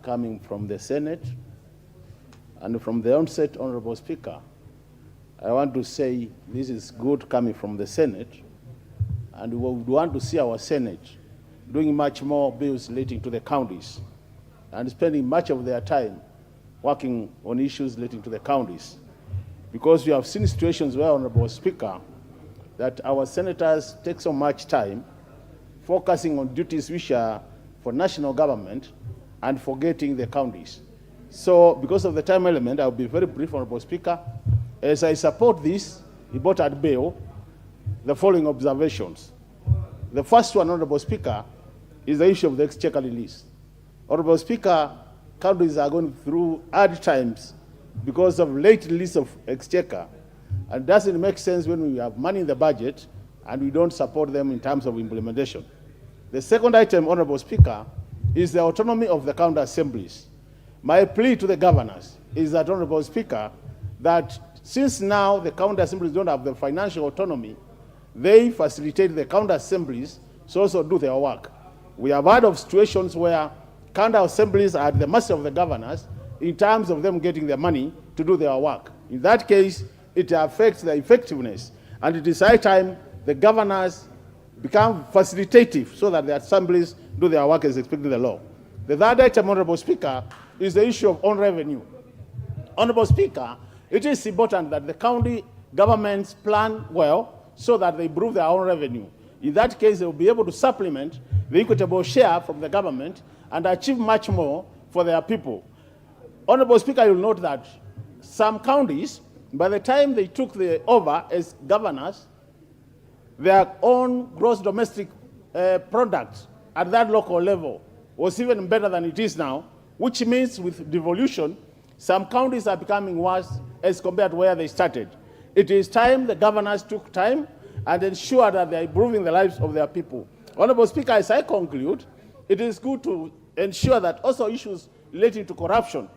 coming from the Senate. And from the onset, Honorable Speaker, I want to say this is good coming from the Senate, and we would want to see our Senate doing much more bills relating to the counties and spending much of their time working on issues relating to the counties. Because we have seen situations where, Honorable Speaker, that our senators take so much time focusing on duties which are for national government and forgetting the counties. So because of the time element, I'll be very brief, Honorable Speaker. As I support this important bill, the following observations. The first one, Honorable Speaker, is the issue of the exchequer release. Honorable Speaker, countries are going through hard times because of late release of exchequer, and it doesn't make sense when we have money in the budget and we don't support them in terms of implementation. The second item, Honorable Speaker, is the autonomy of the county assemblies. My plea to the governors is that, Honorable Speaker, that since now the county assemblies don't have the financial autonomy, they facilitate the county assemblies to also do their work. We have heard of situations where county assemblies are at the mercy of the governors in terms of them getting the money to do their work. In that case, it affects the effectiveness, and it is high time the governors become facilitative so that the assemblies do their work as expected in the law. The third item, Honorable Speaker, is the issue of own revenue. Honorable Speaker, it is important that the county governments plan well so that they improve their own revenue. In that case, they will be able to supplement the equitable share from the government and achieve much more for their people. Honorable Speaker, you'll note that some counties, by the time they took over as governors, their own gross domestic product at that local level was even better than it is now, which means with devolution, some counties are becoming worse as compared to where they started. It is time the governors took time and ensured that they are improving the lives of their people. Honorable Speaker, as I conclude, it is good to ensure that also issues relating to corruption,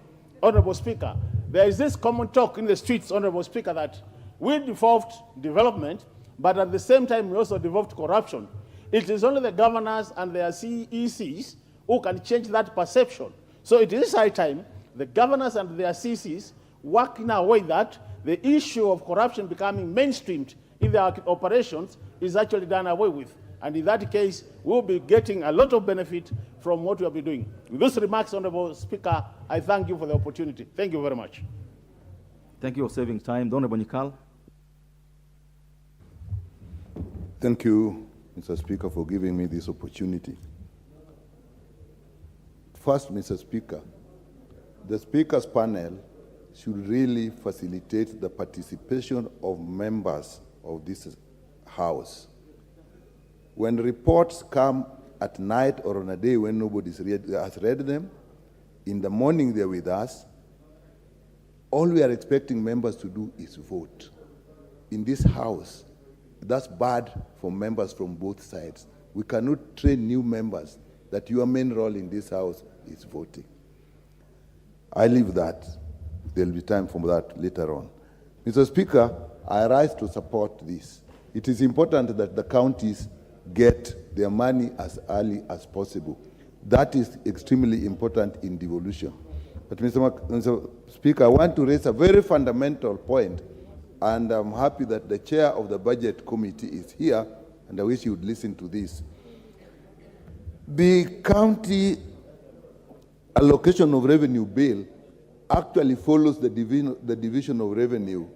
Honorable Speaker, there is this common talk in the streets, Honorable Speaker, that we devolved development, but at the same time we also devolved corruption. It is only the governors and their CECs who can change that perception. So it is high time the governors and their CECs work in a way that the issue of corruption becoming mainstreamed in their operations is actually done away with. And in that case, we'll be getting a lot of benefit from what we have been doing. With those remarks, Honorable Speaker, I thank you for the opportunity. Thank you very much. Thank you for saving time. The Honorable Nikal. Thank you, Mr. Speaker, for giving me this opportunity. First, Mr. Speaker, the Speaker's panel should really facilitate the participation of members of this House. When reports come at night or on a day when nobody has read them, in the morning they're with us, all we are expecting members to do is vote. In this House, that's bad for members from both sides. We cannot train new members that your main role in this House is voting. I leave that. There'll be time for that later on. Mr. Speaker, I rise to support this. It is important that the counties get their money as early as possible. That is extremely important in devolution. But Mr. Speaker, I want to raise a very fundamental point, and I'm happy that the chair of the Budget Committee is here, and I wish you would listen to this. The county allocation of revenue bill actually follows the division of revenue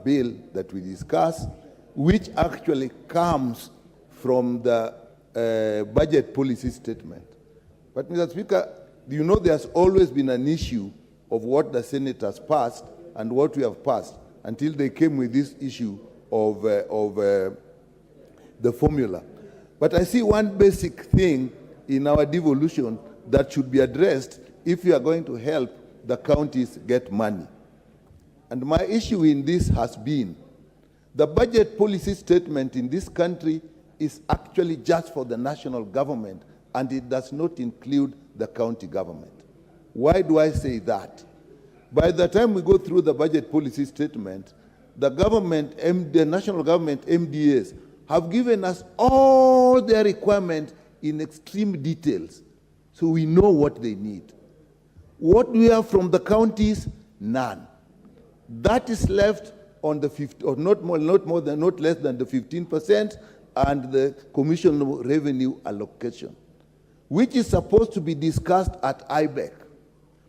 bill that we discussed, which actually comes from the budget policy statement. But Mr. Speaker, you know there's always been an issue of what the Senate has passed and what we have passed until they came with this issue of the formula. But I see one basic thing in our devolution that should be addressed if we are going to help the counties get money. And my issue in this has been the budget policy statement in this country is actually just for the national government, and it does not include the county government. Why do I say that? By the time we go through the budget policy statement, the government, the national government MDAs, have given us all their requirements in extreme details, so we know what they need. What do we have from the counties? None. That is left on the 50, or not less than the 15%, and the Commission Revenue Allocation, which is supposed to be discussed at IBEC.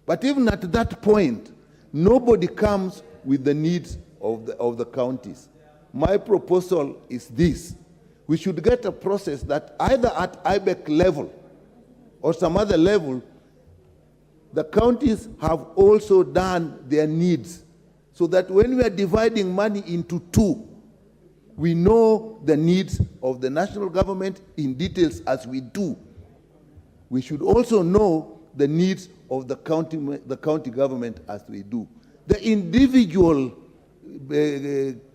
But even at that point, nobody comes with the needs of the counties. My proposal is this: we should get a process that either at IBEC level or some other level, the counties have also done their needs, so that when we are dividing money into two, we know the needs of the national government in details as we do. We should also know the needs of the county government as we do. The individual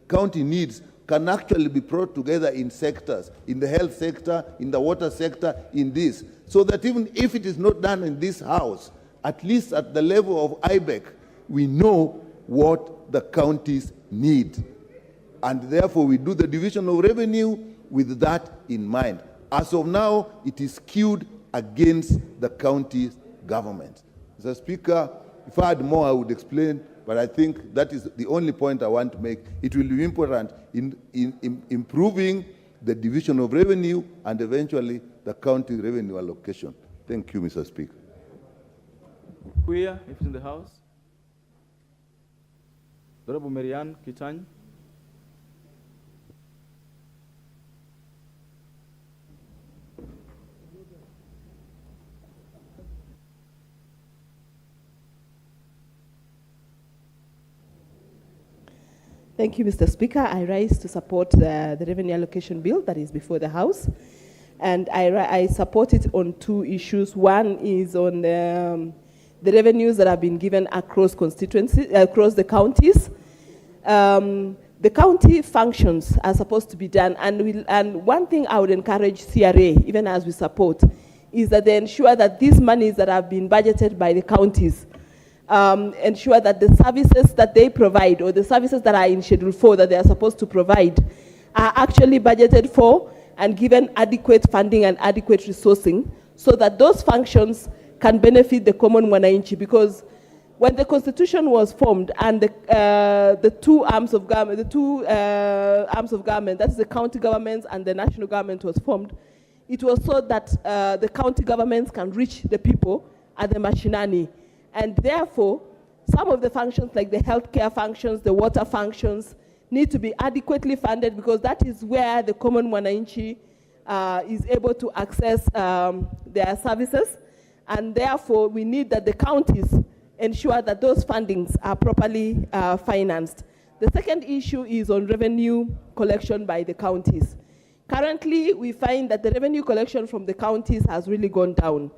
county needs can actually be brought together in sectors, in the health sector, in the water sector, in this, so that even if it is not done in this house, at least at the level of IBEC, we know what the counties need. And therefore, we do the division of revenue with that in mind. As of now, it is skewed against the county government. Mr. Speaker, if I had more, I would explain, but I think that is the only point I want to make. It will be important in improving the division of revenue and eventually the county revenue allocation. Thank you, Mr. Speaker. Kuya, if it's in the House. Honorable Marianne Kitany. Thank you, Mr. Speaker. I rise to support the revenue allocation bill that is before the House. And I support it on two issues. One is on the revenues that have been given across constituencies, across the counties. The county functions are supposed to be done. And one thing I would encourage CRA, even as we support, is that they ensure that these monies that have been budgeted by the counties ensure that the services that they provide or the services that are in Schedule 4 that they are supposed to provide are actually budgeted for and given adequate funding and adequate resourcing so that those functions can benefit the common mwananchi. Because when the Constitution was formed and the two arms of government, that is the county governments and the national government was formed, it was so that the county governments can reach the people at the mashinani. And therefore, some of the functions like the healthcare functions, the water functions, need to be adequately funded because that is where the common mwananchi is able to access their services. And therefore, we need that the counties ensure that those fundings are properly financed. The second issue is on revenue collection by the counties. Currently, we find that the revenue collection from the counties has really gone down.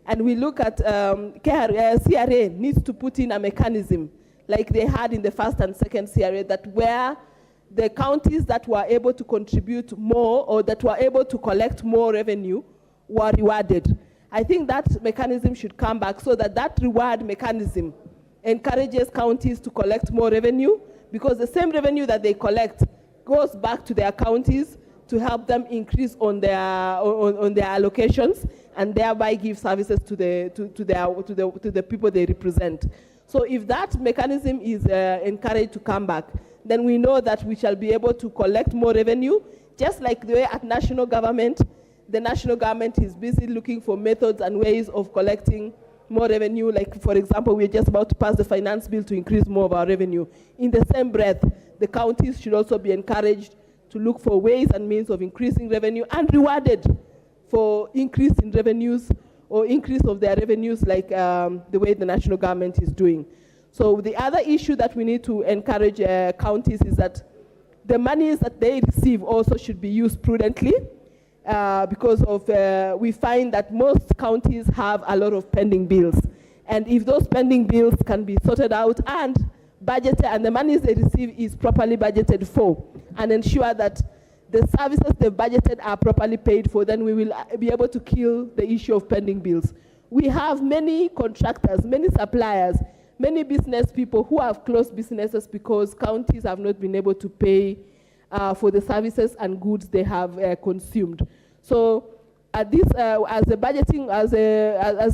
And we look at CRA needs to put in a mechanism like they had in the first and second CRA, that where the counties that were able to contribute more or that were able to collect more revenue were rewarded. I think that mechanism should come back so that that reward mechanism encourages counties to collect more revenue, because the same revenue that they collect goes back to their counties to help them increase on their allocations and thereby give services to the people they represent. So if that mechanism is encouraged to come back, then we know that we shall be able to collect more revenue, just like the way at national government, the national government is busy looking for methods and ways of collecting more revenue. Like, for example, we're just about to pass the finance bill to increase more of our revenue. In the same breath, the counties should also be encouraged to look for ways and means of increasing revenue and rewarded for increase in revenues or increase of their revenues like the way the national government is doing. So the other issue that we need to encourage counties is that the monies that they receive also should be used prudently because of we find that most counties have a lot of pending bills. And if those pending bills can be sorted out and budgeted and the monies they receive is properly budgeted for and ensure that the services they've budgeted are properly paid for, then we will be able to kill the issue of pending bills. We have many contractors, many suppliers, many business people who have closed businesses because counties have not been able to pay for the services and goods they have consumed. So at this, as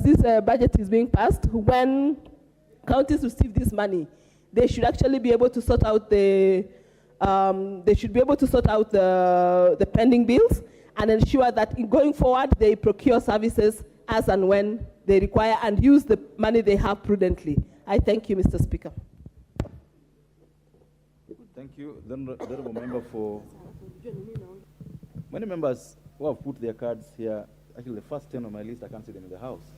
this budget is being passed, when counties receive this money, they should actually be able to sort out the pending bills and ensure that in going forward they procure services as and when they require and use the money they have prudently. I thank you, Mr. Speaker. Thank you. Then the honourable member for many members who have put their cards here. Actually, the first 10 on my list, I can't see them in the House.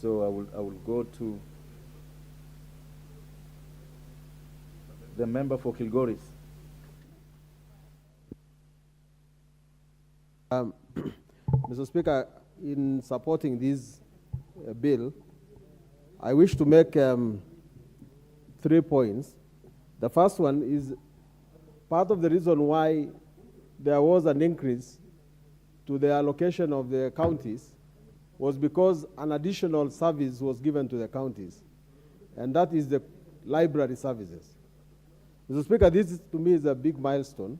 So I will go to the member for Kilgoris. Mr. Speaker, in supporting this bill, I wish to make 3 points. The first one is part of the reason why there was an increase to the allocation of the counties was because an additional service was given to the counties, and that is the library services. Mr. Speaker, this to me is a big milestone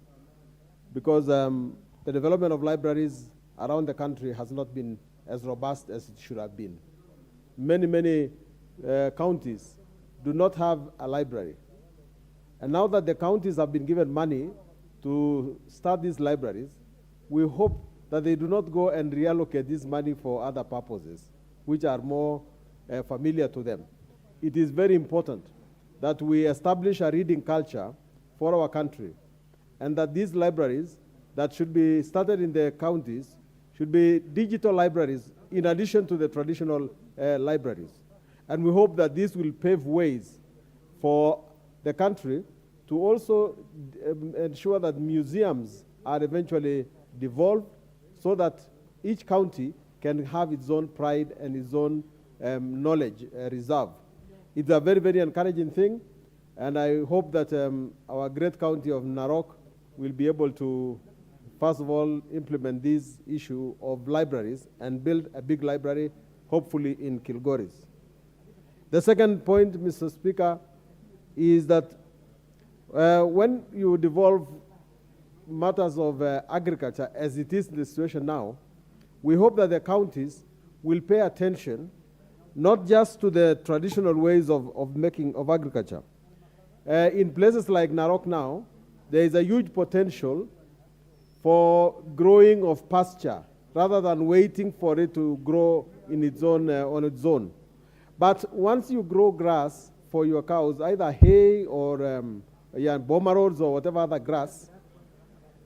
because the development of libraries around the country has not been as robust as it should have been. Many counties do not have a library. And now that the counties have been given money to start these libraries, we hope that they do not go and reallocate this money for other purposes, which are more familiar to them. It is very important that we establish a reading culture for our country, and that these libraries that should be started in the counties should be digital libraries in addition to the traditional libraries. And we hope that this will pave ways for the country to also ensure that museums are eventually devolved so that each county can have its own pride and its own knowledge reserve. It's a very encouraging thing, and I hope that our great county of Narok will be able to, first of all, implement this issue of libraries and build a big library, hopefully in Kilgoris. The second point, Mr. Speaker, is that when you devolve matters of agriculture, as it is the situation now, we hope that the counties will pay attention not just to the traditional ways of agriculture. In places like Narok now, there is a huge potential for growing of pasture rather than waiting for it to grow in its own, on its own. But once you grow grass for your cows, either hay or boma rods or whatever other grass,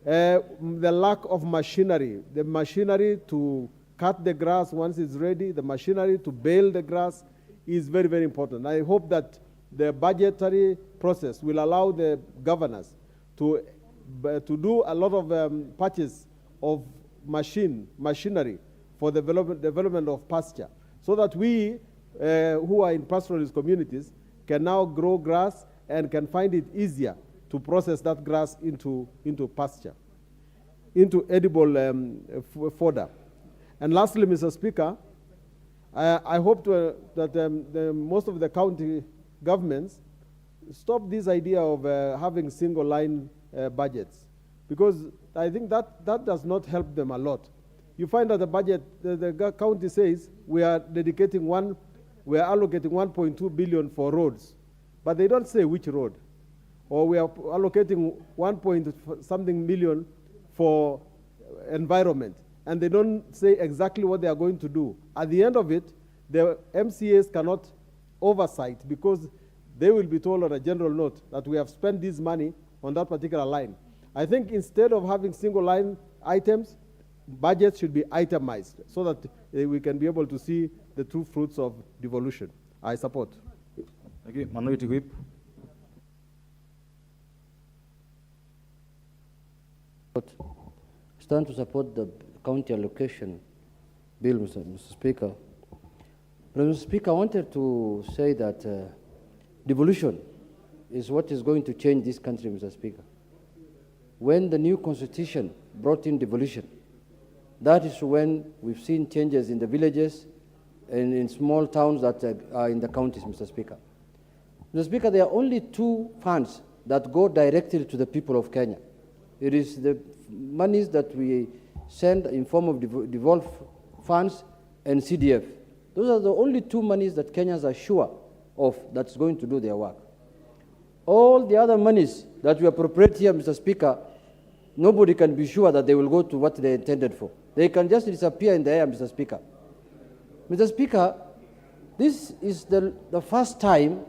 the lack of machinery, the machinery to cut the grass once it's ready, the machinery to bale the grass is very important. I hope that the budgetary process will allow the governors to do a lot of purchase of machinery for the development of pasture, so that we who are in pastoralist communities can now grow grass and can find it easier to process that grass into pasture, into edible fodder. And lastly, Mr. Speaker, I hope that most of the county governments stop this idea of having single line budgets, because I think that does not help them a lot. You find that the budget, the county says we are allocating 1.2 billion for roads, but they don't say which road. Or we are allocating 1.something million for environment, and they don't say exactly what they are going to do. At the end of it, the MCAs cannot oversight, because they will be told on a general note that we have spent this money on that particular line. I think instead of having single line items, budgets should be itemized so that we can be able to see the true fruits of devolution. I support. Thank you. Minority Whip. Stand to support the county allocation bill, Mr. Speaker. But Mr. Speaker, I wanted to say that devolution is what is going to change this country, Mr. Speaker. When the new constitution brought in devolution, that is when we've seen changes in the villages and in small towns that are in the counties, Mr. Speaker. Mr. Speaker, there are only two funds that go directly to the people of Kenya. It is the monies that we send in form of devolved funds and CDF. Those are the only two monies that Kenyans are sure of that's going to do their work. All the other monies that we appropriate here, Mr. Speaker, nobody can be sure that they will go to what they intended for. They can just disappear in the air, Mr. Speaker. Mr. Speaker, this is the first time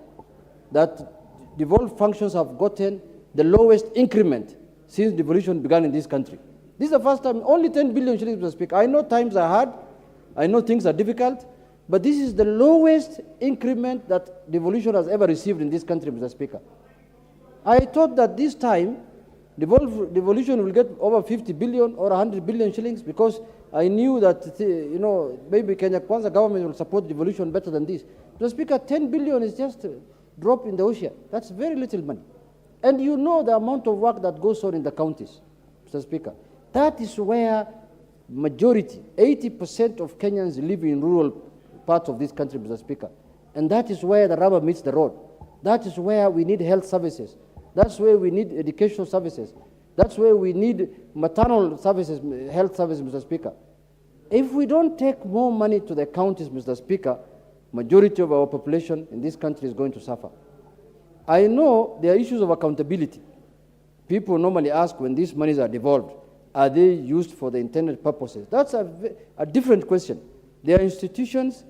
that devolved functions have gotten the lowest increment since devolution began in this country. This is the first time, only 10 billion shillings, Mr. Speaker. I know times are hard, I know things are difficult, But this is the lowest increment that devolution has ever received in this country, Mr. Speaker. I thought that this time, devolution will get over 50 billion or 100 billion shillings, because I knew that, maybe Kenya Kwanza government will support devolution better than this. Mr. Speaker, 10 billion is just a drop in the ocean. That's very little money. And you know the amount of work that goes on in the counties, Mr. Speaker. That is where majority, 80% of Kenyans live in rural parts of this country, Mr. Speaker. And that is where the rubber meets the road. That is where we need health services. That's where we need educational services. That's where we need maternal services, health services, Mr. Speaker. If we don't take more money to the counties, Mr. Speaker, majority of our population in this country is going to suffer. I know there are issues of accountability. People normally ask when these monies are devolved, are they used for the intended purposes? That's a different question. There are institutions,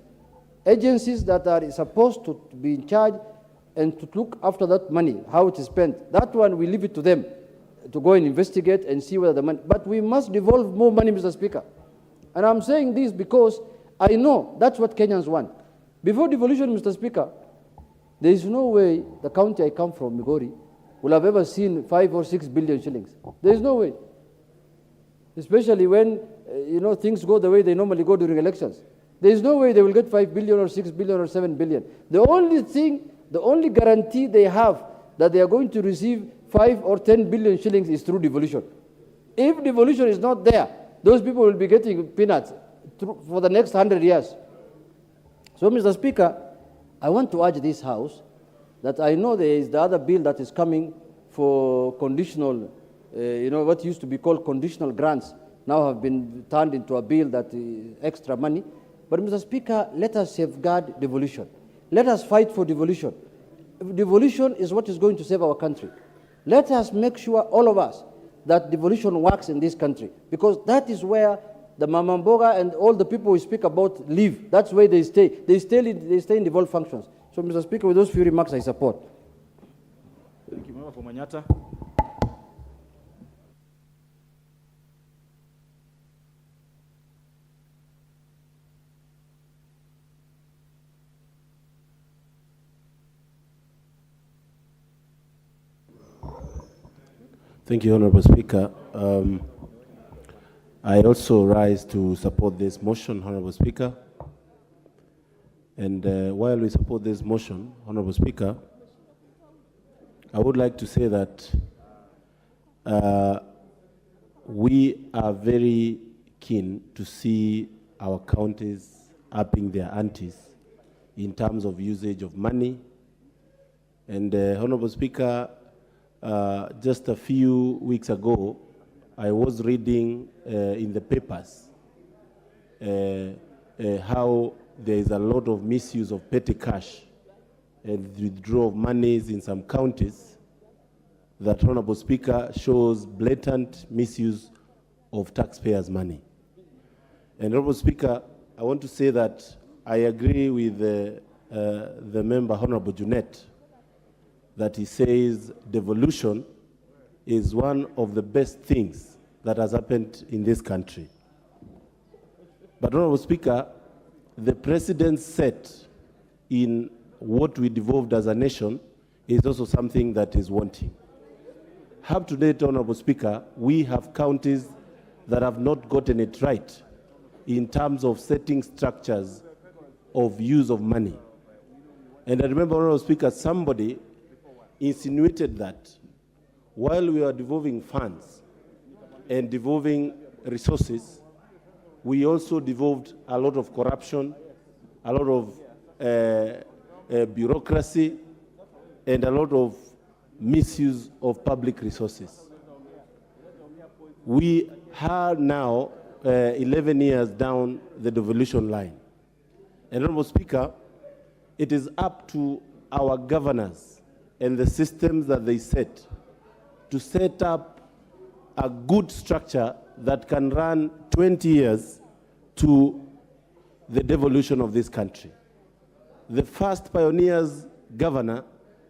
agencies that are supposed to be in charge and to look after that money, how it is spent. That one, we leave it to them to go and investigate and see whether the money, but we must devolve more money, Mr. Speaker. And I'm saying this because I know that's what Kenyans want. Before devolution, Mr. Speaker, there is no way the county I come from, Migori, will have ever seen 5 or 6 billion shillings. There is no way. Especially when, things go the way they normally go during elections. There is no way they will get 5 billion or 6 billion or 7 billion. The only guarantee they have that they are going to receive 5 or 10 billion shillings is through devolution. If devolution is not there, those people will be getting peanuts for the next 100 years. So, Mr. Speaker, I want to urge this House that I know there is the other bill that is coming for conditional, what used to be called conditional grants, now have been turned into a bill that is extra money. But, Mr. Speaker, let us safeguard devolution. Let us fight for devolution. Devolution is what is going to save our country. Let us make sure, all of us, that devolution works in this country, because that is where the Mamamboga and all the people we speak about live. That's where they stay. They stay in devolved functions. So, Mr. Speaker, with those few remarks, I support. Thank you, Member for Manyata. Thank you, Honorable Speaker. I also rise to support this motion, Honorable Speaker. And while we support this motion, Honorable Speaker, I would like to say that we are very keen to see our counties upping their antes in terms of usage of money. And Honorable Speaker, just a few weeks ago, I was reading in the papers how there is a lot of misuse of petty cash and withdrawal of monies in some counties. That, Honorable Speaker, shows blatant misuse of taxpayers' money. And, Honorable Speaker, I want to say that I agree with the member, Honorable Junet, that he says devolution is one of the best things that has happened in this country. But, Honorable Speaker, the precedent set in what we devolved as a nation is also something that is wanting. Up to date, Honorable Speaker, we have counties that have not gotten it right in terms of setting structures of use of money. And I remember, Honorable Speaker, somebody insinuated that while we are devolving funds and devolving resources, we also devolved a lot of corruption, a lot of bureaucracy, and a lot of misuse of public resources. We are now 11 years down the devolution line. And, Honorable Speaker, it is up to our governors and the systems that they set to set up a good structure that can run 20 years to the devolution of this country. The first pioneers governor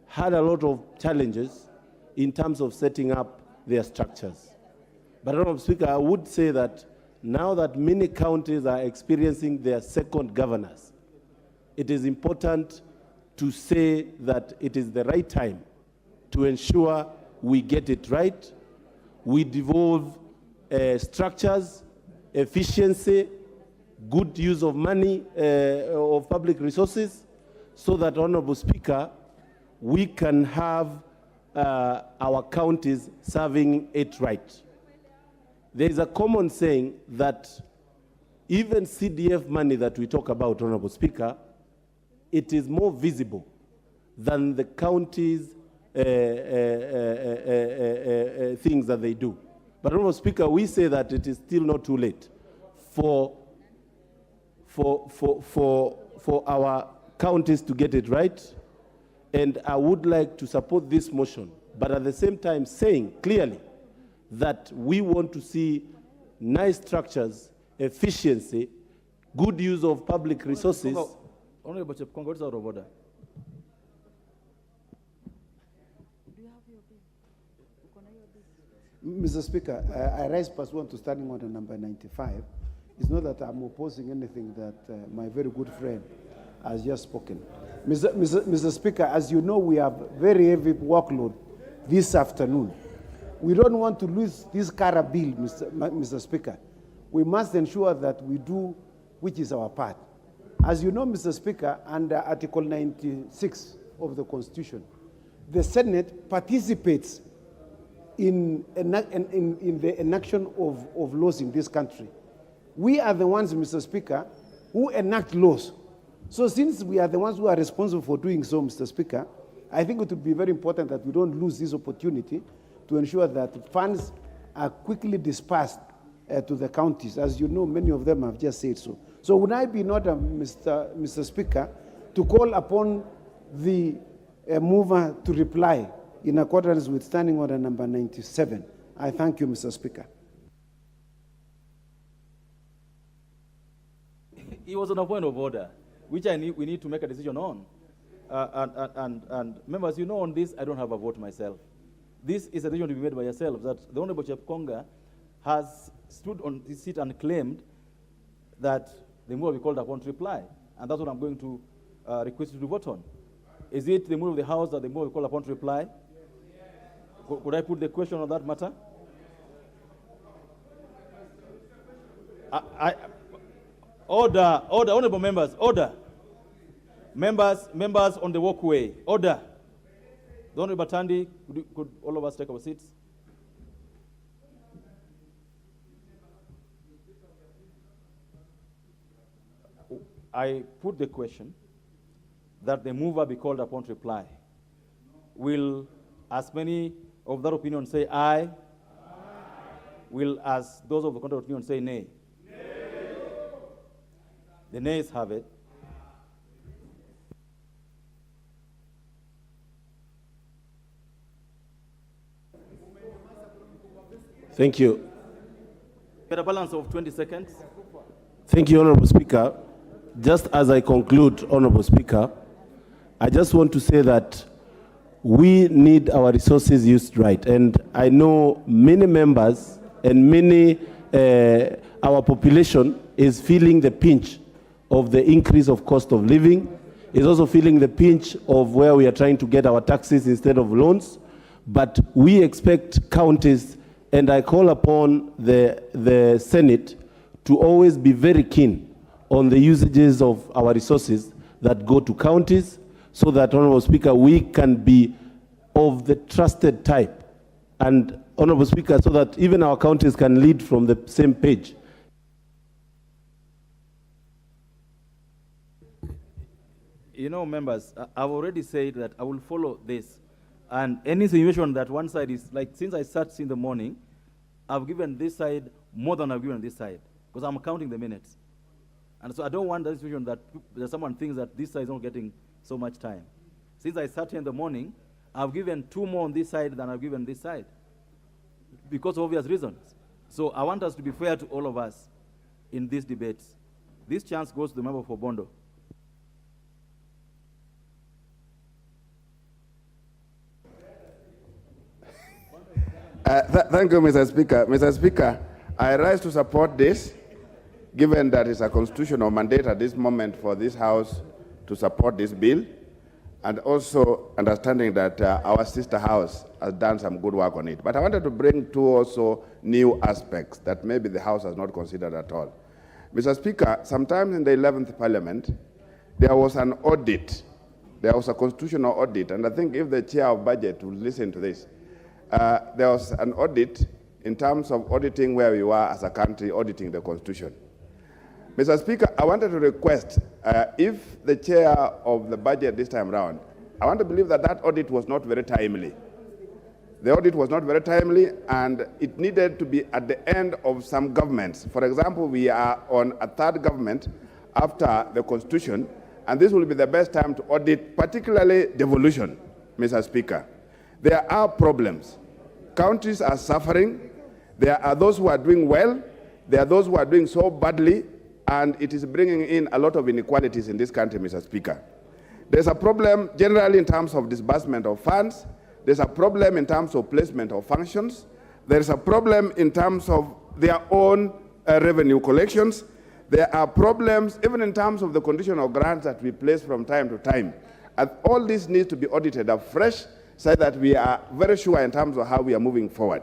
had a lot of challenges in terms of setting up their structures. But, Honorable Speaker, I would say that now that many counties are experiencing their second governors, it is important to say that it is the right time to ensure we get it right. We devolve structures, efficiency, good use of money, of public resources, so that, Honorable Speaker, we can have our counties serving it right. There is a common saying that even CDF money that we talk about, Honorable Speaker, it is more visible than the counties' things that they do. But, Honorable Speaker, we say that it is still not too late for our counties to get it right. And I would like to support this motion, but at the same time saying clearly that we want to see nice structures, efficiency, good use of public resources. Honorable Chepkongo, what is out of order? Mr. Speaker, I rise pursuant to Standing Order number 95. It's not that I'm opposing anything that my very good friend has just spoken. Mr. Speaker, as you know, we have very heavy workload this afternoon. We don't want to lose this Kara bill, Mr. Speaker. We must ensure that we do which is our part. As you know, Mr. Speaker, under Article 96 of the Constitution, the Senate participates in the enaction of laws in this country. We are the ones, Mr. Speaker, who enact laws. So since we are the ones who are responsible for doing so, Mr. Speaker, I think it would be very important that we don't lose this opportunity to ensure that funds are quickly dispersed to the counties. As you know, many of them have just said so. So would I be in order, Mr. Speaker, to call upon the mover to reply in accordance with Standing Order number 97? I thank you, Mr. Speaker. It was on a point of order, which we need to make a decision on. And members, you know, on this, I don't have a vote myself. This is a decision to be made by yourselves, that the Honorable Chepkonga has stood on his seat and claimed that the move will be called upon to reply. And that's what I'm going to request you to vote on. Is it the move of the House that the move will be called upon to reply? Could I put the question on that matter? Order, honorable members, order. Members on the walkway, order. The Honorable Batandi, could all of us take our seats? I put the question that the mover be called upon to reply. Will as many of that opinion say aye? Aye. Will as those of the contrary opinion say nay? Nay. The nays have it. Thank you. Get a balance of 20 seconds. Thank you, Honorable Speaker. Just as I conclude, Honorable Speaker, I just want to say that we need our resources used right. And I know many members and our population is feeling the pinch of the increase of cost of living, is also feeling the pinch of where we are trying to get our taxes instead of loans. But we expect counties, and I call upon the Senate to always be very keen on the usages of our resources that go to counties, so that, Honorable Speaker, we can be of the trusted type. And, Honorable Speaker, so that even our counties can lead from the same page. You know, members, I've already said that I will follow this. And any situation that one side is, like, since I sat in the morning, I've given this side more than I've given this side, because I'm counting the minutes. And so I don't want that situation that someone thinks that this side is not getting so much time. Since I sat here in the morning, I've given 2 more on this side than I've given this side, because of obvious reasons. So I want us to be fair to all of us in these debates. This chance goes to the member for Bondo. Thank you, Mr. Speaker. Mr. Speaker, I rise to support this, given that it's a constitutional mandate at this moment for this House to support this bill, and also understanding that our sister house has done some good work on it. But I wanted to bring two also new aspects that maybe the House has not considered at all. Mr. Speaker, sometime in the 11th Parliament, there was an audit. There was a constitutional audit, and I think if the chair of budget would listen to this, there was an audit in terms of auditing where we were as a country, auditing the Constitution. Mr. Speaker, I wanted to request, if the chair of the budget this time around, I want to believe that that audit was not very timely. The audit was not very timely, and it needed to be at the end of some governments. For example, we are on a third government after the Constitution, and this will be the best time to audit, particularly devolution, Mr. Speaker. There are problems. Countries are suffering. There are those who are doing well. There are those who are doing so badly, and it is bringing in a lot of inequalities in this country, Mr. Speaker. There's a problem generally in terms of disbursement of funds. There's a problem in terms of placement of functions. There's a problem in terms of their own revenue collections. There are problems even in terms of the conditional grants that we place from time to time. And all this needs to be audited afresh so that we are very sure in terms of how we are moving forward.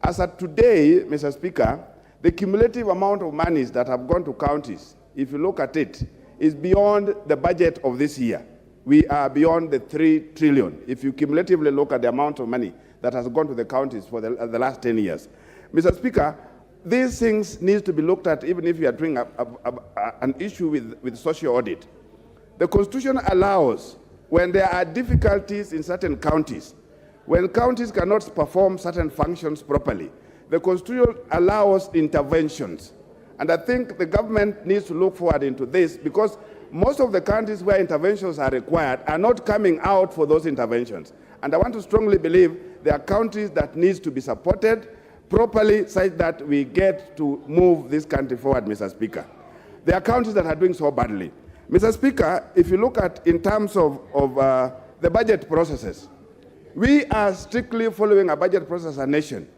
As of today, Mr. Speaker, the cumulative amount of monies that have gone to counties, if you look at it, is beyond the budget of this year. We are beyond the 3 trillion, if you cumulatively look at the amount of money that has gone to the counties for the last 10 years. Mr. Speaker, these things need to be looked at even if you are doing an issue with social audit. The Constitution allows, when there are difficulties in certain counties, when counties cannot perform certain functions properly, the Constitution allows interventions. And I think the government needs to look forward into this, because most of the countries where interventions are required are not coming out for those interventions. And I want to strongly believe there are countries that need to be supported properly such that we get to move this country forward, Mr. Speaker. There are countries that are doing so badly. Mr. Speaker, if you look at in terms of the budget processes, we are strictly following a budget process as a nation.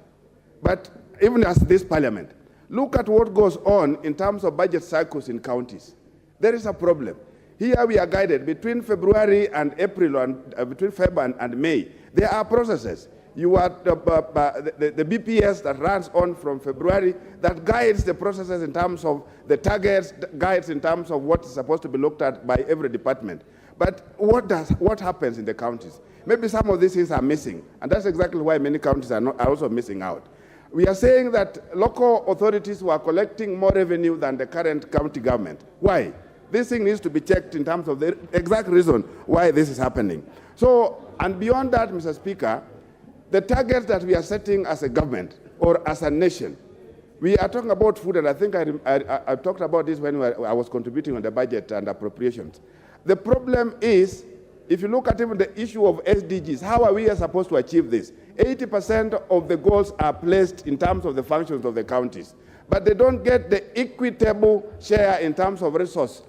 But even as this parliament, look at what goes on in terms of budget cycles in counties. There is a problem. Here we are guided between February and April, and between February and May. There are processes. You are the BPS that runs on from February that guides the processes in terms of the targets, guides in terms of what is supposed to be looked at by every department. But what happens in the counties? Maybe some of these things are missing, and that's exactly why many counties are also missing out. We are saying that local authorities were collecting more revenue than the current county government. Why? This thing needs to be checked in terms of the exact reason why this is happening. So, and beyond that, Mr. Speaker, the targets that we are setting as a government or as a nation, we are talking about food, and I think I talked about this when I was contributing on the budget and appropriations. The problem is, if you look at even the issue of SDGs, how are we supposed to achieve this? 80% of the goals are placed in terms of the functions of the counties, but they don't get the equitable share in terms of resource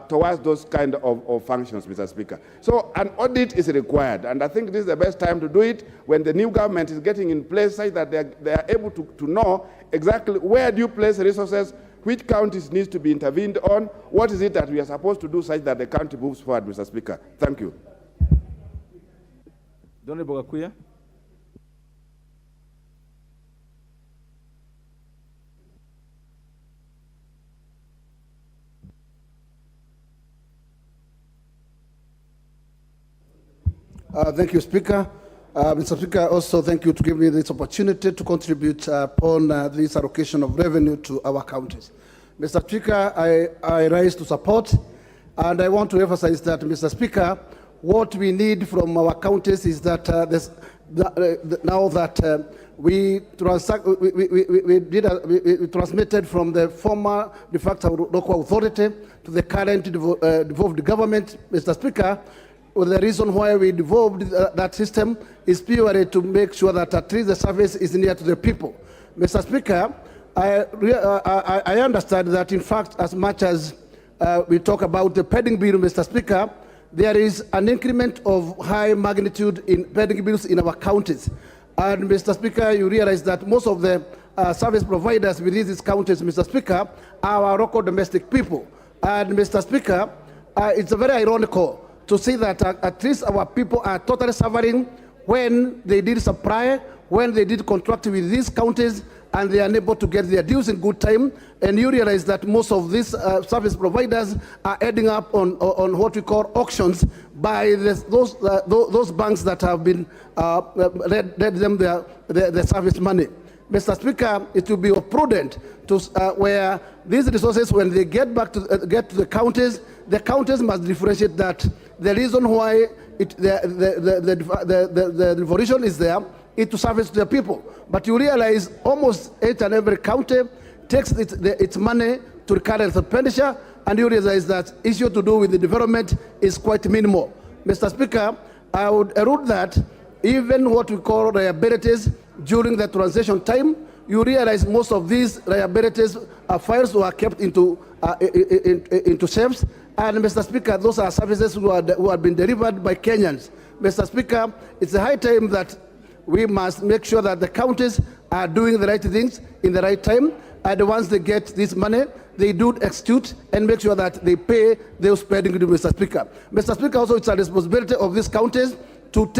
towards those kind of functions, Mr. Speaker. So an audit is required, and I think this is the best time to do it when the new government is getting in place such that they are able to know exactly where do you place resources, which counties needs to be intervened on, what is it that we are supposed to do such that the country moves forward, Mr. Speaker. Thank you. Honorable Gakuya. Thank you, Speaker. Mr. Speaker, also thank you to give me this opportunity to contribute upon this allocation of revenue to our counties. Mr. Speaker, I rise to support, and I want to emphasize that, Mr. Speaker, what we need from our counties is that now that we transmitted from the former de facto local authority to the current devolved government, Mr. Speaker. Well, the reason why we devolved that system is purely to make sure that at least the service is near to the people. Mr. Speaker, I understand that, in fact, as much as we talk about the pending bill, Mr. Speaker, there is an increment of high magnitude in pending bills in our counties. And, Mr. Speaker, you realize that most of the service providers within these counties, Mr. Speaker, are our local domestic people. And, Mr. Speaker, it's very ironical to see that at least our people are totally suffering when they did supply, when they did contract with these counties, and they are unable to get their dues in good time. And you realize that most of these service providers are ending up on what we call auctions by those banks that have been led them their service money. Mr. Speaker, it will be prudent to where these resources, when they get back to get to the counties must differentiate that the reason why the devolution is there is to service the people. But you realize almost each and every county takes its money to current expenditure, and you realize that issue to do with the development is quite minimal. Mr. Speaker, I would urge that even what we call liabilities during the transition time, you realize most of these liabilities files were kept into safes. And Mr. Speaker, those are services who have been delivered by Kenyans. Mr. Speaker, it's a high time that we must make sure that the counties are doing the right things in the right time. And once they get this money, they do execute and make sure that they pay those spending to Mr. Speaker. Mr. Speaker, also it's a responsibility of these counties to take